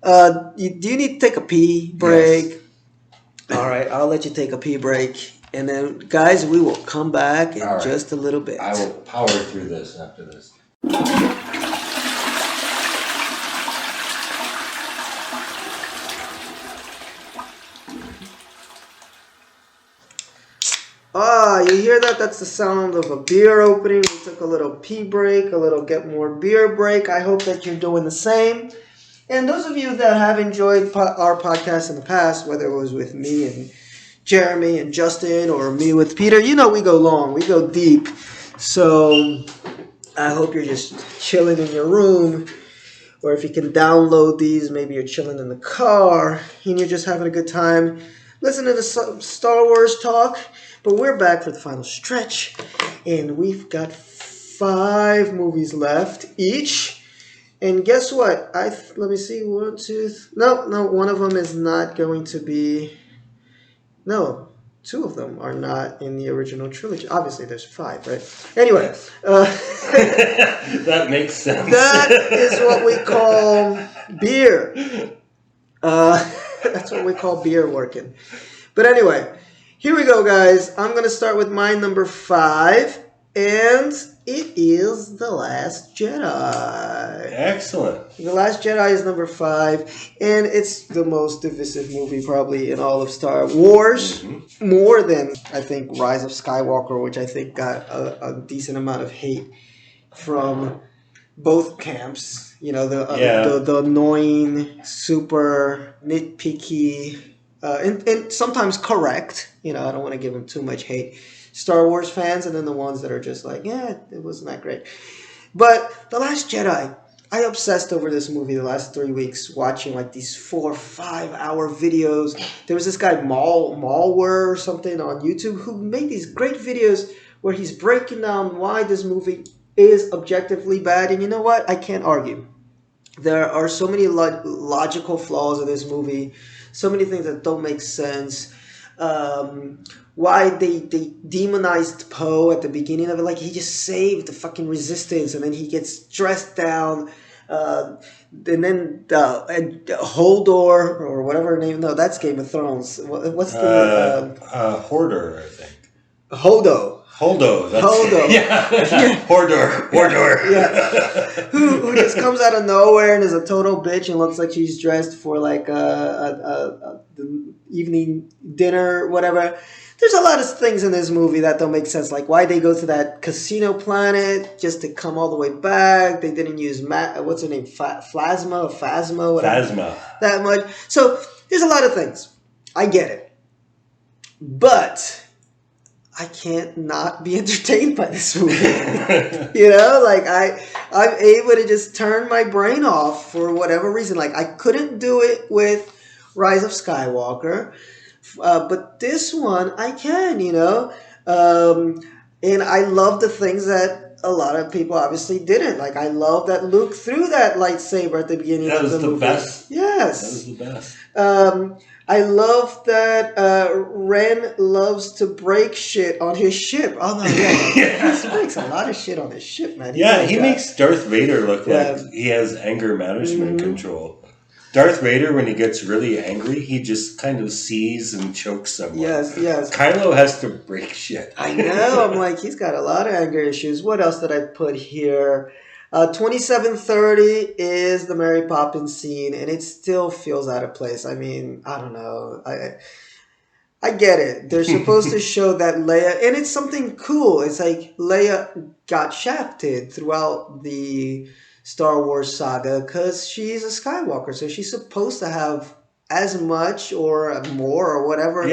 Do you need to take a pee break? Yes. All right, I'll let you take a pee break. And then, guys, we will come back in All right. just a little bit. I will power through this after this. Ah, you hear that? That's the sound of a beer opening. We took a little pee break, a little get more beer break. I hope that you're doing the same. And those of you that have enjoyed our podcast in the past, whether it was with me and Jeremy and Justin or me with Peter, you know we go long, we go deep. So I hope you're just chilling in your room, or if you can download these, maybe you're chilling in the car and you're just having a good time listening to some Star Wars talk. But we're back for the final stretch, and we've got 5 movies left each. And guess what? Let me see. 1, 2. No. One of them is not going to be. No, 2 of them are not in the original trilogy. Obviously, there's 5, right? Anyway, That makes sense. that is what we call beer. That's what we call beer working. But anyway, here we go, guys. I'm going to start with my number 5, and it is The Last Jedi. Excellent. The Last Jedi is number 5, and it's the most divisive movie probably in all of Star Wars. Mm-hmm. More than, I think, Rise of Skywalker, which I think got a decent amount of hate from both camps. You know, the annoying, super nitpicky, and sometimes correct. You know, I don't want to give them too much hate. Star Wars fans, and then the ones that are just like, yeah, it wasn't that great. But The Last Jedi, I obsessed over this movie the last 3 weeks, watching like these 4 or 5 hour videos. There was this guy, Malware or something on YouTube, who made these great videos where he's breaking down why this movie is objectively bad. And you know what? I can't argue. There are so many logical flaws in this movie, so many things that don't make sense. Why they demonized Poe at the beginning of it, like he just saved the fucking resistance, and then he gets dressed down, and then Hodor or whatever her name. No, that's Game of Thrones. What's the Hoarder, I think. Holdo. That's Holdo. Yeah. Hodor. Yeah. Who just comes out of nowhere and is a total bitch and looks like she's dressed for like the evening dinner, whatever. There's a lot of things in this movie that don't make sense. Like why they go to that casino planet just to come all the way back. They didn't use what's her name? Phasma, whatever. Phasma. That much. So there's a lot of things. I get it. But I can't not be entertained by this movie. You know, like I'm able to just turn my brain off for whatever reason. Like I couldn't do it with Rise of Skywalker, but this one I can, you know. And I love the things that a lot of people obviously didn't. Like I love that Luke threw that lightsaber at the beginning of the movie. Best. Yes. That was the best. I love that Ren loves to break shit on his ship. Oh no, yeah. He breaks a lot of shit on his ship, man. He makes Darth Vader look like he has anger management control. Darth Vader, when he gets really angry, he just kind of sees and chokes someone. Yes. Kylo has to break shit. I know. I'm like, he's got a lot of anger issues. What else did I put here? 2730 is the Mary Poppins scene, and it still feels out of place. I mean, I don't know. I get it. They're supposed to show that Leia, and it's something cool. It's like Leia got shafted throughout the Star Wars saga because she's a Skywalker, so she's supposed to have as much or more or whatever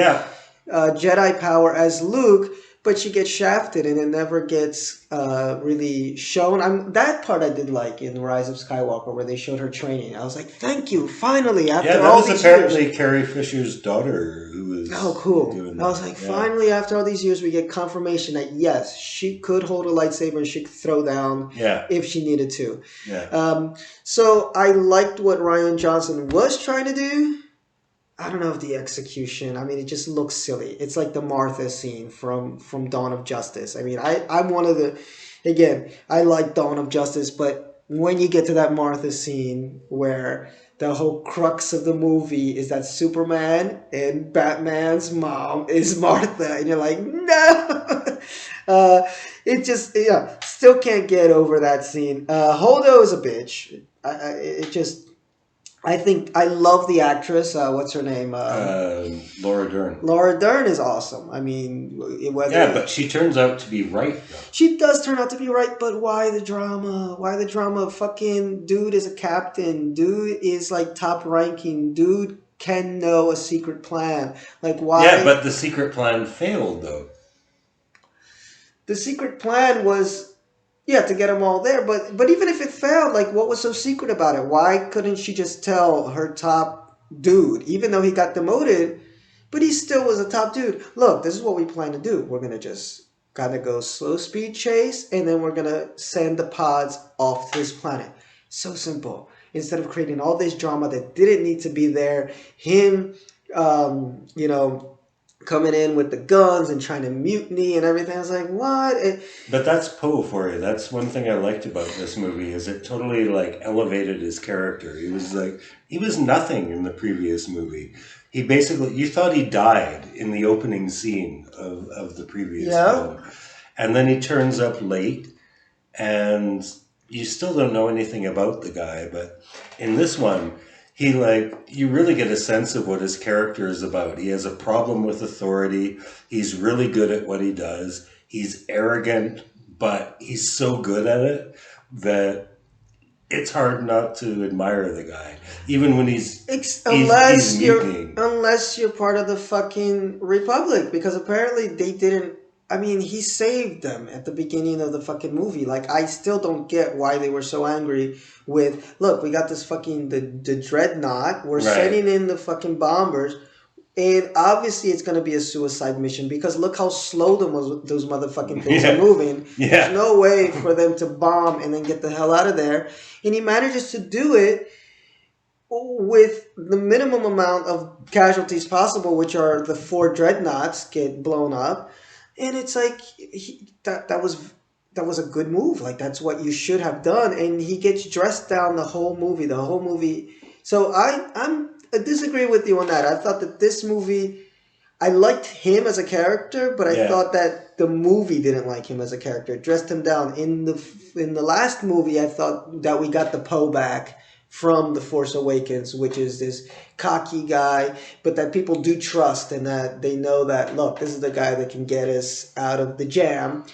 Jedi power as Luke, but she gets shafted and it never gets really shown. That part I did like in Rise of Skywalker where they showed her training. I was like, thank you, finally, after all these years. Yeah, that was apparently Carrie Fisher's daughter who was doing that. I was like, finally, after all these years, we get confirmation that, yes, she could hold a lightsaber and she could throw down if she needed to. Yeah. So I liked what Rian Johnson was trying to do. I don't know if the execution, I mean, it just looks silly. It's like the Martha scene from Dawn of Justice. I mean, I'm one of the, again, I like Dawn of Justice, but when you get to that Martha scene where the whole crux of the movie is that Superman and Batman's mom is Martha, and you're like, no. It just, yeah, still can't get over that scene. Holdo is a bitch. I think I love the actress. What's her name? Laura Dern. Laura Dern is awesome. I mean, yeah, but she turns out to be right, though. She does turn out to be right, but why the drama? Why the drama? Fucking dude is a captain. Dude is like top ranking. Dude can know a secret plan. Like, why? Yeah, but the secret plan failed, though. The secret plan was, yeah, to get them all there. But even if it failed, like, what was so secret about it? Why couldn't she just tell her top dude, even though he got demoted, but he still was a top dude? Look, this is what we plan to do. We're going to just kind of go slow speed chase, and then we're going to send the pods off to this planet. So simple. Instead of creating all this drama that didn't need to be there, him, coming in with the guns and trying to mutiny and everything. I was like, what? But that's Poe for you. That's one thing I liked about this movie, is it totally like elevated his character. He was nothing in the previous movie. He basically, you thought he died in the opening scene of the previous film. And then he turns up late, and you still don't know anything about the guy. But in this one, you really get a sense of what his character is about. He has a problem with authority. He's really good at what he does. He's arrogant, but he's so good at it that it's hard not to admire the guy, even when he's mutiny. Unless you're part of the fucking Republic, because apparently they didn't. I mean, he saved them at the beginning of the fucking movie. Like, I still don't get why they were so angry with, look, we got this fucking, the dreadnought. We're sending in the fucking bombers. And obviously it's going to be a suicide mission, because look how slow those motherfucking things are moving. Yeah. There's no way for them to bomb and then get the hell out of there. And he manages to do it with the minimum amount of casualties possible, which are the 4 dreadnoughts get blown up. And it's like, that was a good move. Like, that's what you should have done. And he gets dressed down the whole movie. So I disagree with you on that. I thought that this movie, I liked him as a character, but I thought that the movie didn't like him as a character. It dressed him down. In the last movie, I thought that we got the Poe back from The Force Awakens, which is this cocky guy, but that people do trust, and that they know that, look, this is the guy that can get us out of the jam.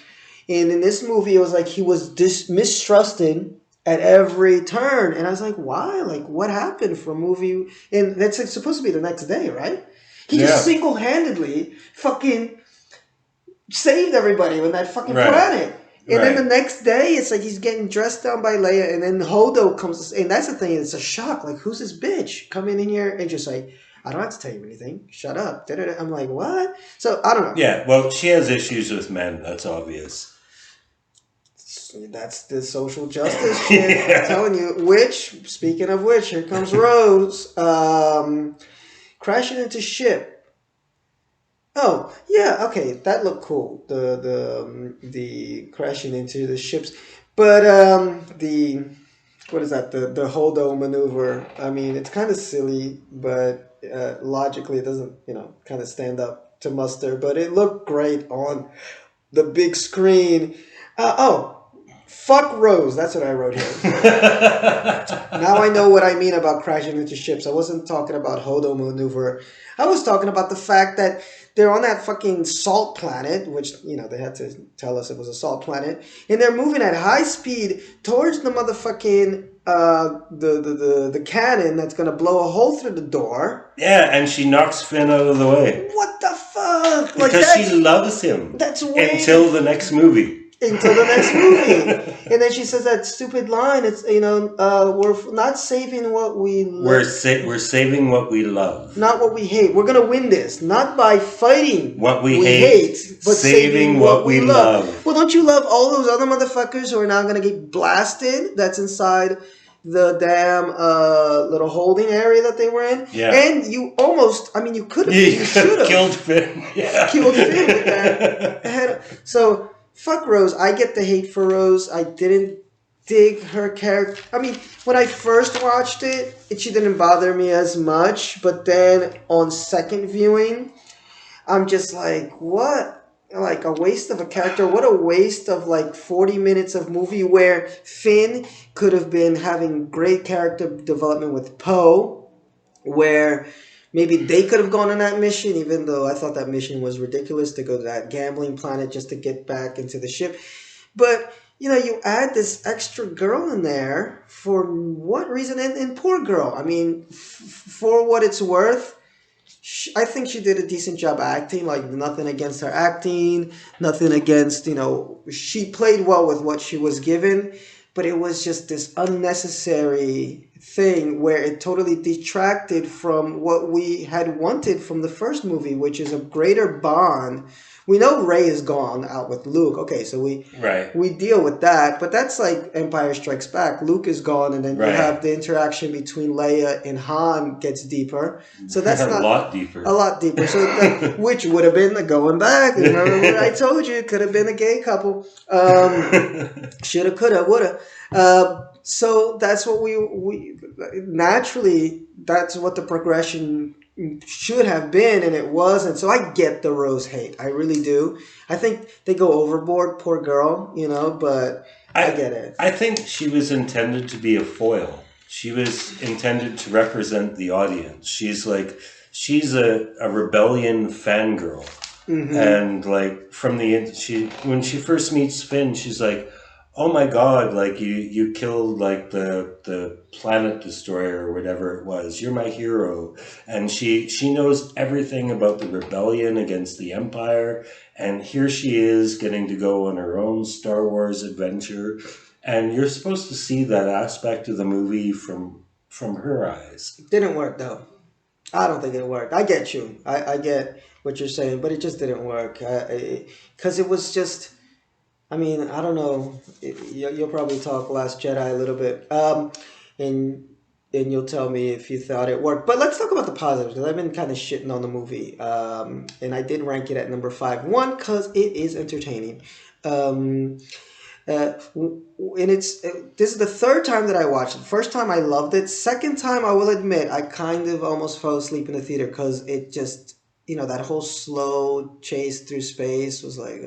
And in this movie, it was like he was mistrusting at every turn. And I was like, why? Like, what happened for a movie? And that's supposed to be the next day, right? He just single-handedly fucking saved everybody on that fucking planet. And then the next day, it's like he's getting dressed down by Leia, and then Holdo comes, and that's the thing, it's a shock. Like, who's this bitch coming in here and just like, I don't have to tell you anything. Shut up. I'm like, what? So, I don't know. Yeah, well, she has issues with men. That's obvious. That's the social justice shit. I'm telling you. Speaking of which, here comes Rose. Crashing into ship. Oh, yeah, okay, that looked cool. The crashing into the ships. But what is that? The Holdo maneuver. I mean, it's kind of silly, but logically it doesn't, kind of stand up to muster. But it looked great on the big screen. Fuck Rose. That's what I wrote here. Now I know what I mean about crashing into ships. I wasn't talking about Holdo maneuver. I was talking about the fact that they're on that fucking salt planet, which, they had to tell us it was a salt planet. And they're moving at high speed towards the motherfucking, the cannon that's going to blow a hole through the door. Yeah, and she knocks Finn out of the way. What the fuck? Because she loves him. That's way... Until the next movie. Until the next movie. And then she says that stupid line. It's, we're not saving what we love. We're saving what we love. Not what we hate. We're going to win this. Not by fighting what we hate, but saving what we love. Well, don't you love all those other motherfuckers who are now going to get blasted? That's inside the damn little holding area that they were in. Yeah. And you almost, you could have. You should have. Killed Finn. Yeah. Killed Finn with that. So... Fuck Rose. I get the hate for Rose. I didn't dig her character. I mean, when I first watched it, she didn't bother me as much. But then on second viewing, I'm just like, what? Like a waste of a character. What a waste of like 40 minutes of movie where Finn could have been having great character development with Poe, where maybe they could have gone on that mission, even though I thought that mission was ridiculous to go to that gambling planet just to get back into the ship. But, you add this extra girl in there for what reason? And poor girl. I mean, for what it's worth, I think she did a decent job acting. Like, nothing against her acting, nothing against, she played well with what she was given, but it was just this unnecessary thing where it totally detracted from what we had wanted from the first movie, which is a greater bond. We know Rey is gone out with Luke. Okay, so we deal with that, but that's like Empire Strikes Back. Luke is gone, and then you have the interaction between Leia and Han gets deeper. So that's not a lot deeper. A lot deeper. So which would have been the going back. Remember what I told you? It could have been a gay couple. Shoulda, coulda, woulda. So that's what we naturally. That's what the progression should have been, and it wasn't. So I get the Rose hate. I really do. I think they go overboard, poor girl, but I get it. I think she was intended to be a foil. She was intended to represent the audience. She's a rebellion fangirl. Mm-hmm. And like when she first meets Finn, she's like, oh my God, like you killed like the planet destroyer or whatever it was. You're my hero. And she knows everything about the rebellion against the Empire. And here she is getting to go on her own Star Wars adventure. And you're supposed to see that aspect of the movie from her eyes. It didn't work though. I don't think it worked. I get you. I get what you're saying, but it just didn't work. Because it was just... I mean, I don't know. You'll probably talk Last Jedi a little bit, and you'll tell me if you thought it worked. But let's talk about the positives, because I've been kind of shitting on the movie, and I did rank it at number 5. One, because it is entertaining, and this is the third time that I watched it. First time I loved it. Second time, I will admit, I kind of almost fell asleep in the theater because it just, that whole slow chase through space was like.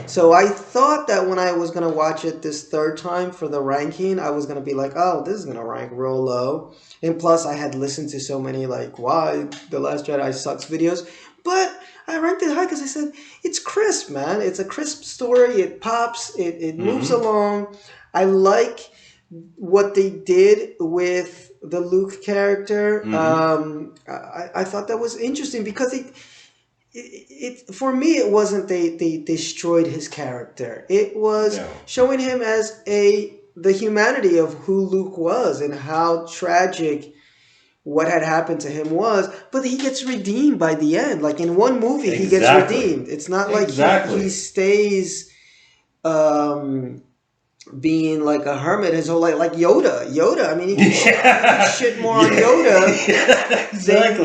So I thought that when I was going to watch it this third time for the ranking, I was going to be like, oh, this is going to rank real low. And plus, I had listened to so many, like, why The Last Jedi sucks videos. But I ranked it high because I said, it's crisp, man. It's a crisp story. It pops. It moves along. I like what they did with the Luke character. I thought that was interesting because it for me, it wasn't they destroyed his character. It was showing him as the humanity of who Luke was and how tragic what had happened to him was. But he gets redeemed by the end. Like in one movie, he gets redeemed. It's not like he stays being like a hermit his whole life, like Yoda. I mean, you can shit more on Yoda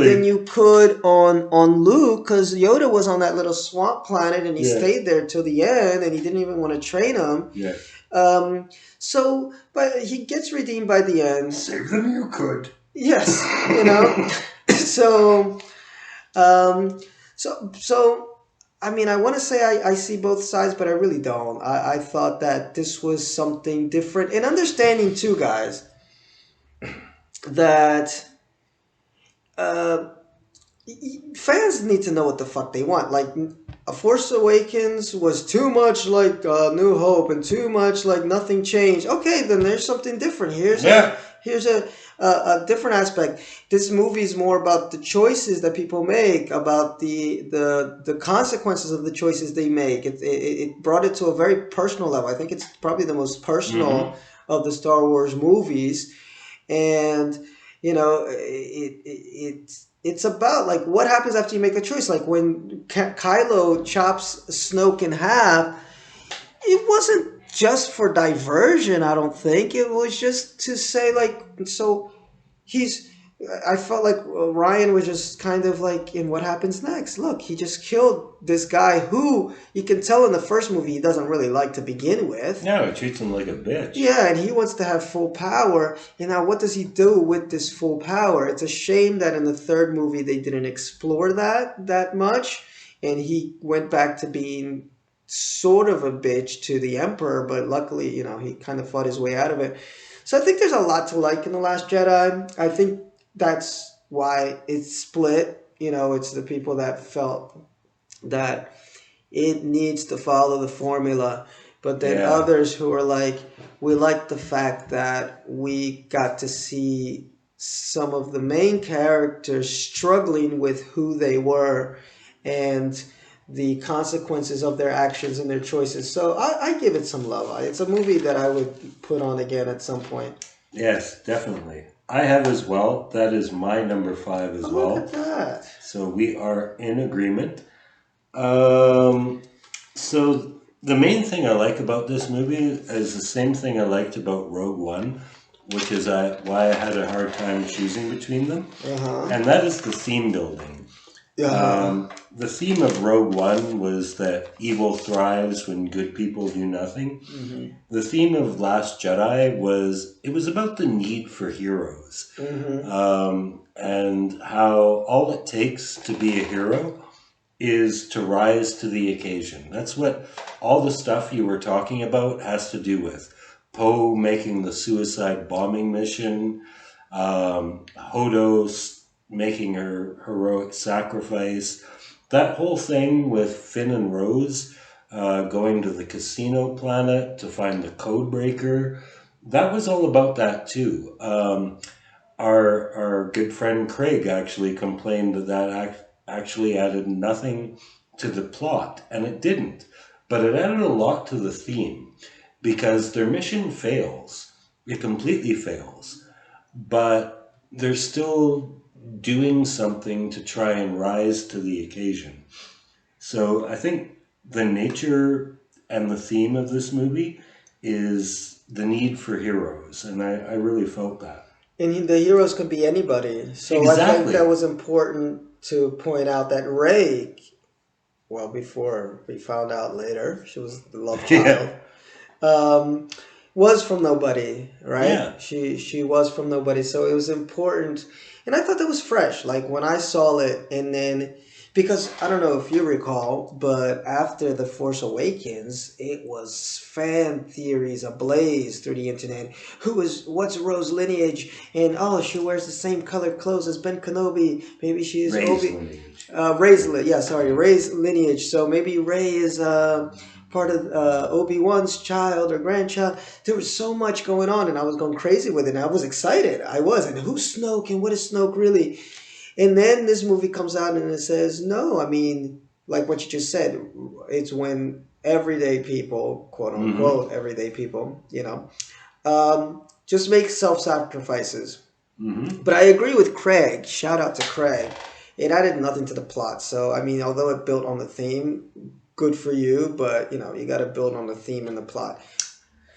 than you could on Luke, because Yoda was on that little swamp planet and he stayed there till the end, and he didn't even want to train him. But he gets redeemed by the end. Save them you could. Yes, So I mean, I want to say I see both sides, but I really don't. I thought that this was something different. And understanding, too, guys, that fans need to know what the fuck they want. Like, A Force Awakens was too much like New Hope and too much like Nothing Changed. Okay, then there's something different. Here's a different aspect. This movie is more about the choices that people make, about the consequences of the choices they make. It brought it to a very personal level. I think it's probably the most personal of the Star Wars movies, and it's about like what happens after you make a choice. Like when Kylo chops Snoke in half, it wasn't just for diversion, I don't think. It was just to say, like, so he's I felt like Ryan was just kind of like in what happens next. Look, he just killed this guy who you can tell in the first movie he doesn't really like to begin with. No, he treats him like a bitch. Yeah, and he wants to have full power. And now what does he do with this full power? It's a shame that in the third movie they didn't explore that much. And he went back to being sort of a bitch to the Emperor, but luckily, he kind of fought his way out of it. So I think there's a lot to like in The Last Jedi. I think that's why it's split. It's the people that felt that it needs to follow the formula. But then others who are like, we like the fact that we got to see some of the main characters struggling with who they were and the consequences of their actions and their choices. So I give it some love. It's a movie that I would put on again at some point. Yes, definitely. I have as well. That is my number 5 as well. Look at that. So we are in agreement. So the main thing I like about this movie is the same thing I liked about Rogue One, which is why I had a hard time choosing between them. And that is the theme building. The theme of Rogue One was that evil thrives when good people do nothing. The theme of Last Jedi was about the need for heroes. And how all it takes to be a hero is to rise to the occasion. That's what all the stuff you were talking about has to do with. Poe making the suicide bombing mission, Hodo making her heroic sacrifice. That whole thing with Finn and Rose going to the casino planet to find the code breaker, that was all about that too. Our good friend Craig actually complained that actually added nothing to the plot, and it didn't. But it added a lot to the theme, because their mission fails. It completely fails. But they're still doing something to try and rise to the occasion. So I think the nature and the theme of this movie is the need for heroes, and I really felt that. And the heroes could be anybody. So Exactly. I think that was important to point out that Rey, well, before we found out later, she was the love child, was from nobody, right? Yeah. She was from nobody, so it was important. And I thought that was fresh. Like when I saw it, and then, because I don't know if you recall, but after The Force Awakens, it was fan theories ablaze through the internet. What's Rose's lineage? And she wears the same colored clothes as Ben Kenobi. Maybe she is Rey's lineage. So maybe Rey is part of Obi-Wan's child or grandchild. There was so much going on, and I was going crazy with it. And I was excited. I was. And who's Snoke? And what is Snoke really? And then this movie comes out and it says, no, I mean, like what you just said, it's when everyday people, quote unquote, everyday people, just make self-sacrifices. But I agree with Craig. Shout out to Craig. It added nothing to the plot. So, I mean, although it built on the theme, good for you, but, you got to build on the theme and the plot.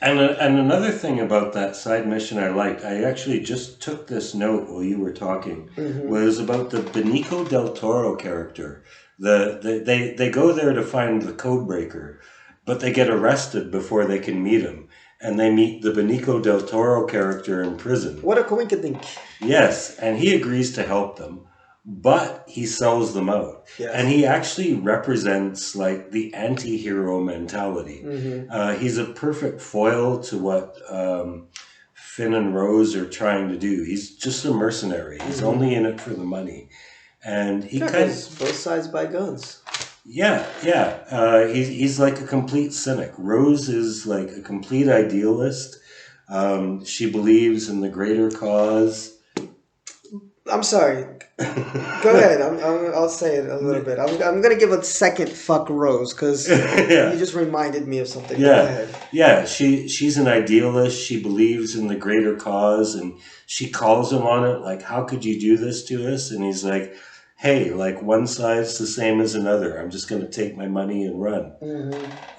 And another thing about that side mission I liked, I actually just took this note while you were talking, was about the Benicio del Toro character. They go there to find the code breaker, but they get arrested before they can meet him. And they meet the Benicio del Toro character in prison. What a coincidence. Yes, and he agrees to help them, but he sells them out. Yes. And he actually represents like the anti-hero mentality. He's a perfect foil to what Finn and Rose are trying to do. He's just a mercenary. He's only in it for the money. And he both sides buy guns. He's like a complete cynic. Rose is like a complete idealist. She believes in the greater cause. I'm sorry. Go ahead. I'll say it a little bit. I'm going to give a second fuck Rose because you just reminded me of something. Go ahead. Yeah, she's an idealist. She believes in the greater cause, and she calls him on it. Like, how could you do this to us? And he's like, hey, like one side's the same as another. I'm just going to take my money and run.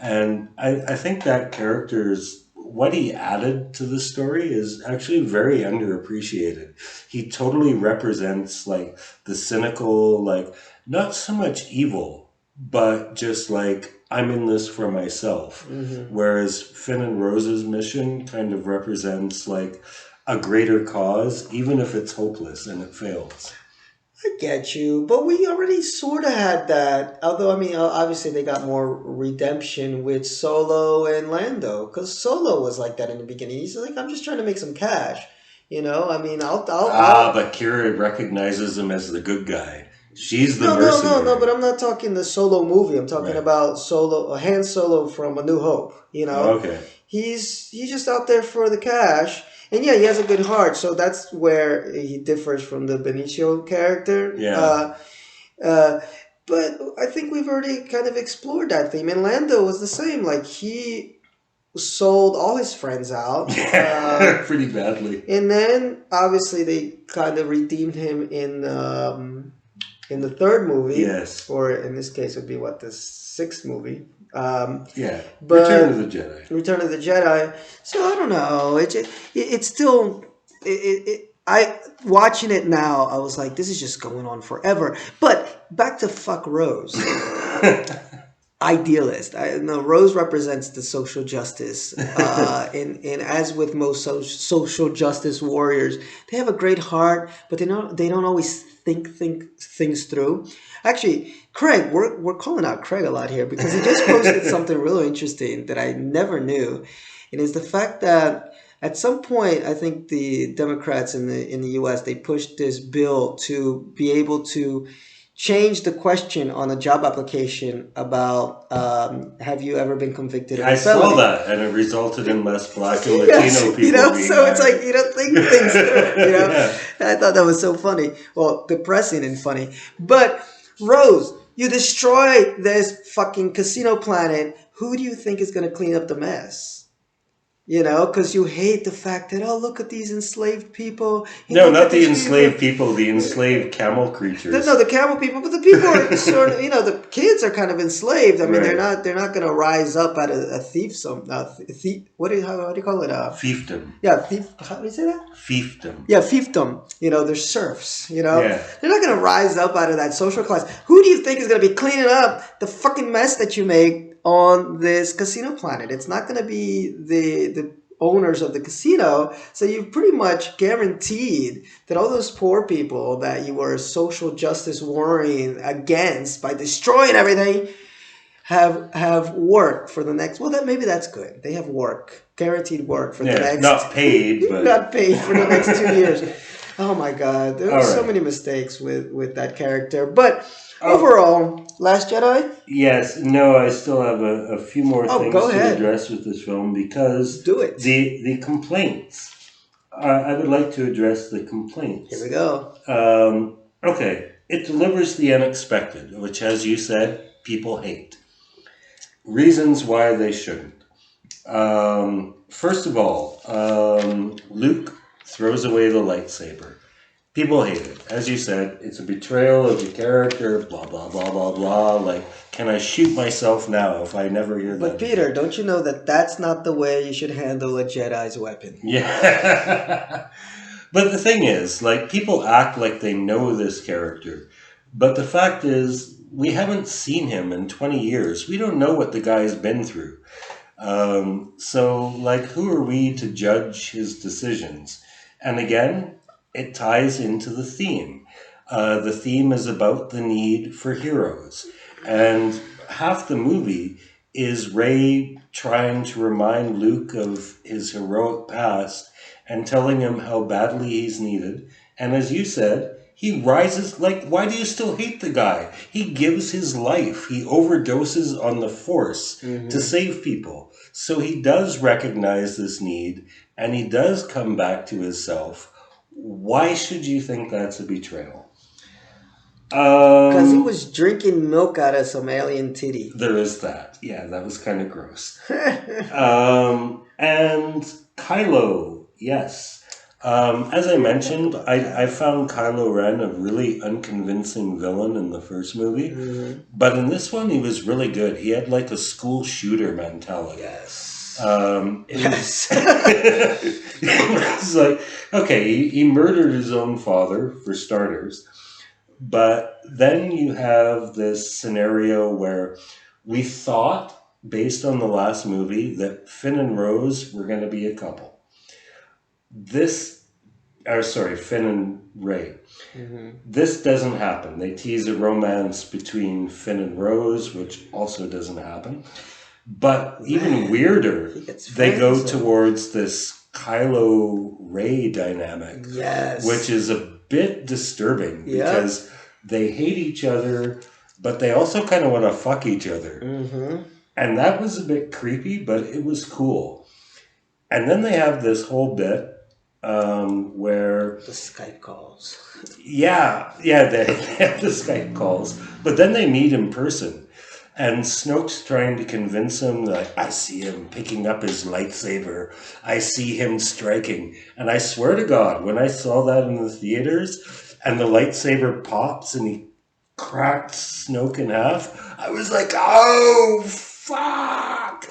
And I think that character is what he added to the story is actually very underappreciated. He totally represents like the cynical, like not so much evil, but just like I'm in this for myself. Whereas Finn and Rose's mission kind of represents like a greater cause, even if it's hopeless and it fails. I get you, but we already sort of had that. Although, I mean, obviously they got more redemption with Solo and Lando, because Solo was like that in the beginning. He's like, I'm just trying to make some cash, you know. I mean, I'll but Kira recognizes him as the good guy. She's the mercenary. No. But I'm not talking the Solo movie. I'm talking about Han Solo from A New Hope. You know, Okay. He's just out there for the cash. And yeah, he has a good heart, so that's where he differs from the Benicio character. Yeah. But I think we've already kind of explored that theme. And Lando was the same. Like, he sold all his friends out. Pretty badly. And then, obviously, they kind of redeemed him in the third movie. Yes. Or in this case, it would be, the sixth movie. But Return of the Jedi. So I don't know. It's still. I watching it now, I was like, this is just going on forever. But back to fuck Rose. Idealist. Rose represents the social justice. And as with most social justice warriors, they have a great heart, but they don't always think things through. Actually, Craig, we're calling out Craig a lot here because he just posted something really interesting that I never knew. It is the fact that at some point, I think the Democrats in the U.S., they pushed this bill to be able to change the question on a job application about have you ever been convicted of a felony? I saw that, and it resulted in less Black and Latino people. You know, being so it's hired. like you don't think things through. You know, Yeah. I thought that was so funny. Well, depressing and funny. But Rose, you destroy this fucking casino planet. Who do you think is going to clean up the mess? You know, because you hate the fact that, oh, look at these enslaved people. No, not the enslaved people, the enslaved camel creatures. No, the camel people, but the people are sort of, the kids are kind of enslaved. I mean, Right. they're not going to rise up out of a thief. How do you call it? Fiefdom. Yeah, thief. How do you say that? Fiefdom. Yeah, fiefdom. They're serfs. Yeah. They're not going to rise up out of that social class. Who do you think is going to be cleaning up the fucking mess that you make on this casino planet? It's not going to be the owners of the casino. So you've pretty much guaranteed that all those poor people that you were social justice warring against by destroying everything have work for the next. Well, maybe that's good. They have work, guaranteed work for the next. Not paid, but Not paid for the next 2 years. Oh my God, there were so right. many mistakes with that character. But overall, Last Jedi? Yes, no, I still have a few more things go to ahead. address with this film because Do it. The complaints. I would like to address the complaints. Here we go. Okay, it delivers the unexpected, which, as you said, people hate. Reasons why they shouldn't. First of all, Luke throws away the lightsaber. People hate it. As you said, it's a betrayal of your character, blah, blah, blah, blah, blah. Like, can I shoot myself now if I never hear that? But Peter, don't you know that that's not the way you should handle a Jedi's weapon? Yeah. But the thing is, like, people act like they know this character. But the fact is, we haven't seen him in 20 years. We don't know what the guy's been through. So, like, who are we to judge his decisions? And again, it ties into the theme. The theme is about the need for heroes. And half the movie is Rey trying to remind Luke of his heroic past and telling him how badly he's needed. And as you said, he rises, like, why do you still hate the guy? He gives his life. He overdoses on the Force to save people. So he does recognize this need, and he does come back to himself. Why should you think that's a betrayal? Because he was drinking milk out of some alien titty. There is that. Yeah, that was kind of gross. And Kylo, yes. As I mentioned, I found Kylo Ren a really unconvincing villain in the first movie. But in this one, he was really good. He had like a school shooter mentality. Yes. Yes. It was like, okay, he murdered his own father, for starters. But then you have this scenario where we thought, based on the last movie, that Finn and Rose were going to be a couple. Finn and Rey. Mm-hmm. This doesn't happen. They tease a romance between Finn and Rose, which also doesn't happen. But even weirder, they go towards this Kylo-Rey dynamic, Yes. which is a bit disturbing because they hate each other, but they also kind of want to fuck each other. Mm-hmm. And that was a bit creepy, but it was cool. And then they have this whole bit where... The Skype calls. Yeah, they have the Skype calls. But then they meet in person. And Snoke's trying to convince him that I see him picking up his lightsaber. I see him striking. And I swear to God, when I saw that in the theaters and the lightsaber pops and he cracked Snoke in half, I was like, oh, fuck.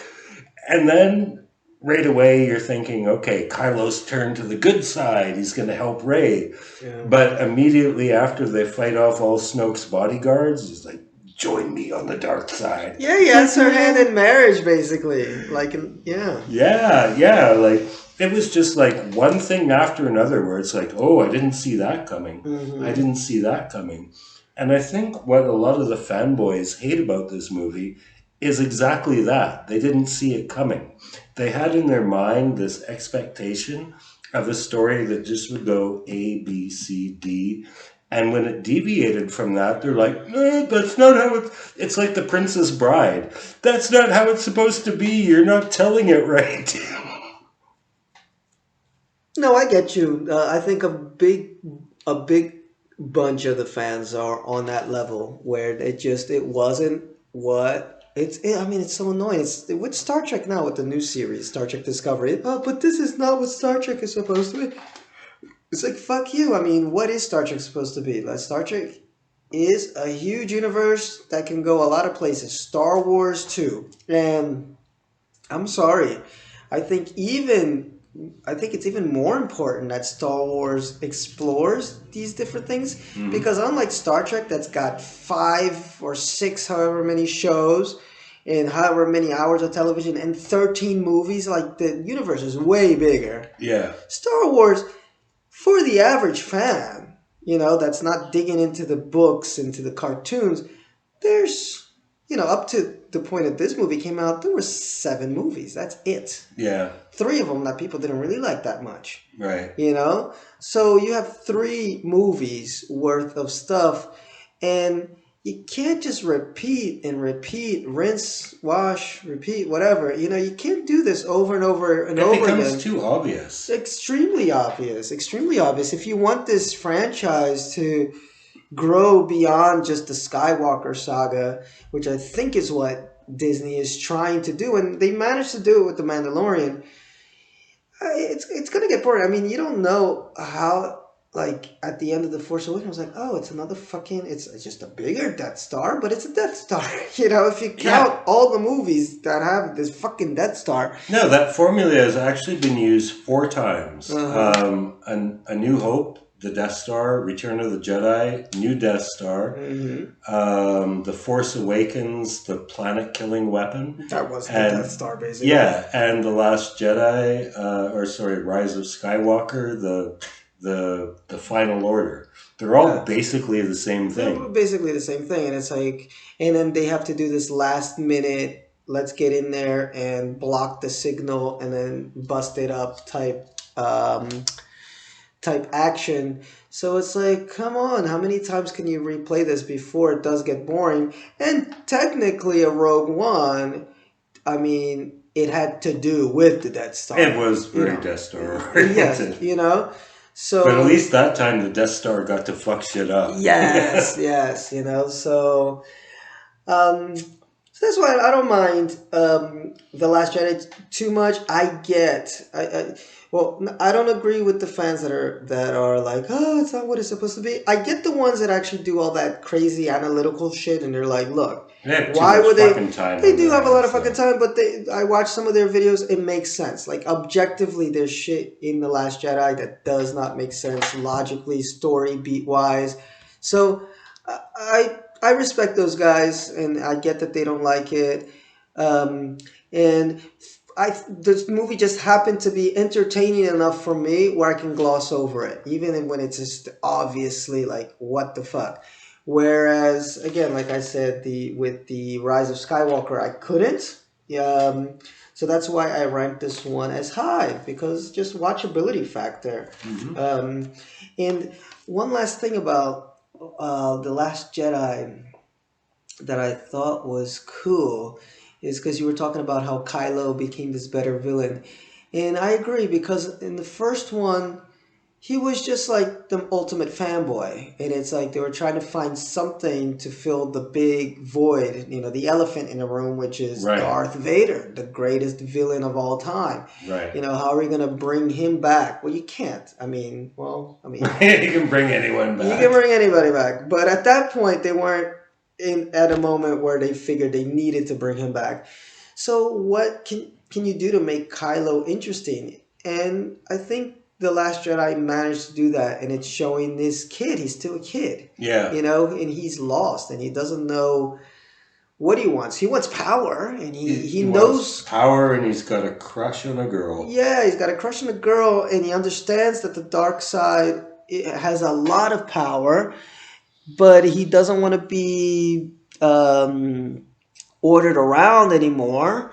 And then right away you're thinking, okay, Kylo's turned to the good side. He's going to help Rey. Yeah. But immediately after they fight off all Snoke's bodyguards, he's like, join me on the dark side. Yeah, he asked her hand in marriage, basically. Like, yeah. Yeah. Like, it was just like one thing after another where it's like, oh, I didn't see that coming. Mm-hmm. I didn't see that coming. And I think what a lot of the fanboys hate about this movie is exactly that. They didn't see it coming. They had in their mind this expectation of a story that just would go A, B, C, D. And when it deviated from that, they're like, no, that's not how it's like The Princess Bride. That's not how it's supposed to be. You're not telling it right. No, I get you. I think a big bunch of the fans are on that level where it wasn't what it's so annoying. It's with Star Trek now with the new series, Star Trek Discovery. Oh, but this is not what Star Trek is supposed to be. It's like, fuck you. I mean, what is Star Trek supposed to be? Like, Star Trek is a huge universe that can go a lot of places. Star Wars too. And I'm sorry. I think it's even more important that Star Wars explores these different things. Mm-hmm. Because unlike Star Trek that's got 5 or 6, however many shows, and however many hours of television, and 13 movies, like, the universe is way bigger. Yeah. Star Wars... For the average fan, that's not digging into the books, into the cartoons, there's, up to the point that this movie came out, there were 7 movies. That's it. Yeah. 3 of them that people didn't really like that much. Right. So you have 3 movies worth of stuff, and you can't just repeat, rinse, wash, repeat, whatever. You can't do this over and over and over again. It becomes too obvious. Extremely obvious. If you want this franchise to grow beyond just the Skywalker saga, which I think is what Disney is trying to do, and they managed to do it with The Mandalorian, it's going to get boring. I mean, you don't know how... Like, at the end of The Force Awakens, I was like, oh, it's another it's just a bigger Death Star, but it's a Death Star. If you count all the movies that have this fucking Death Star. No, that formula has actually been used 4 times. Uh-huh. A New Hope, the Death Star, Return of the Jedi, New Death Star, mm-hmm. The Force Awakens, the planet-killing weapon. That was the Death Star, basically. Yeah, and The Last Jedi, Rise of Skywalker, the Final Order. They're all basically the same thing. They're basically the same thing. And it's like, and then they have to do this last minute, let's get in there and block the signal and then bust it up type action. So it's like, come on, how many times can you replay this before it does get boring? And technically a Rogue One, I mean, it had to do with the Death Star. It was very Death Star oriented. Yes, So, but at least that time the Death Star got to fuck shit up. Yes, so that's why I don't mind The Last Jedi too much. I get, Well, I don't agree with the fans that are like, oh, it's not what it's supposed to be. I get the ones that actually do all that crazy analytical shit, and they're like, look, They have too why much would they? fucking time They on do their have a lot of hands, fucking though. time, but I watch some of their videos. It makes sense. Like objectively, there's shit in the Last Jedi that does not make sense logically, story beat wise. So I respect those guys, and I get that they don't like it. And this movie just happened to be entertaining enough for me where I can gloss over it, even when it's just obviously like what the fuck. Whereas again, like I said, with the Rise of Skywalker, I couldn't. So that's why I ranked this one as high, because just watchability factor. And one last thing about the Last Jedi that I thought was cool is because you were talking about how Kylo became this better villain. And I agree, because in the first one, he was just like the ultimate fanboy. And it's like they were trying to find something to fill the big void, the elephant in the room, which is Right. Darth Vader, the greatest villain of all time. Right. How are we going to bring him back? Well, you can't. You can bring anyone back. You can bring anybody back. But at that point, they weren't at a moment where they figured they needed to bring him back. So what can you do to make Kylo interesting? And I think The Last Jedi managed to do that, and it's showing this kid. He's still a kid. Yeah. And he's lost, and he doesn't know what he wants. He wants power, and he knows wants power, and he's got a crush on a girl. Yeah, he's got a crush on a girl, and he understands that the dark side has a lot of power, but he doesn't want to be ordered around anymore.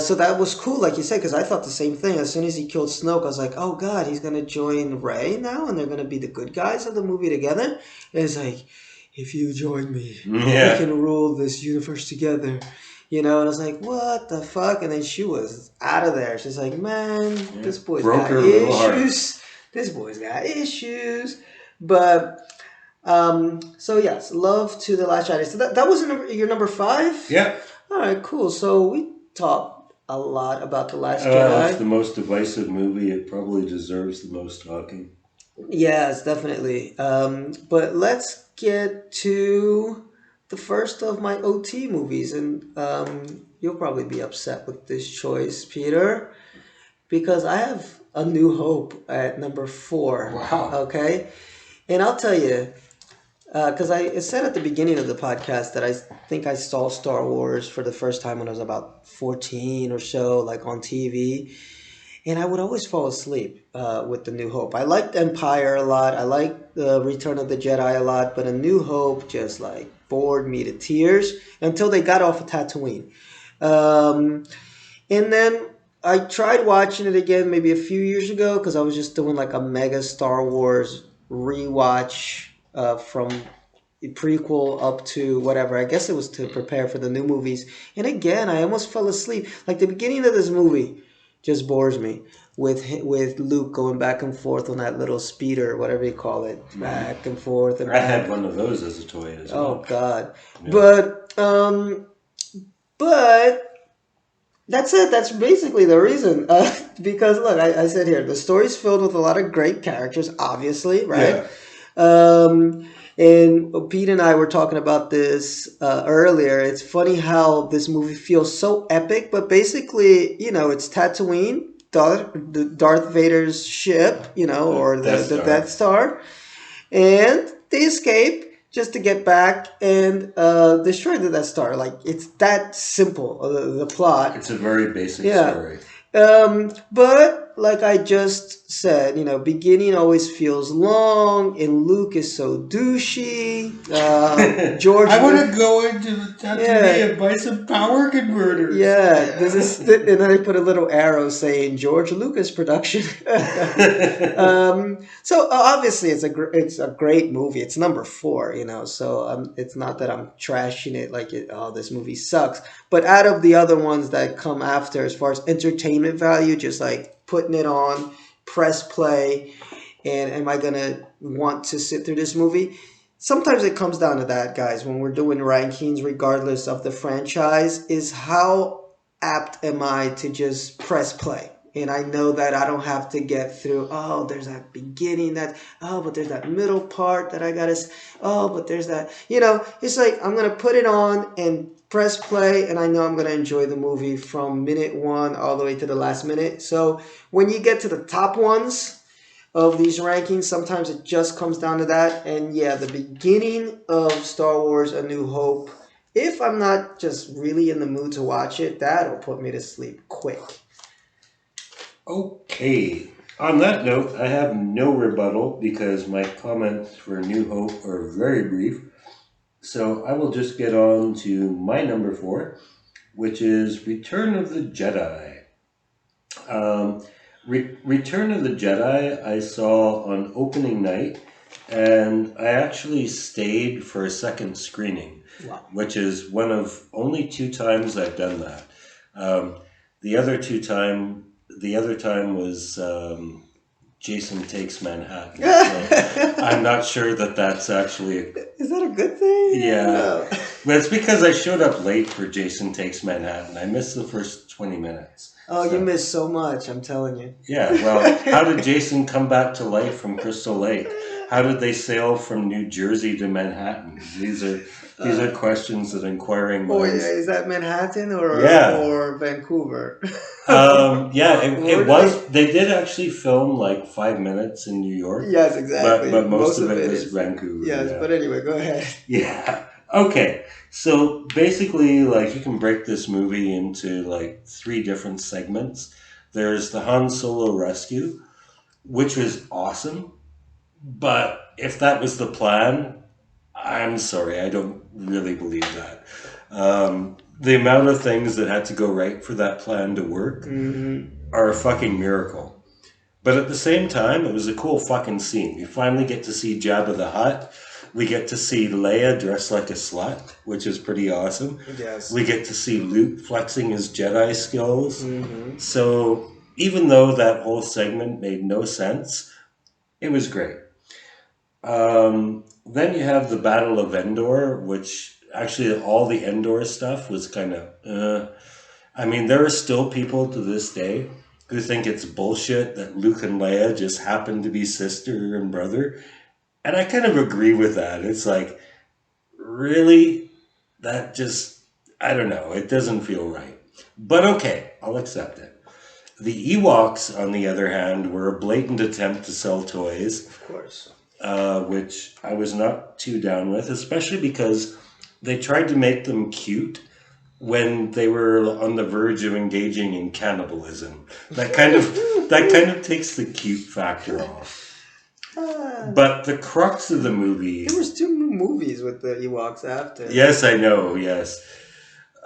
So that was cool, like you said, because I thought the same thing. As soon as he killed Snoke, I was like, oh god, he's going to join Rey now, and they're going to be the good guys of the movie together. And it's like, if you join me, we can rule this universe together. And I was like, what the fuck? And then she was out of there. She's like, man, this boy's got issues. This boy's got issues. But... so yes, love to The Last Jedi. So that was your number 5? Yeah. All right, cool. So we talked a lot about The Last Jedi. It's the most divisive movie. It probably deserves the most talking. Yes, definitely. But let's get to the first of my OT movies. And you'll probably be upset with this choice, Peter, because I have A New Hope at number 4. Wow. Okay? And I'll tell you... because I said at the beginning of the podcast that I think I saw Star Wars for the first time when I was about 14 or so, like on TV. And I would always fall asleep with The New Hope. I liked Empire a lot. I liked the Return of the Jedi a lot. But A New Hope just like bored me to tears until they got off of Tatooine. And then I tried watching it again maybe a few years ago because I was just doing like a mega Star Wars rewatch from prequel up to whatever. I guess it was to prepare for the new movies. And again, I almost fell asleep. Like the beginning of this movie just bores me with Luke going back and forth on that little speeder, whatever you call it, back and forth. And I had one of those as a toy as well. Oh God! Yeah. But that's it. That's basically the reason. Because look, I said here, the story's filled with a lot of great characters, obviously, right? Yeah. And Pete and I were talking about this earlier. It's funny how this movie feels so epic, but basically, it's Tatooine, Darth Vader's ship, or the Death Star, and they escape just to get back and destroy the Death Star. Like, it's that simple, the plot. It's a very basic story. But like I just said, beginning always feels long, and Luke is so douchey. George, I want to go into the Tatooine and buy some power converters. Yeah, and then they put a little arrow saying George Lucas production. So obviously it's a great movie. It's number 4, so it's not that I'm trashing it like this movie sucks. But out of the other ones that come after, as far as entertainment value, just like putting it on, press play, and am I going to want to sit through this movie? Sometimes it comes down to that, guys, when we're doing rankings, regardless of the franchise, is how apt am I to just press play? And I know that I don't have to get through, oh, there's that beginning, but there's that middle part that I gotta, but there's that, it's like I'm gonna put it on and press play, and I know I'm gonna enjoy the movie from minute one all the way to the last minute. So when you get to the top ones of these rankings, sometimes it just comes down to that. And yeah, the beginning of Star Wars A New Hope, if I'm not just really in the mood to watch it, that'll put me to sleep quick. Okay. On that note, I have no rebuttal because my comments for New Hope are very brief. So I will just get on to my number 4, which is Return of the Jedi. Return of the Jedi I saw on opening night, and I actually stayed for a second screening, wow. Which is one of only 2 times I've done that. The other time was Jason Takes Manhattan. So I'm not sure that's actually... Is that a good thing? Yeah. No. Well, it's because I showed up late for Jason Takes Manhattan. I missed the first 20 minutes. Oh, you missed so much, I'm telling you. Yeah, well, how did Jason come back to life from Crystal Lake? How did they sail from New Jersey to Manhattan? These are questions that inquiring minds... Oh, yeah, is that Manhattan or Vancouver? It was. They did actually film like 5 minutes in New York. Yes, exactly. But most of it was Vancouver. Yes, yeah. But anyway, go ahead. Yeah. Okay. So basically, like, you can break this movie into like 3 different segments. There's the Han Solo rescue, which was awesome. But if that was the plan, I'm sorry, I don't really believe that. The amount of things that had to go right for that plan to work are a fucking miracle. But at the same time, it was a cool fucking scene. You finally get to see Jabba the Hutt. We get to see Leia dressed like a slut, which is pretty awesome. Yes. We get to see Luke flexing his Jedi skills. So even though that whole segment made no sense, it was great. Then you have the Battle of Endor, which actually all the Endor stuff was kind of... I mean, there are still people to this day who think it's bullshit that Luke and Leia just happen to be sister and brother. And I kind of agree with that. It's like, really? That just... I don't know. It doesn't feel right. But okay, I'll accept it. The Ewoks, on the other hand, were a blatant attempt to sell toys. Of course. Which I was not too down with, especially because they tried to make them cute when they were on the verge of engaging in cannibalism. That kind of takes the cute factor off. But the crux of the movie... There was 2 movies with the Ewoks after. Yes, I know, yes.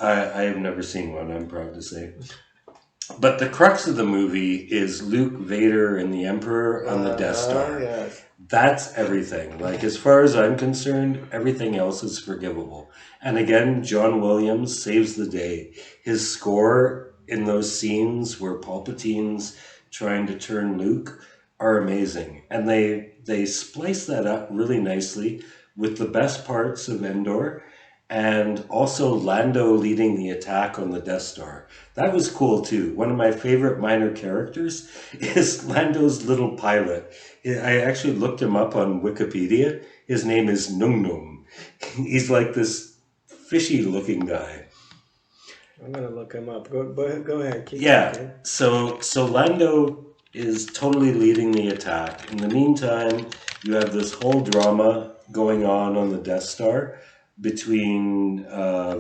I have never seen one, I'm proud to say. But the crux of the movie is Luke, Vader, and the Emperor on the Death Star. Yes. That's everything. Like, as far as I'm concerned, everything else is forgivable. And again, John Williams saves the day. His score in those scenes where Palpatine's trying to turn Luke are amazing. And they splice that up really nicely with the best parts of Endor and also Lando leading the attack on the Death Star. That was cool too. One of my favorite minor characters is Lando's little pilot. I actually looked him up on Wikipedia. His name is Nung Nung. He's like this fishy looking guy. I'm going to look him up. Go ahead. Keep talking. So Lando is totally leading the attack. In the meantime, you have this whole drama going on the Death Star between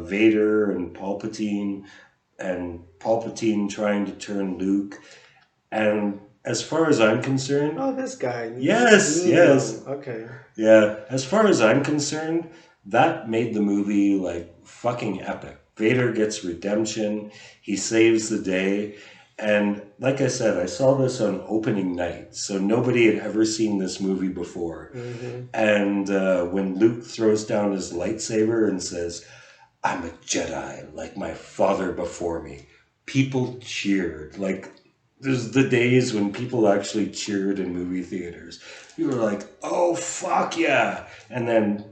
Vader and Palpatine trying to turn Luke. And as far as I'm concerned... Oh, this guy. Yes. Okay. Yeah, as far as I'm concerned, that made the movie, like, fucking epic. Vader gets redemption. He saves the day. And like I said, I saw this on opening night, so nobody had ever seen this movie before. And when Luke throws down his lightsaber and says, "I'm a Jedi, like my father before me," people cheered. Like, there's the days when people actually cheered in movie theaters. People were like, "Oh, fuck yeah." And then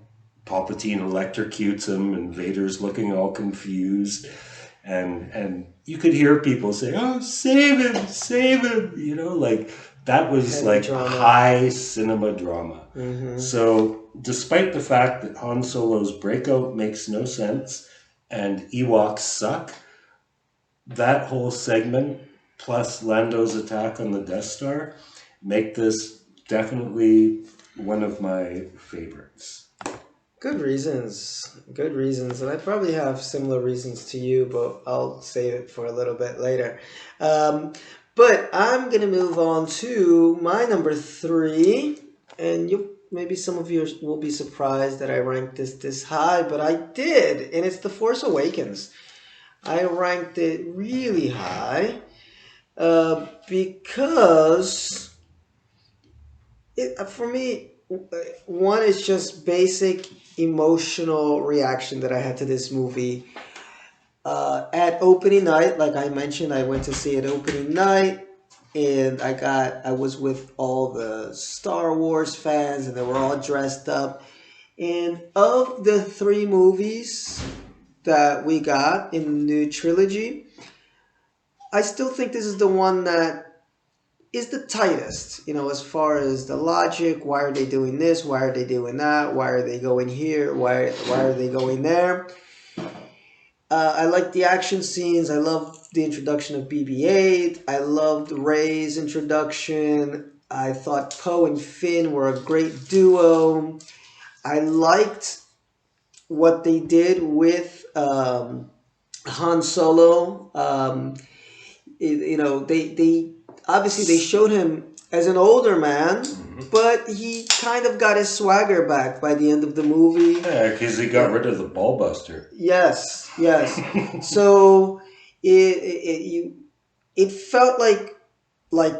Palpatine electrocutes him, and Vader's looking all confused. and you could hear people say, "Oh, save him," you know, like that was Heavy like drama. high cinema drama. Mm-hmm. So, despite the fact that Han Solo's breakout makes no sense and Ewoks suck, that whole segment plus Lando's attack on the Death Star make this definitely one of my favorites. Good reasons. Good reasons. And I probably have similar reasons to you, but I'll save it for a little bit later. But I'm going to move on to my number 3. And maybe some of you will be surprised that I ranked this high, but I did. And it's The Force Awakens. I ranked it really high because for me, one is just basic emotional reaction that I had to this movie. At opening night, like I mentioned, I went to see it opening night, and I was with all the Star Wars fans, and they were all dressed up. And of the 3 movies that we got in the new trilogy, I still think this is the one that is the tightest, as far as the logic. Why are they doing this? Why are they doing that? Why are they going here? Why are they going there? I like the action scenes. I love the introduction of BB-8. I loved Rey's introduction. I thought Poe and Finn were a great duo. I liked what they did with Han Solo. They obviously they showed him as an older man, but he kind of got his swagger back by the end of the movie. Yeah, because he got rid of the ball buster. Yes. So it felt like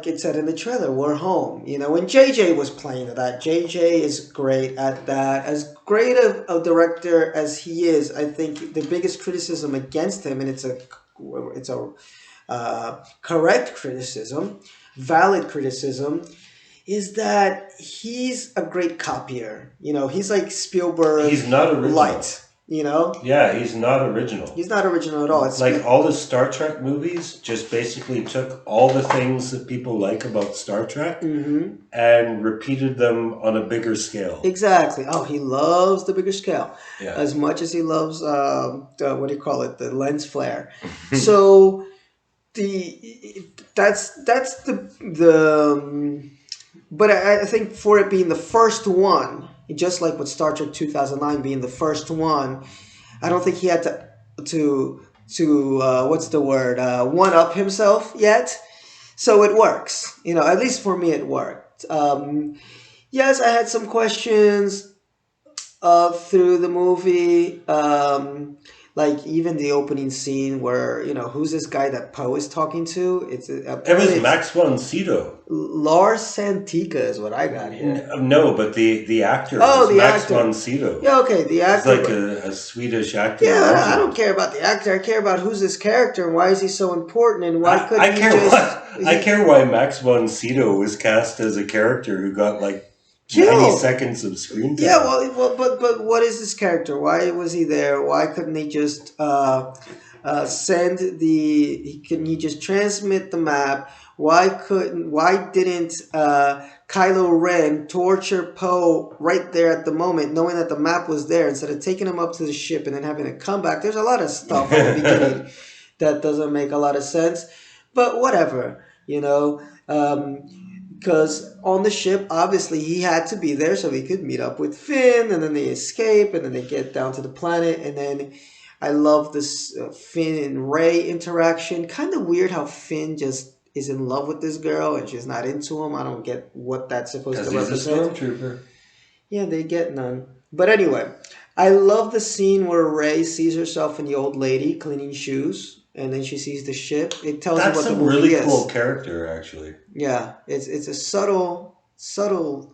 it said in the trailer, we're home. When JJ was playing that, JJ is great at that. As great a director as he is, I think the biggest criticism against him, and it's a correct criticism, valid criticism, is that he's a great copier. He's like Spielberg. He's not original. Light. Yeah, he's not original. He's not original at all. It's like all the Star Trek movies just basically took all the things that people like about Star Trek and repeated them on a bigger scale. Exactly. Oh, he loves the bigger scale as much as he loves the lens flare. So but I think for it being the first one, just like with Star Trek 2009 being the first one, I don't think he had to one up himself yet. So it works. At least for me it worked. Yes, I had some questions through the movie. Like even the opening scene where, who's this guy that Poe is talking to? It was Max von Sydow. Lars Santika is what I got here. No, but the actor was Max von Sydow. Yeah, okay, the actor. It's like a Swedish actor. Yeah, I don't care about the actor. I care about who's this character and why is he so important and why couldn't I care why Max von Sydow was cast as a character who got 90 seconds of screen time. Yeah, well, but what is this character? Why was he there? Why couldn't he just couldn't he just transmit the map? Why didn't Kylo Ren torture Poe right there at the moment, knowing that the map was there, instead of taking him up to the ship and then having to come back? There's a lot of stuff at the beginning that doesn't make a lot of sense, but whatever, because on the ship, obviously, he had to be there so he could meet up with Finn, and then they escape, and then they get down to the planet, and then I love this Finn and Rey interaction. Kind of weird how Finn just is in love with this girl, and she's not into him. I don't get what that's supposed to represent. He's a stormtrooper. Yeah, they get none. But anyway, I love the scene where Rey sees herself in the old lady cleaning shoes. And then she sees the ship. It tells you what the movie is. That's a really cool character, actually. Yeah, it's a subtle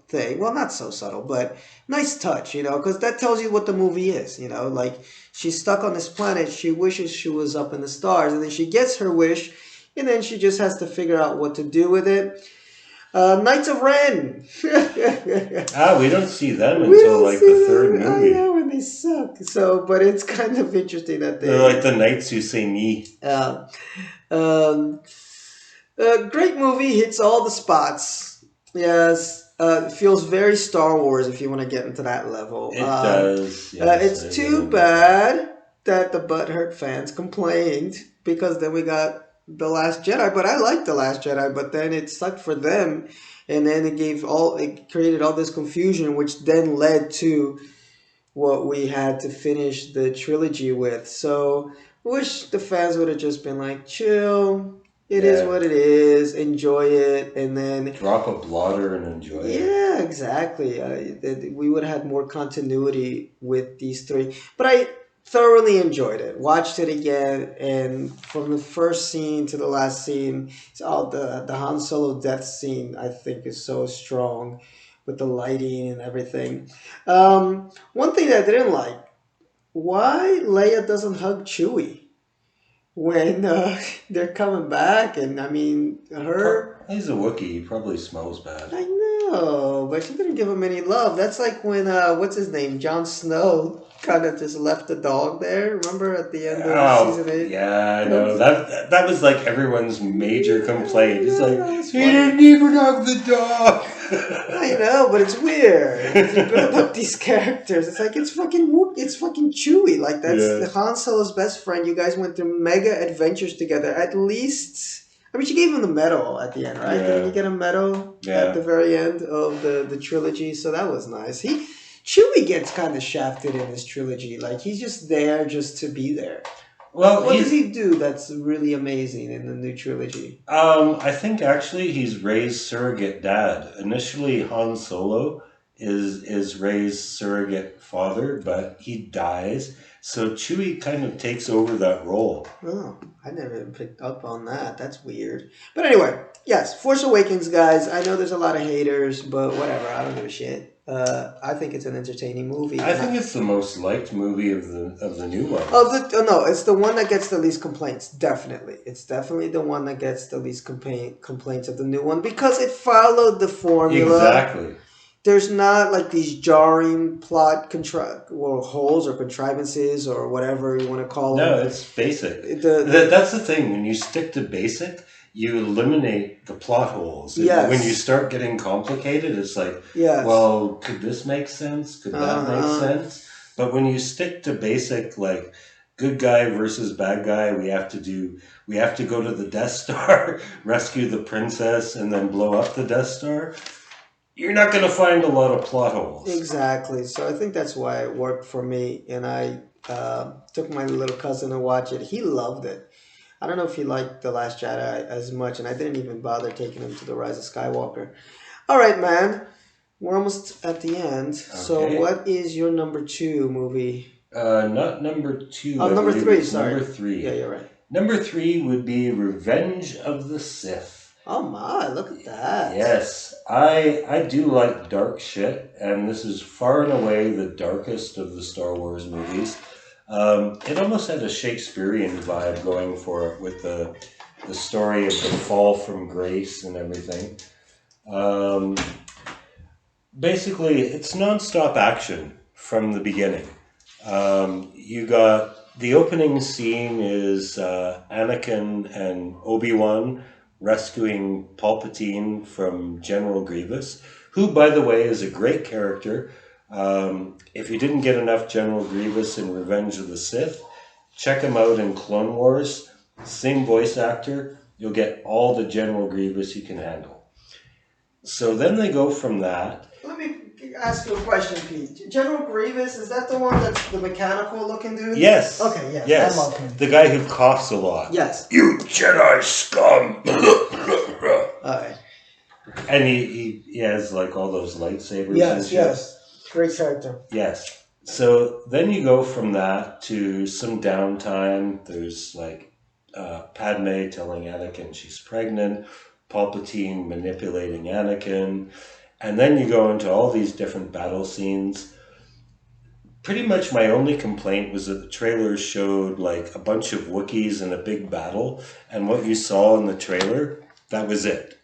thing. Well, not so subtle, but nice touch, because that tells you what the movie is, Like, she's stuck on this planet. She wishes she was up in the stars. And then she gets her wish. And then she just has to figure out what to do with it. Knights of Ren. We don't see them until the third movie. I know, and they suck. So, but it's kind of interesting that They're like the knights who say me. Um, great movie, hits all the spots. Yes, it feels very Star Wars if you want to get into that level. It does. Yes, it's too bad that the butthurt fans complained because then we got The Last Jedi. But I liked The Last Jedi, but then it sucked for them, and then it created all this confusion, which then led to what we had to finish the trilogy with. So wish the fans would have just been like, chill. It is what it is. Enjoy it, and then drop a blotter and enjoy it. Yeah, exactly. We would have had more continuity with these three, but I thoroughly enjoyed it. Watched it again, and from the first scene to the last scene, it's all the Han Solo death scene. I think is so strong with the lighting and everything. One thing that I didn't like: why Leia doesn't hug Chewie when they're coming back, and I mean her. He's a Wookiee. He probably smells bad. I know, but she didn't give him any love. That's like when what's his name, Jon Snow, kind of just left the dog there. Remember at the end of season 8? Yeah, I know. That was like everyone's major complaint. It's like he funny. didn't even hug the dog. I know, but it's weird. You build up these characters. It's like it's fucking Chewie. Like that's Han Solo's best friend. You guys went through mega adventures together. At least, I mean, she gave him the medal at the end, right? Yeah. Didn't he get a medal at the very end of the trilogy? So that was nice. Chewie gets kind of shafted in his trilogy. Like he's just there just to be there. Well, what does he do that's really amazing in the new trilogy? I think actually he's Rey's surrogate dad. Initially, Han Solo is Rey's surrogate father, but he dies. So Chewie kind of takes over that role. Oh, I never even picked up on that. That's weird. But anyway, yes, Force Awakens, guys. I know there's a lot of haters, but whatever. I don't give a shit. I think it's an entertaining movie. I think it's the most liked movie of the new one. No, it's the one that gets the least complaints. Definitely, it's definitely the one that gets the least complaints of the new one because it followed the formula. Exactly. There's not like these jarring plot holes or contrivances or whatever you want to call them. No, it's basic. That's the thing. When you stick to basic, you eliminate the plot holes. Yes. When you start getting complicated, it's like, well, could this make sense? Could that make sense? But when you stick to basic, like good guy versus bad guy, we have to go to the Death Star, rescue the princess, and then blow up the Death Star. You're not going to find a lot of plot holes. Exactly. So I think that's why it worked for me. And I took my little cousin to watch it. He loved it. I don't know if he liked The Last Jedi as much, and I didn't even bother taking him to the Rise of Skywalker. All right, man. We're almost at the end. Okay. So what is your number 2 movie? Not number 2. Oh, number 3, sorry. Number 3. Yeah, you're right. Number 3 would be Revenge of the Sith. Oh my, look at that. Yes, I do like dark shit, and this is far and away the darkest of the Star Wars movies. It almost had a Shakespearean vibe going for it with the story of the fall from grace and everything. Basically, it's nonstop action from the beginning. You got the opening scene is Anakin and Obi-Wan rescuing Palpatine from General Grievous, who, by the way, is a great character. If you didn't get enough General Grievous in Revenge of the Sith, check him out in Clone Wars. Same voice actor. You'll get all the General Grievous you can handle. So then they go from that. Let me ask you a question, Pete. General Grievous, is that the one that's the mechanical looking dude? Yes. Okay, yes. Yes. I love him. The guy who coughs a lot. Yes. You Jedi scum! Okay. And he has like all those lightsabers. Yes, yes. Great character. Yes. So then you go from that to some downtime. There's like Padme telling Anakin she's pregnant, Palpatine manipulating Anakin, and then you go into all these different battle scenes. Pretty much my only complaint was that the trailers showed like a bunch of Wookiees in a big battle, and what you saw in the trailer, that was it.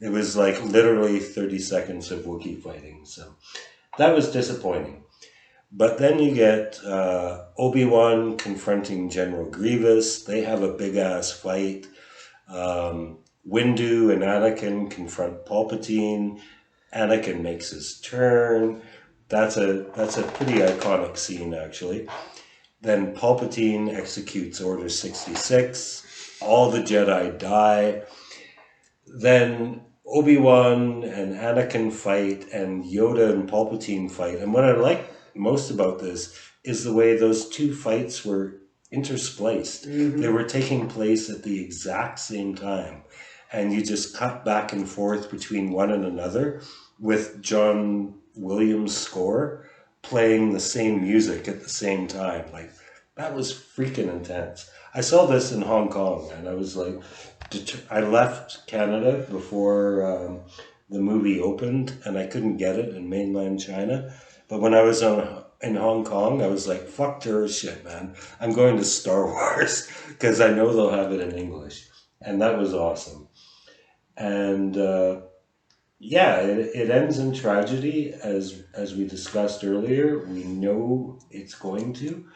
It was like literally 30 seconds of Wookiee fighting, so that was disappointing. But then you get Obi-Wan confronting General Grievous. They have a big-ass fight. Windu and Anakin confront Palpatine. Anakin makes his turn. That's a pretty iconic scene, actually. Then Palpatine executes Order 66. All the Jedi die. Then Obi-Wan and Anakin fight, and Yoda and Palpatine fight. And what I like most about this is the way those two fights were interspliced. Mm-hmm. They were taking place at the exact same time. And you just cut back and forth between one and another with John Williams' score playing the same music at the same time. Like, that was freaking intense. I saw this in Hong Kong, and I was like, I left Canada before the movie opened, and I couldn't get it in mainland China. But when I was in Hong Kong, I was like, fuck tourist shit, man. I'm going to Star Wars because I know they'll have it in English. And that was awesome. And it ends in tragedy, as we discussed earlier. We know it's going to.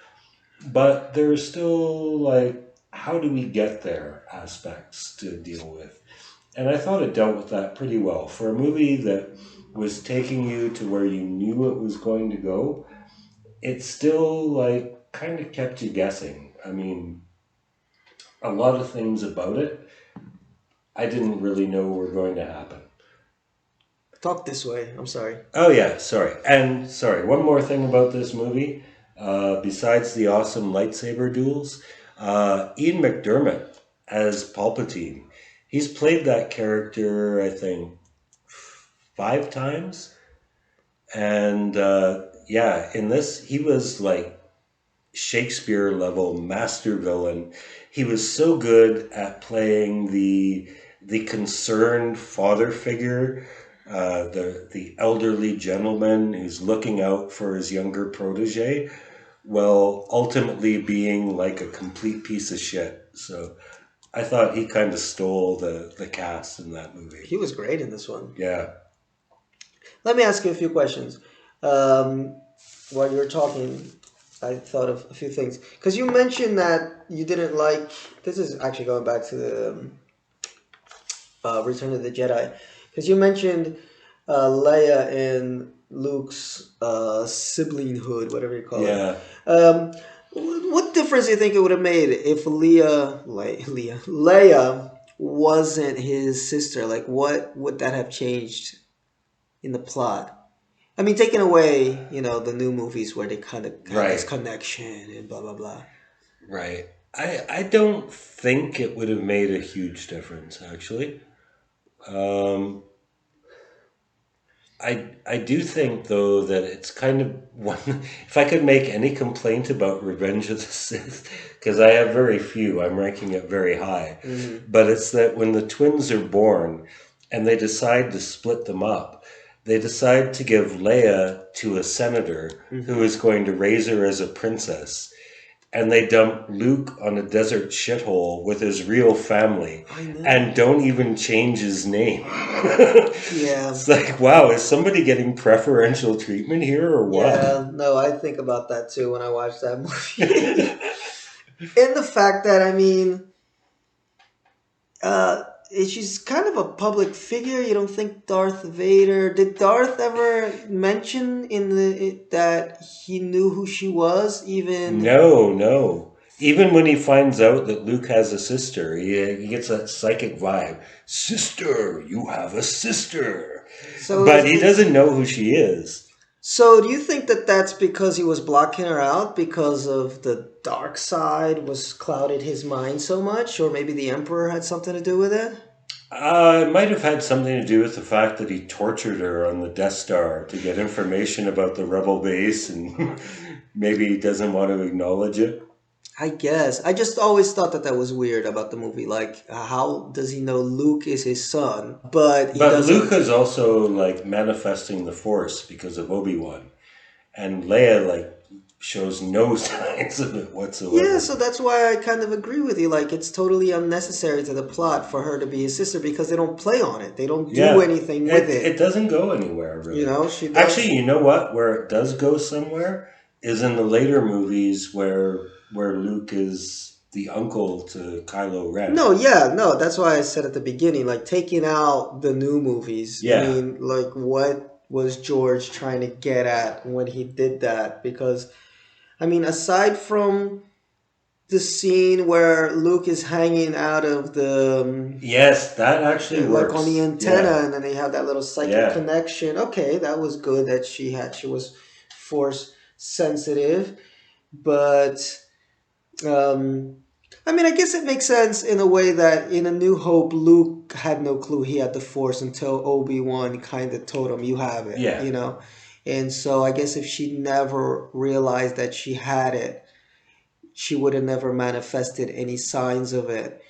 But there's still, like, how do we get there aspects to deal with. And I thought it dealt with that pretty well. For a movie that was taking you to where you knew it was going to go, it still, like, kind of kept you guessing. I mean, a lot of things about it I didn't really know were going to happen. Talk this way. I'm sorry. Oh, yeah, sorry. And, one more thing about this movie. Besides the awesome lightsaber duels, Ian McDiarmid as Palpatine. He's played that character, I think, 5 times. And, in this, he was like Shakespeare-level master villain. He was so good at playing the concerned father figure, the elderly gentleman who's looking out for his younger protege, while ultimately being like a complete piece of shit. So I thought he kind of stole the cast in that movie. He was great in this one. Yeah. Let me ask you a few questions. While you were talking, I thought of a few things. Because you mentioned that you didn't like... This is actually going back to the Return of the Jedi. Because you mentioned Leia and Luke's siblinghood, whatever you call it. What difference do you think it would have made if Leia wasn't his sister? Like, what would that have changed in the plot? I mean, taking away, the new movies where they kind of have this connection and blah, blah, blah. Right. I don't think it would have made a huge difference, actually. I do think, though, that it's kind of one... If I could make any complaint about Revenge of the Sith, because I have very few, I'm ranking it very high, but it's that when the twins are born and they decide to split them up, they decide to give Leia to a senator who is going to raise her as a princess. And they dump Luke on a desert shithole with his real family and don't even change his name. Yeah. It's like, wow, is somebody getting preferential treatment here or what? Yeah, no, I think about that too when I watch that movie. And the fact that, I mean, she's kind of a public figure. You don't think Darth Vader... Did Darth ever mention that he knew who she was? Even... No. Even when he finds out that Luke has a sister, he gets that psychic vibe. Sister, you have a sister. But he doesn't know who she is. So do you think that that's because he was blocking her out because of the dark side was clouded his mind so much? Or maybe the Emperor had something to do with it? It might have had something to do with the fact that he tortured her on the Death Star to get information about the Rebel base, and maybe he doesn't want to acknowledge it. I guess. I just always thought that was weird about the movie. Like, how does he know Luke is his son? But Luke is also, like, manifesting the Force because of Obi-Wan. And Leia, like, shows no signs of it whatsoever. Yeah, so that's why I kind of agree with you. Like, it's totally unnecessary to the plot for her to be his sister because they don't play on it. They don't do anything with it. It doesn't go anywhere, really. She does. Actually, you know what? Where it does go somewhere is in the later movies where Luke is the uncle to Kylo Ren. No, yeah, no. That's why I said at the beginning, like taking out the new movies. Yeah. I mean, like what was George trying to get at when he did that? Because, I mean, aside from the scene where Luke is hanging out of the Yes, that actually works. like on the antenna, Yeah. and then they have that little psychic connection. Okay, that was good that she was force sensitive, but I mean, I guess it makes sense in a way that in A New Hope, Luke had no clue he had the Force until Obi-Wan kind of told him, "You have it," Yeah. you know. And so I guess if she never realized that she had it, she would have never manifested any signs of it.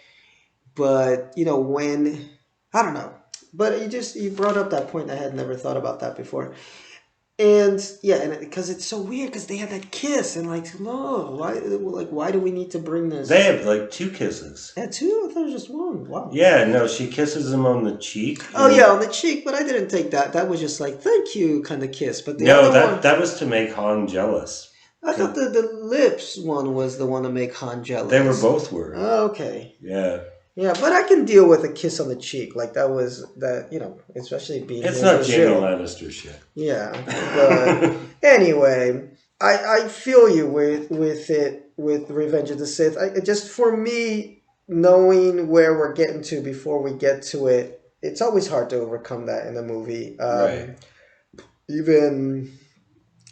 But, you know, when, I don't know. But you brought up that point. I had never thought about that before. And yeah, and because it's so weird because they had that kiss and like, no, why do we need to bring this? They have like 2 kisses. Yeah, 2? I thought it was just 1. Wow. Yeah, no, she kisses him on the cheek. Oh yeah, on the cheek, but I didn't take that. That was just like, thank you kind of kiss. But the other one, that was to make Han jealous. I thought the lips one was the one to make Han jealous. They were both were. Oh, okay. Yeah. Yeah, but I can deal with a kiss on the cheek. Like that was that, you know, especially being It's in not Brazil. Jamie Lannister shit. Yeah, but anyway, I feel you with it with Revenge of the Sith. Just for me, knowing where we're getting to before we get to it, it's always hard to overcome that in a movie. Right. Even,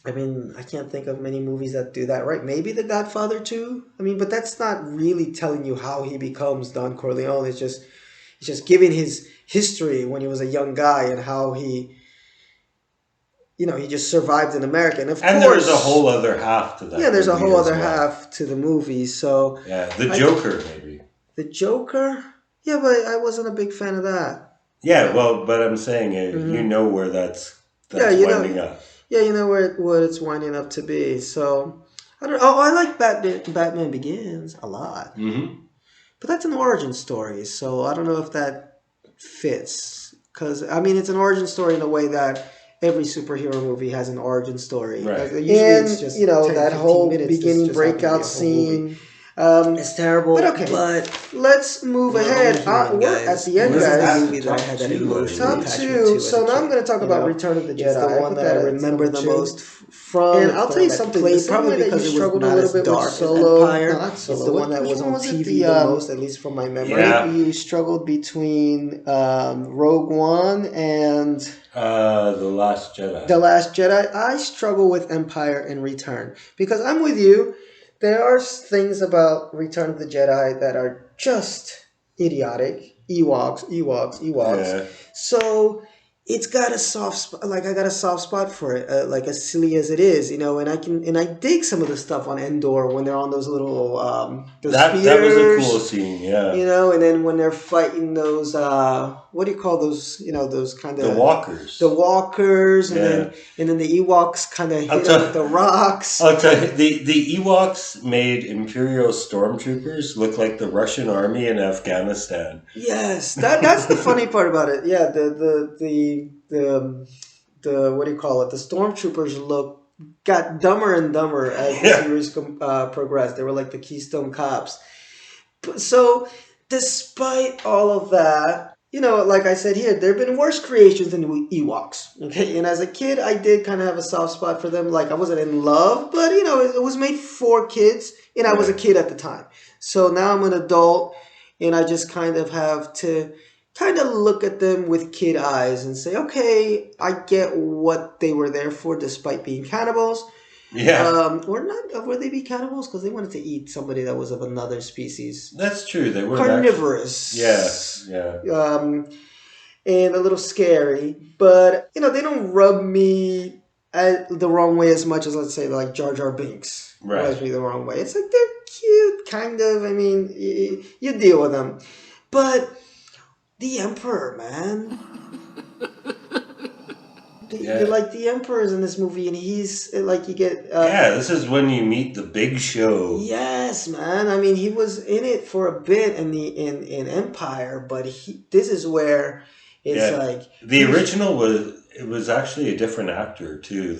I mean, I can't think of many movies that do that, right? Maybe The Godfather 2. I mean, but that's not really telling you how he becomes Don Corleone. It's just giving his history when he was a young guy and how he, you know, he just survived in America. And There's a whole other half to that. Yeah, there's a whole other well. half to the movie. So yeah, the Joker maybe. The Joker? Yeah, but I wasn't a big fan of that. Yeah, well, but I'm saying you know where that's winding up. Yeah, you know what it's winding up to be. So I don't. Oh, I like Batman Begins a lot. Mm-hmm. But that's an origin story, so I don't know if that fits. Because I mean, it's an origin story in a way that every superhero movie has an origin story. Right. Usually it's just you know 10, that whole beginning breakout scene. It's terrible. But okay, let's move ahead. We're at the end, This is guys. the movie that I had that emotional Top attachment 2. to. So now I'm going to talk about Return of the Jedi. It's the one that I remember the most from. And I'll tell you something. Played, probably because it was not as dark as Empire. It's the one that was on TV the most, at least from my memory. Yeah. You struggled between Rogue One and The Last Jedi. The Last Jedi. I struggle with Empire and Return because I'm with you. There are things about Return of the Jedi that are just idiotic. Ewoks. Yeah. So it's got a soft spot. Like I got a soft spot for it. Like as silly as it is, you know. And I dig some of the stuff on Endor when they're on those little those spears. That was a cool scene. Yeah. You know, and then when they're fighting those what do you call those? You know, those kind of The walkers. The walkers, and then the Ewoks kind of hit them with the rocks. I'll tell you, the Ewoks made Imperial stormtroopers look like the Russian army in Afghanistan. Yes, that's the funny part about it. Yeah, the what do you call it? The stormtroopers got dumber and dumber as the series progressed. They were like the Keystone Cops. So, despite all of that, you know, like I said here, there have been worse creations than Ewoks. Okay, and as a kid, I did kind of have a soft spot for them. Like I wasn't in love, but you know, it was made for kids, and I was a kid at the time. So now I'm an adult, and I just kind of have to kind of look at them with kid eyes and say, okay, I get what they were there for, despite being cannibals. Yeah. Were they be cannibals? Because they wanted to eat somebody that was of another species. That's true. They were carnivorous. Yeah. And a little scary. But, you know, they don't rub me the wrong way as much as, let's say, like Jar Jar Binks rubs me the wrong way. It's like they're cute, kind of. I mean, you deal with them. But the Emperor, man. Like the Emperor's in this movie, and he's like you get. This is when you meet the Big Show. Yes, man. I mean, he was in it for a bit in Empire, but this is where it's like the original was It was actually a different actor too.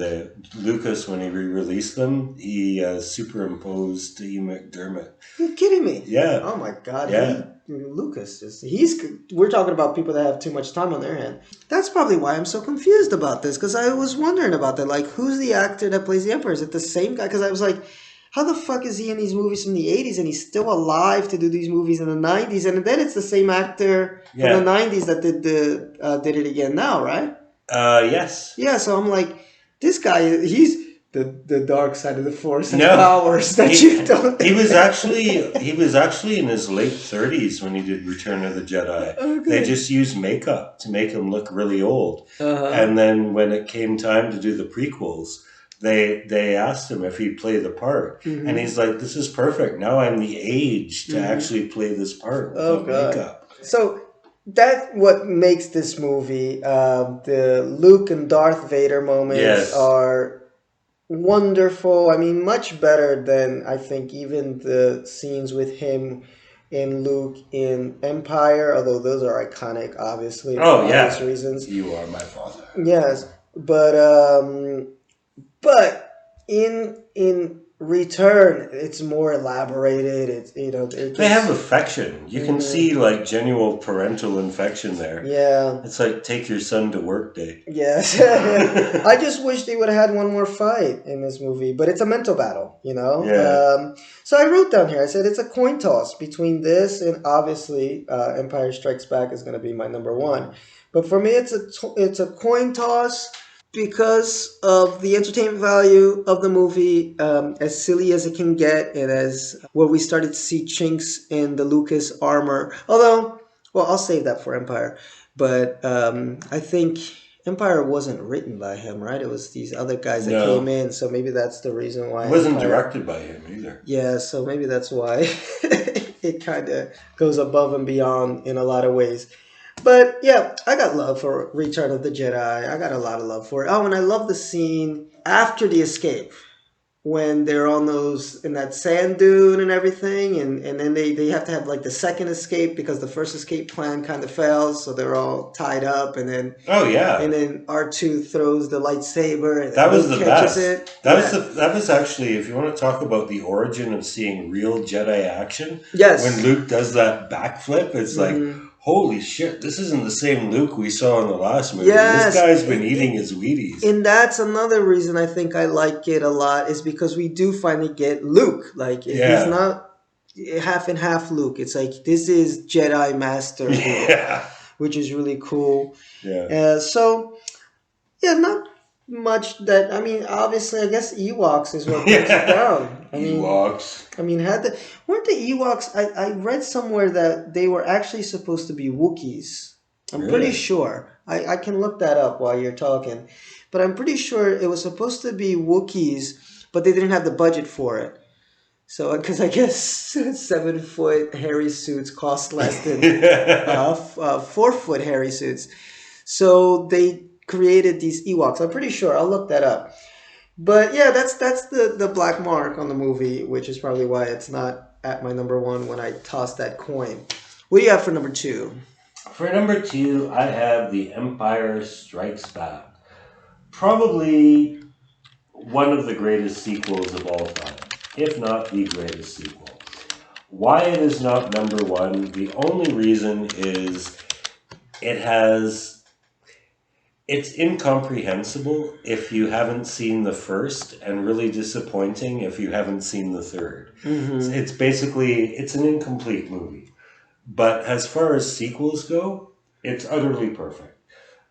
Lucas, when he re-released them, he superimposed Ian McDermott. You're kidding me? Yeah. Oh my God. Yeah. Lucas we're talking about people that have too much time on their hand. That's probably why I'm so confused about this, because I was wondering about that. Like, who's the actor that plays the Emperor? Is it the same guy? Because I was like, how the fuck is he in these movies from the 80s and he's still alive to do these movies in the 90s? And then it's the same actor from the 90s that did it again now, right? Yes. Yeah, so I'm like, this guy, he's the dark side of the Force and powers that you don't. He was actually in his late 30s when he did Return of the Jedi. Okay. They just used makeup to make him look really old. And then when it came time to do the prequels, they asked him if he'd play the part. And he's like, this is perfect. Now I'm the age to actually play this part without makeup. So that's what makes this movie. The Luke and Darth Vader moments are wonderful. I mean, much better than I think even the scenes with him and Luke in Empire, although those are iconic, obviously, for obvious reasons. You are my father. Yes, but in Return, it's more elaborated. It's they have affection. You can see like genuine parental affection there. Yeah, it's like take your son to work day. Yes, I just wish they would have had one more fight in this movie, but it's a mental battle, Yeah. So I wrote down here. I said it's a coin toss between this and obviously Empire Strikes Back is going to be my number one, but for me it's a coin toss. Because of the entertainment value of the movie, as silly as it can get, and as where we started to see chinks in the Lucas armor. Although, well, I'll save that for Empire. But I think Empire wasn't written by him, right? It was these other guys that came in, so maybe that's the reason why. It wasn't directed by him either. Yeah, so maybe that's why it kind of goes above and beyond in a lot of ways. But yeah, I got love for Return of the Jedi. I got a lot of love for it. Oh, and I love the scene after the escape when they're on in that sand dune and everything, and then they have to have like the second escape because the first escape plan kind of fails, so they're all tied up, and then and then R2 throws the lightsaber and that was the best. It. That was actually, if you want to talk about the origin of seeing real Jedi action, when Luke does that backflip, it's like, holy shit, this isn't the same Luke we saw in the last movie. Yes. This guy's been eating his Wheaties. And that's another reason I think I like it a lot, is because we do finally get Luke. Like, he's not half and half Luke. It's like, this is Jedi Master Luke, which is really cool. Yeah. Not much that, I mean, obviously, I guess Ewoks is what takes it down. Ewoks. Weren't the Ewoks, I read somewhere that they were actually supposed to be Wookiees. I'm pretty sure. I can look that up while you're talking. But I'm pretty sure it was supposed to be Wookiees, but they didn't have the budget for it. So, because I guess 7-foot hairy suits cost less than 4-foot hairy suits. So they created these Ewoks. I'm pretty sure. I'll look that up. But yeah, that's the black mark on the movie, which is probably why it's not at my number one when I toss that coin. What do you have for number two? For number two, I have The Empire Strikes Back. Probably one of the greatest sequels of all time, if not the greatest sequel. Why it is not number one, the only reason is it's incomprehensible if you haven't seen the first, and really disappointing if you haven't seen the third. It's basically, it's an incomplete movie. But as far as sequels go, it's utterly perfect.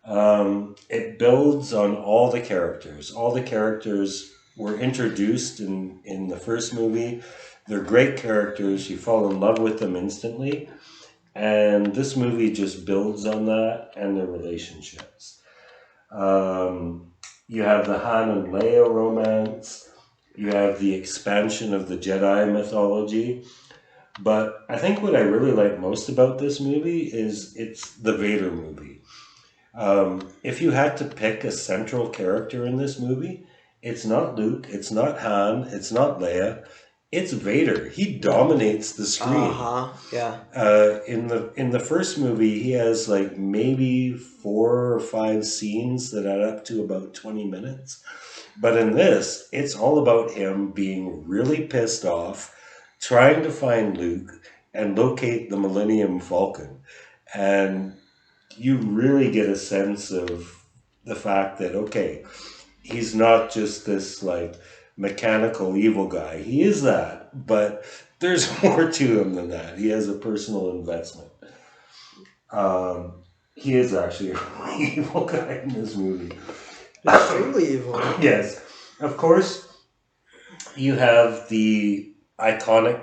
It builds on all the characters. All the characters were introduced in the first movie. They're great characters. You fall in love with them instantly. And this movie just builds on that and their relationships. You have the Han and Leia romance. You have the expansion of the Jedi mythology. But I think what I really like most about this movie is it's the Vader movie. If you had to pick a central character in this movie, it's not Luke, it's not Han, it's not Leia. it's Vader. He dominates the screen. Yeah. In the first movie, he has like maybe 4 or 5 scenes that add up to about 20 minutes. But in this, it's all about him being really pissed off, trying to find Luke and locate the Millennium Falcon. And you really get a sense of the fact that, okay, he's not just this like mechanical evil guy. He is that, but there's more to him than that. He has a personal investment. He is actually a really evil guy in this movie. Extremely evil. Yes. Of course, you have the iconic,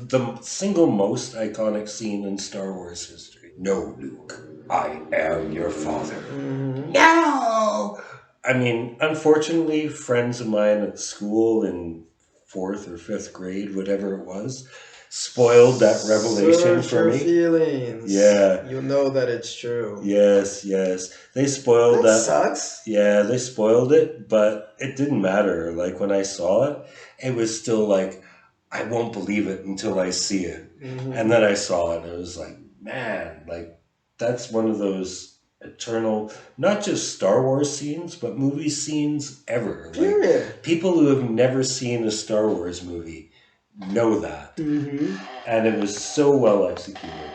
the single most iconic scene in Star Wars history. No, Luke, I am your father. Mm-hmm. No! I mean, unfortunately, friends of mine at school in 4th or 5th grade, whatever it was, spoiled that revelation for me. Feelings. Yeah. You know that it's true. Yes. They spoiled that. That sucks. Yeah, they spoiled it, but it didn't matter. Like, when I saw it, it was still like, I won't believe it until I see it. Mm-hmm. And then I saw it, and it was like, man, like, that's one of those eternal, not just Star Wars scenes, but movie scenes ever. Like, people who have never seen a Star Wars movie know that. Mm-hmm. And it was so well executed.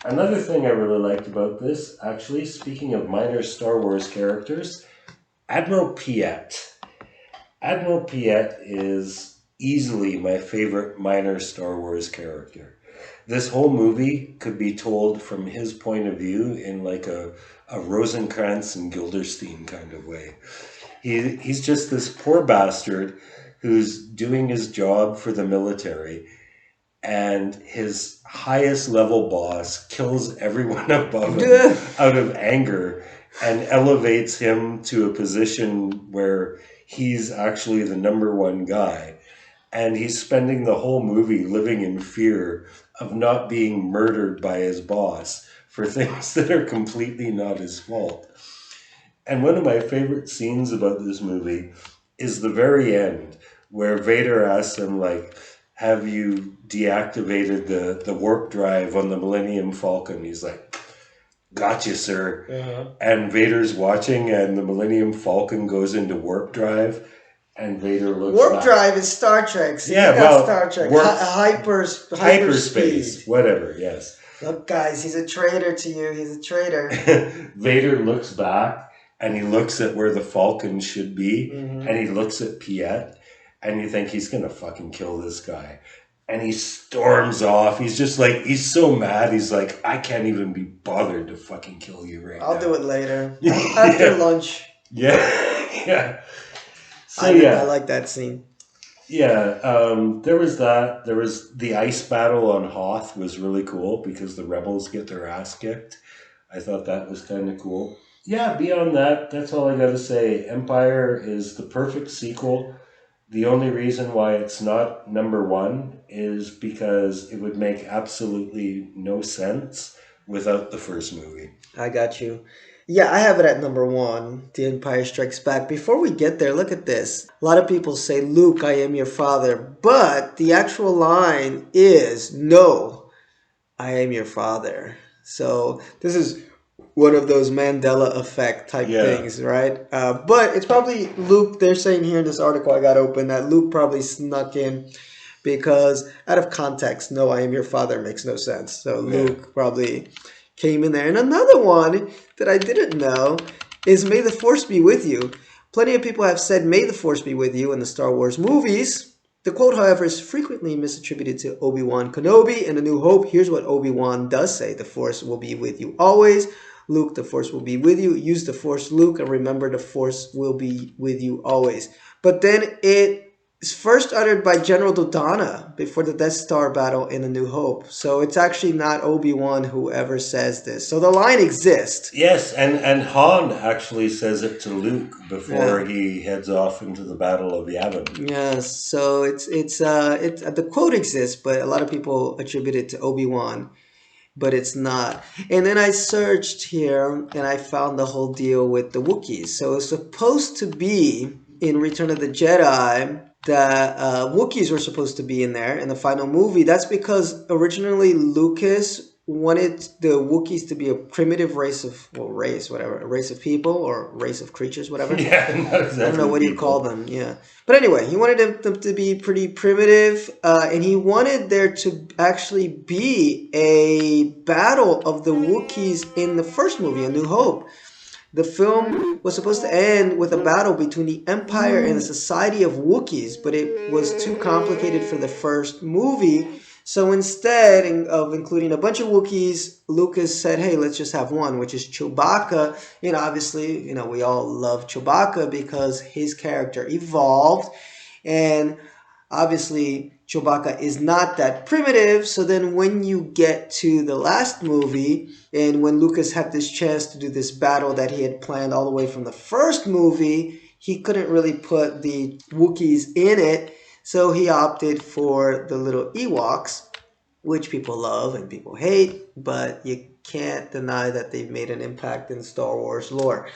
Another thing I really liked about this, actually, speaking of minor Star Wars characters, Admiral Piet. Admiral Piet is easily my favorite minor Star Wars character. This whole movie could be told from his point of view in like a Rosencrantz and Guildenstern kind of way. He's just this poor bastard who's doing his job for the military, and his highest level boss kills everyone above him out of anger and elevates him to a position where he's actually the number one guy. And he's spending the whole movie living in fear of not being murdered by his boss for things that are completely not his fault. And one of my favorite scenes about this movie is the very end, where Vader asks him, like, have you deactivated the warp drive on the Millennium Falcon? He's like, gotcha, sir. Uh-huh. And Vader's watching, and the Millennium Falcon goes into warp drive, and Vader looks Warp back. Drive is Star Trek. So Yeah, you got well, Star Trek. hyperspace, Hyperspeed. whatever, yes. Look, guys, he's a traitor to you. He's a traitor. Vader looks back, and he looks at where the Falcon should be, Mm-hmm. and he looks at Piet, and you think he's gonna fucking kill this guy. And he storms off. He's just like, he's so mad. He's like, I can't even be bothered to fucking kill you right now. I'll do it later. After lunch. Yeah. Yeah. So, I like that scene. Yeah, there was that. There was the ice battle on Hoth was really cool because the rebels get their ass kicked. I thought that was kind of cool. Yeah, beyond that, that's all I got to say. Empire is the perfect sequel. The only reason why it's not number 1 is because it would make absolutely no sense without the first movie. I got you. Yeah, I have it at number 1, The Empire Strikes Back. Before we get there, look at this. A lot of people say, Luke, I am your father. But the actual line is, no, I am your father. So this is one of those Mandela effect type things, right? But it's probably Luke. They're saying here in this article I got open that Luke probably snuck in because out of context, no, I am your father makes no sense. So Luke probably came in there. And another one that I didn't know is May the Force be with you. Plenty of people have said May the Force be with you in the Star Wars movies. The quote, however, is frequently misattributed to Obi-Wan Kenobi in A New Hope. Here's what Obi-Wan does say. The Force will be with you always. Luke, the Force will be with you. Use the Force, Luke, and remember the Force will be with you always. But then it is first uttered by General Dodonna before the Death Star battle in A New Hope. So it's actually not Obi-Wan who ever says this. So the line exists. Yes, and Han actually says it to Luke before he heads off into the Battle of Yavin. Yes, so it's the quote exists, but a lot of people attribute it to Obi-Wan. But it's not. And then I searched here and I found the whole deal with the Wookiees. So it's supposed to be in Return of the Jedi that Wookiees were supposed to be in there in the final movie. That's because originally Lucas wanted the Wookiees to be a primitive race of, a race of people or race of creatures, whatever. Yeah, not exactly. I don't know, what do you call them? Yeah. But anyway, he wanted them to be pretty primitive, and he wanted there to actually be a battle of the Wookiees in the first movie, A New Hope. The film was supposed to end with a battle between the Empire and the Society of Wookiees, but it was too complicated for the first movie. So instead of including a bunch of Wookiees, Lucas said, hey, let's just have one, which is Chewbacca. Obviously, we all love Chewbacca because his character evolved. And obviously, Chewbacca is not that primitive. So then when you get to the last movie, and when Lucas had this chance to do this battle that he had planned all the way from the first movie, he couldn't really put the Wookiees in it. So he opted for the little Ewoks, which people love and people hate, but you can't deny that they've made an impact in Star Wars lore.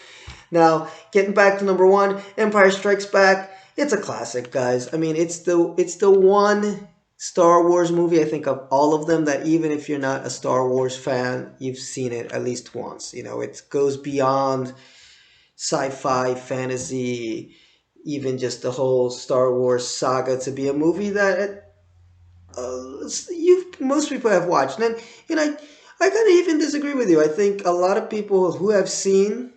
Now, getting back to number one, Empire Strikes Back. It's a classic, guys. I mean, it's the one Star Wars movie, I think, of all of them that even if you're not a Star Wars fan, you've seen it at least once. It goes beyond sci-fi, fantasy, even just the whole Star Wars saga to be a movie that most people have watched. And I kind of even disagree with you. I think a lot of people who have seen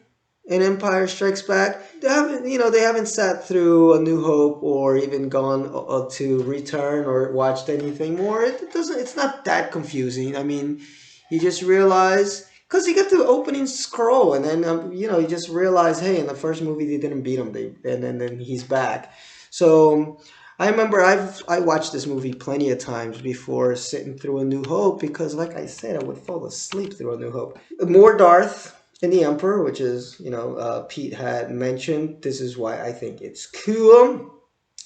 an Empire Strikes Back, they haven't sat through A New Hope or even gone to Return or watched anything more. It's not that confusing. I mean, you just realize, because you get to the opening scroll, and then you just realize, hey, in the first movie they didn't beat him, and then he's back. So I remember I watched this movie plenty of times before sitting through A New Hope, because, like I said, I would fall asleep through A New Hope. More Darth and the Emperor, which is Pete had mentioned. This is why I think it's cool.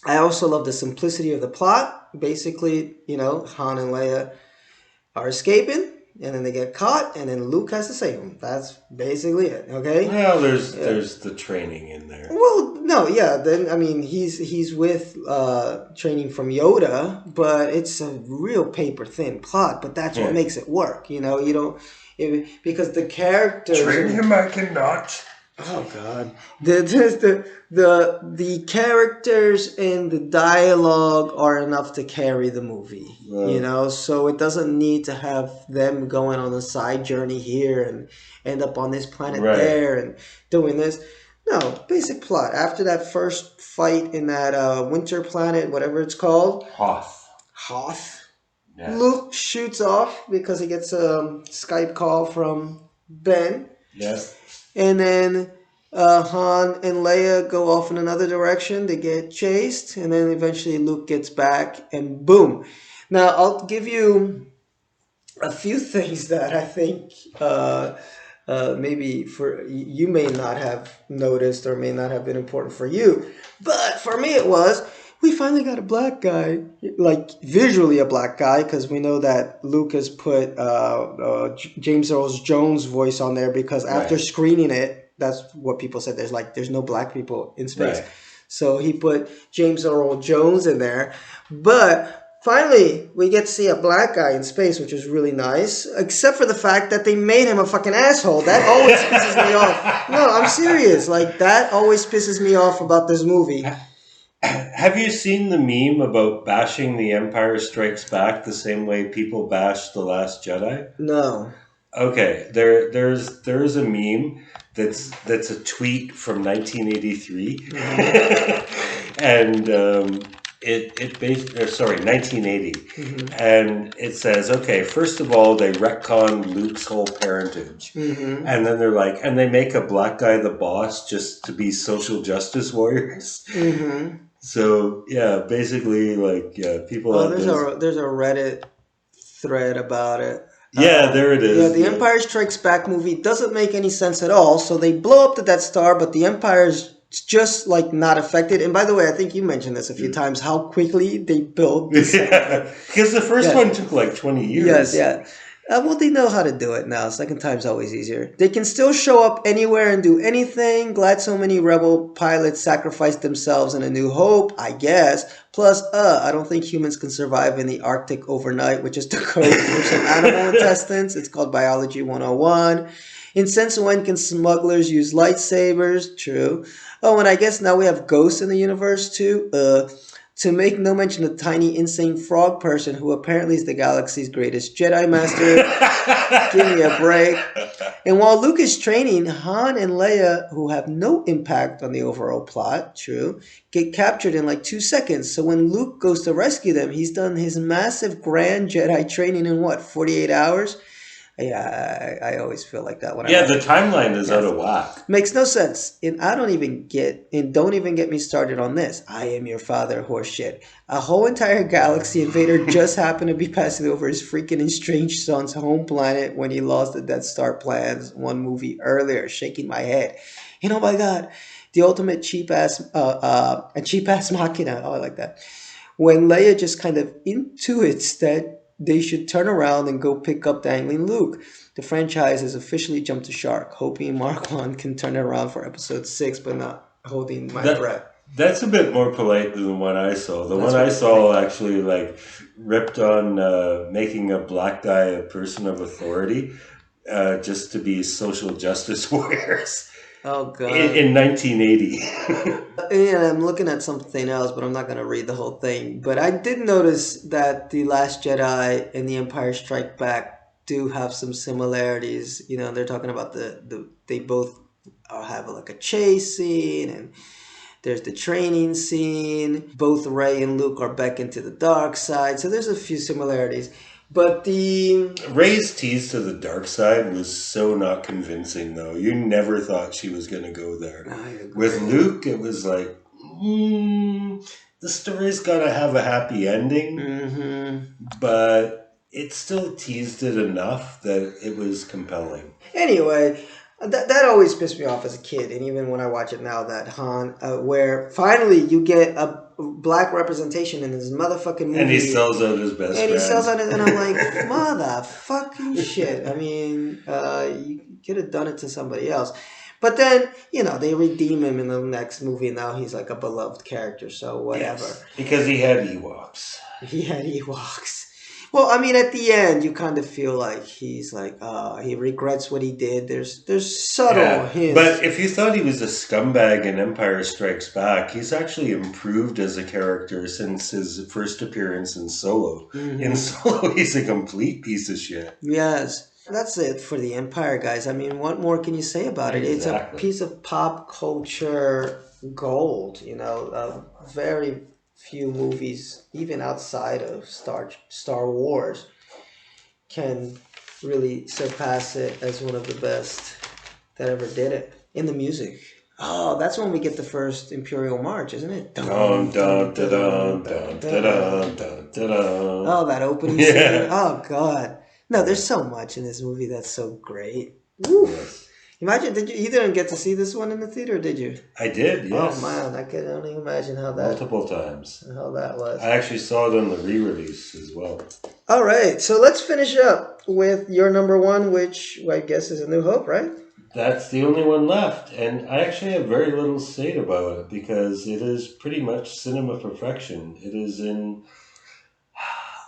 I also love the simplicity of the plot. Basically, Han and Leia are escaping, and then they get caught, and then Luke has to save them. That's basically it, okay? Well, there's the training in there. Well, no, yeah. Then, I mean, he's with training from Yoda, but it's a real paper-thin plot, but that's what makes it work, You don't... because the characters... Train him, I cannot. Oh, God. The characters and the dialogue are enough to carry the movie, so it doesn't need to have them going on a side journey here and end up on this planet there and doing this. No, basic plot. After that first fight in that winter planet, whatever it's called. Hoth. Yeah. Luke shoots off because he gets a Skype call from Ben. Yes. And then Han and Leia go off in another direction. They get chased. And then eventually Luke gets back and boom. Now, I'll give you a few things that I think maybe for you may not have noticed or may not have been important for you. But for me it was. We finally got a black guy, like visually a black guy, because we know that Lucas put James Earl Jones' voice on there because after screening it, that's what people said. There's no black people in space. Right. So he put James Earl Jones in there. But finally, we get to see a black guy in space, which is really nice, except for the fact that they made him a fucking asshole. That always pisses me off. No, I'm serious. That always pisses me off about this movie. Have you seen the meme about bashing The Empire Strikes Back the same way people bash The Last Jedi? No. Okay, there's a meme that's a tweet from 1983, and 1980, and it says, okay, first of all, they retcon Luke's whole parentage, and then they're like, and they make a black guy the boss just to be social justice warriors. So yeah, basically, people. Oh, there's a Reddit thread about it. Yeah, there it is. Yeah, the Empire Strikes Back movie doesn't make any sense at all. So they blow up the Death Star, but the Empire's just not affected. And by the way, I think you mentioned this a few times, how quickly they build this. Yeah, because the first one took 20 years. Yes, yeah. Well, they know how to do it now. Second time's always easier. They can still show up anywhere and do anything. Glad so many rebel pilots sacrificed themselves in A New Hope, I guess. Plus, I don't think humans can survive in the Arctic overnight, which is the code for some animal intestines. It's called Biology 101. In Sense When can smugglers use lightsabers? True. Oh, and I guess now we have ghosts in the universe too. To make no mention of the tiny, insane frog person who apparently is the galaxy's greatest Jedi Master. Give me a break. And while Luke is training, Han and Leia, who have no impact on the overall plot, true, get captured in like 2 seconds. So when Luke goes to rescue them, he's done his massive grand Jedi training in what, 48 hours? Yeah, I always feel like that when the timeline is out of whack. Makes no sense. And don't even get me started on this. I am your father, horseshit. A whole entire galaxy invader just happened to be passing over his freaking estranged son's home planet when he lost the Death Star plans one movie earlier. Shaking my head. And oh my god, the ultimate cheap ass machina. Oh, I like that. When Leia just kind of intuits that they should turn around and go pick up dangling Luke. The franchise has officially jumped the shark, hoping Mark 1 can turn it around for episode 6, but not holding my breath. That's a bit more polite than the one I saw. The one I saw actually ripped on making a black guy a person of authority just to be social justice warriors. Oh, God. In 1980. Yeah, I'm looking at something else, but I'm not going to read the whole thing. But I did notice that The Last Jedi and The Empire Strikes Back do have some similarities. You know, they're talking about they both have like a chase scene, and there's the training scene. Both Rey and Luke are back into the dark side. So there's a few similarities. But the Rey's tease to the dark side was so not convincing, though. You never thought she was going to go there. With Luke, it was like, the story's got to have a happy ending, but it still teased it enough that it was compelling. Anyway, that always pissed me off as a kid, and even when I watch it now, that Han, where finally you get a black representation in this motherfucking movie. And he sells out his best friend. And I'm like, motherfucking shit. I mean, you could have done it to somebody else. But then, they redeem him in the next movie. Now he's like a beloved character, so whatever. Yes, because he had Ewoks. Well, I mean, at the end, you kind of feel like he's like, he regrets what he did. There's subtle hints. But if you thought he was a scumbag in Empire Strikes Back, he's actually improved as a character since his first appearance in Solo. Mm-hmm. In Solo, he's a complete piece of shit. Yes. That's it for the Empire, guys. I mean, what more can you say about it? Exactly. It's a piece of pop culture gold, very few movies, even outside of Star Wars, can really surpass it as one of the best that ever did it. In the music. Oh, that's when we get the first Imperial March, isn't it? Dun, dun, dun, dun, dun, dun, dun, dun. Oh, that opening scene. Oh, God. No, there's so much in this movie that's so great. Woo. Yes. Imagine, you didn't get to see this one in the theater, did you? I did, yes. Oh, man, I can only imagine how that... Multiple times. How that was. I actually saw it on the re-release as well. All right, so let's finish up with your number one, which I guess is A New Hope, right? That's the only one left, and I actually have very little to say about it because it is pretty much cinema perfection. It is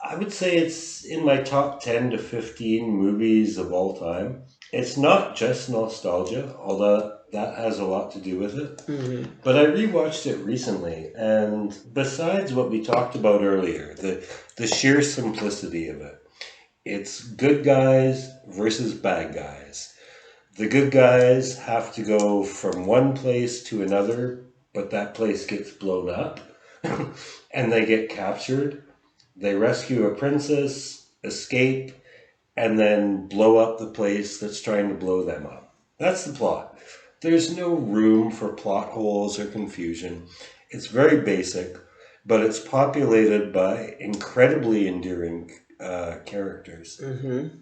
I would say it's in my top 10 to 15 movies of all time. It's not just nostalgia, although that has a lot to do with it. Mm-hmm. But I rewatched it recently, and besides what we talked about earlier, the sheer simplicity of it, it's good guys versus bad guys. The good guys have to go from one place to another, but that place gets blown up, and they get captured. They rescue a princess, escape, and then blow up the place that's trying to blow them up. That's the plot. There's no room for plot holes or confusion. It's very basic, but it's populated by incredibly endearing characters. Mm-hmm.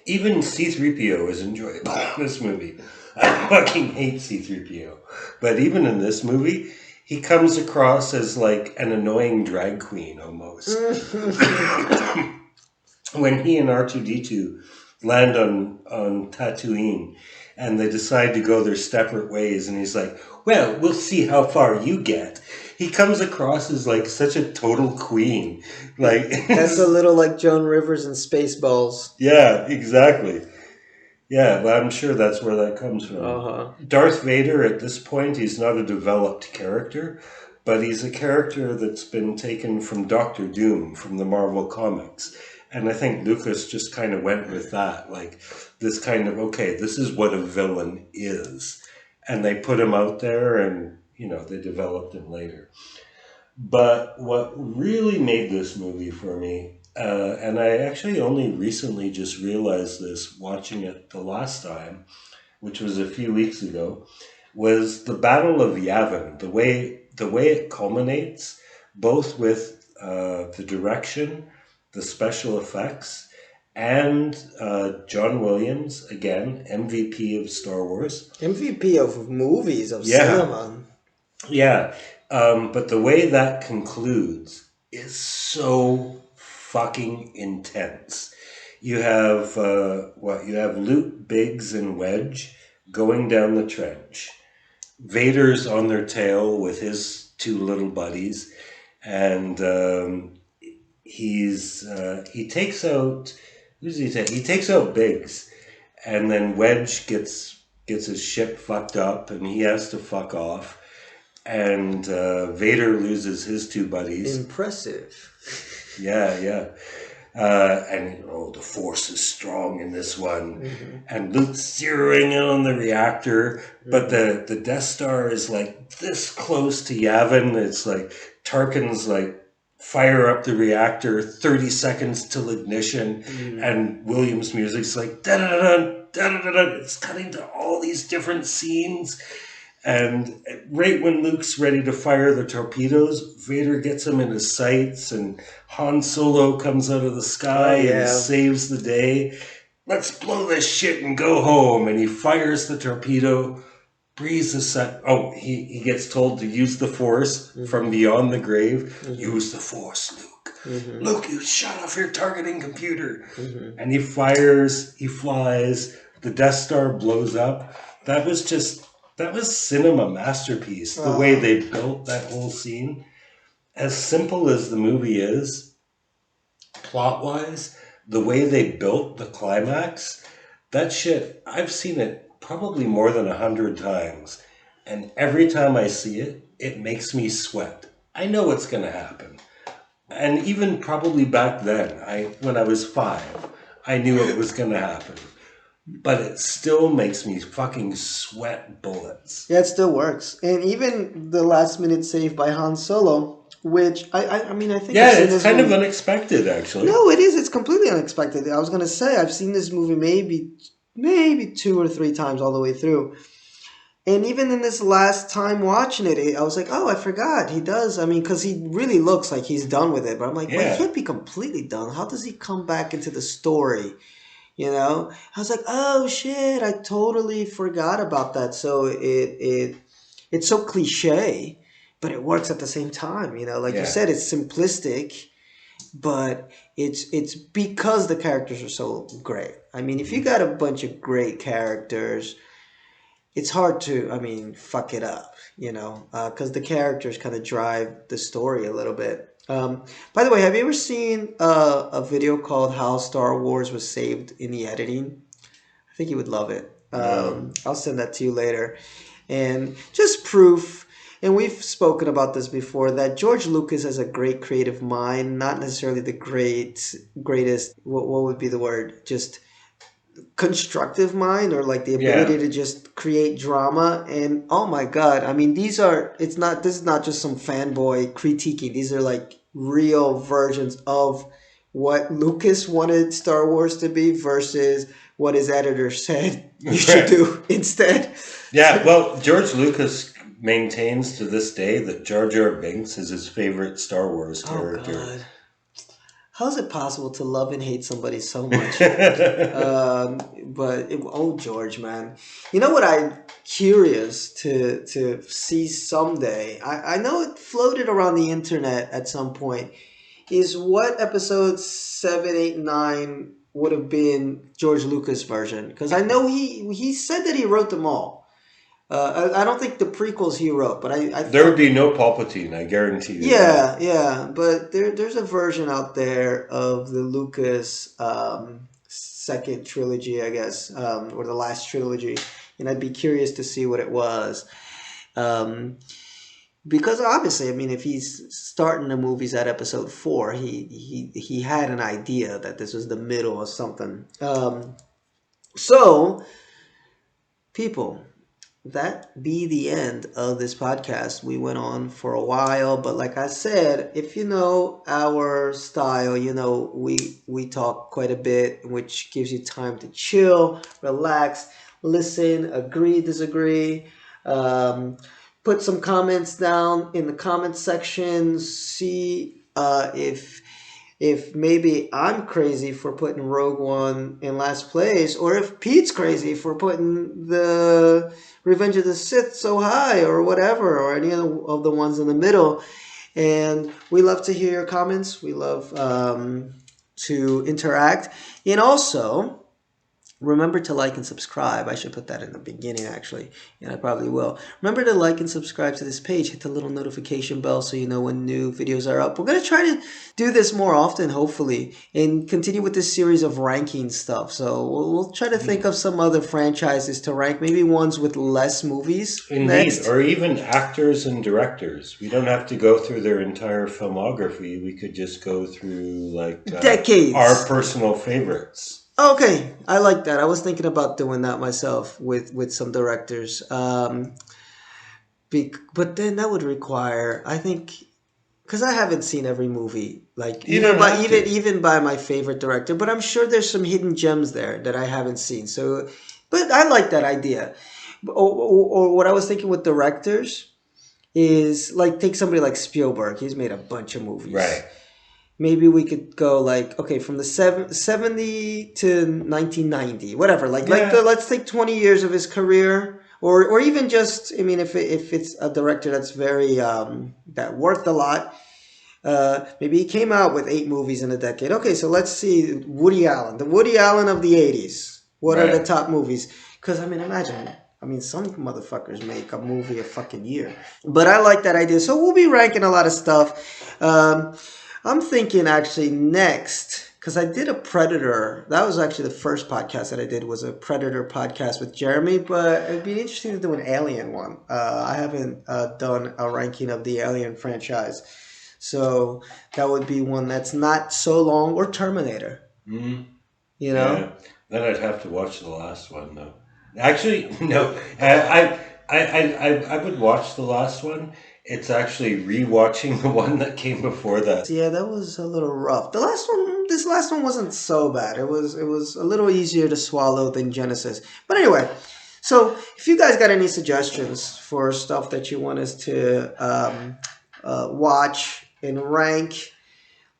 Even C-3PO is enjoyable in this movie. I fucking hate C-3PO. But even in this movie, he comes across as like an annoying drag queen almost. when he and R2-D2 land on Tatooine and they decide to go their separate ways, and he's like, well, we'll see how far you get. He comes across as like such a total queen. Like that's a little like Joan Rivers in Spaceballs. Yeah, exactly. Yeah, well, I'm sure that's where that comes from. Uh-huh. Darth Vader, at this point, he's not a developed character, but he's a character that's been taken from Doctor Doom, from the Marvel Comics. And I think Lucas just kind of went with that, like this kind of, okay, this is what a villain is. And they put him out there and, you know, they developed him later. But what really made this movie for me, and I actually only recently just realized this watching it the last time, which was a few weeks ago, was the Battle of Yavin. The way it culminates, both with the direction, the special effects, and John Williams, again, MVP of Star Wars. MVP of movies, of cinema. Yeah. But the way that concludes is so fucking intense. You have you have Luke, Biggs, and Wedge going down the trench. Vader's on their tail with his two little buddies, and he takes out, who does he take? He takes out Biggs, and then Wedge gets his ship fucked up, and he has to fuck off. And Vader loses his two buddies. Impressive. Yeah. And the Force is strong in this one. Mm-hmm. And Luke's zeroing in on the reactor, but the Death Star is like this close to Yavin. It's like Tarkin's like, fire up the reactor, 30 seconds till ignition, and Williams' music's like da-da-da-da, da-da-da-da. It's cutting to all these different scenes. And right when Luke's ready to fire the torpedoes, Vader gets him in his sights, and Han Solo comes out of the sky and saves the day. Let's blow this shit and go home. And he fires the torpedo, breathes a sec. Oh, he gets told to use the Force from beyond the grave. Mm-hmm. Use the Force, Luke. Mm-hmm. Luke, you shut off your targeting computer. Mm-hmm. And he fires, he flies, the Death Star blows up. That was cinema masterpiece, the way they built that whole scene. As simple as the movie is, plot-wise, the way they built the climax, that shit, I've seen it probably more than 100 times. And every time I see it, it makes me sweat. I know what's going to happen. And even probably back then, when I was 5, I knew it was going to happen. But it still makes me fucking sweat bullets. Yeah, it still works. And even the last minute save by Han Solo, which I mean, I think... Yeah, it's kind of unexpected, actually. No, it is. It's completely unexpected. I was going to say, I've seen this movie maybe 2 or 3 times all the way through. And even in this last time watching it, I was like, oh, I forgot. He does. I mean, because he really looks like he's done with it. But I'm like, well, he can't be completely done. How does he come back into the story? You know, I was like, oh shit, I totally forgot about that. So it's so cliche, but it works at the same time. You know, like you said, it's simplistic, but it's because the characters are so great. I mean, if you got a bunch of great characters, it's hard to, fuck it up, you know, because the characters kind of drive the story a little bit. By the way, have you ever seen a video called How Star Wars Was Saved in the Editing? I think you would love it. I'll send that to you later. And just proof, and we've spoken about this before, that George Lucas has a great creative mind, not necessarily the greatest, what would be the word? Just constructive mind, or like the ability to just create drama. And oh my god, I mean, this is not just some fanboy critiquing. These are like real versions of what Lucas wanted Star Wars to be versus what his editor said you should do instead. Yeah, well, George Lucas maintains to this day that Jar Jar Binks is his favorite Star Wars character. Oh god. How is it possible to love and hate somebody so much? George, man. You know what I'm curious to see someday? I know it floated around the internet at some point. is what episode 7, 8, 9 would have been George Lucas' version. Because I know he said that he wrote them all. I don't think the prequels he wrote, but I there would be no Palpatine, I guarantee you. Yeah, but there's a version out there of the Lucas second trilogy, I guess, or the last trilogy, and I'd be curious to see what it was. Because obviously, I mean, if he's starting the movies at episode 4, he had an idea that this was the middle or something. So, people, that be the end of this podcast. We went on for a while, but like I said, if you know our style, you know we talk quite a bit, which gives you time to chill, relax, listen, agree, disagree. Put some comments down in the comment section. See if maybe I'm crazy for putting Rogue One in last place, or if Pete's crazy for putting the Revenge of the Sith so high, or whatever, or any of the ones in the middle. And we love to hear your comments. We love to interact. And also, remember to like and subscribe. I should put that in the beginning, actually, and I probably will. Remember to like and subscribe to this page. Hit the little notification bell so you know when new videos are up. We're going to try to do this more often, hopefully, and continue with this series of ranking stuff. So we'll try to think of some other franchises to rank, maybe ones with less movies. Indeed, next. Or even actors and directors. We don't have to go through their entire filmography. We could just go through, like, decades. Our personal favorites. Okay, I like that. I was thinking about doing that myself with some directors. But then that would require, I think, because I haven't seen every movie, like even by my favorite director. But I'm sure there's some hidden gems there that I haven't seen. So, but I like that idea. Or what I was thinking with directors is, like, take somebody like Spielberg. He's made a bunch of movies, right? Maybe we could go, like, okay, from the 70 to 1990, whatever. Let's take 20 years of his career, or even just, I mean, if it's a director that's very that worked a lot, maybe he came out with 8 movies in a decade. Okay, so let's see Woody Allen, the Woody Allen of the 80s. What are the top movies? Because I mean, imagine. I mean, some motherfuckers make a movie a fucking year. But I like that idea. So we'll be ranking a lot of stuff. I'm thinking actually next, because I did a Predator. That was actually the first podcast that I did, was a Predator podcast with Jeremy. But it'd be interesting to do an Alien one. I haven't done a ranking of the Alien franchise. So that would be one that's not so long. Or Terminator. Mm-hmm. You know? Yeah. Then I'd have to watch the last one, though. Actually, no. I would watch the last one. It's actually rewatching the one that came before that. Yeah, that was a little rough. This last one wasn't so bad. It was a little easier to swallow than Genesis. But anyway, so if you guys got any suggestions for stuff that you want us to watch and rank,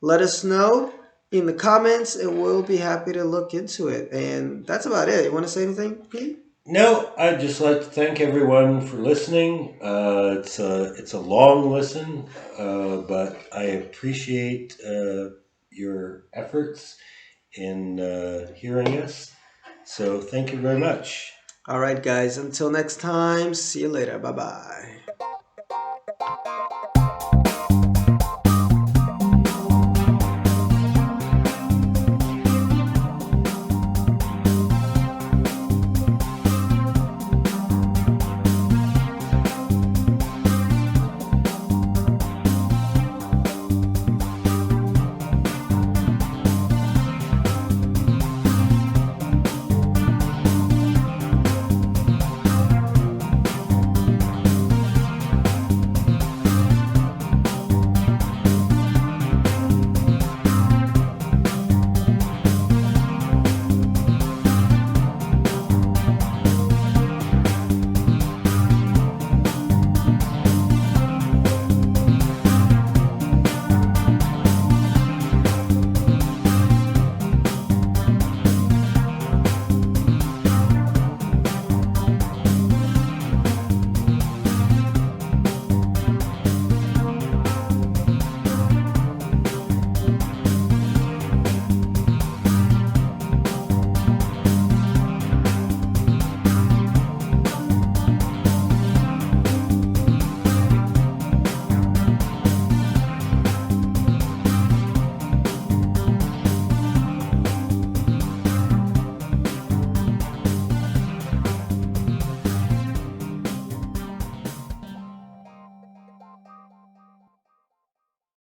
let us know in the comments, and we'll be happy to look into it. And that's about it. You want to say anything, Pete? No, I'd just like to thank everyone for listening. It's a long listen, but I appreciate your efforts in hearing us. So thank you very much. All right, guys. Until next time, see you later. Bye-bye.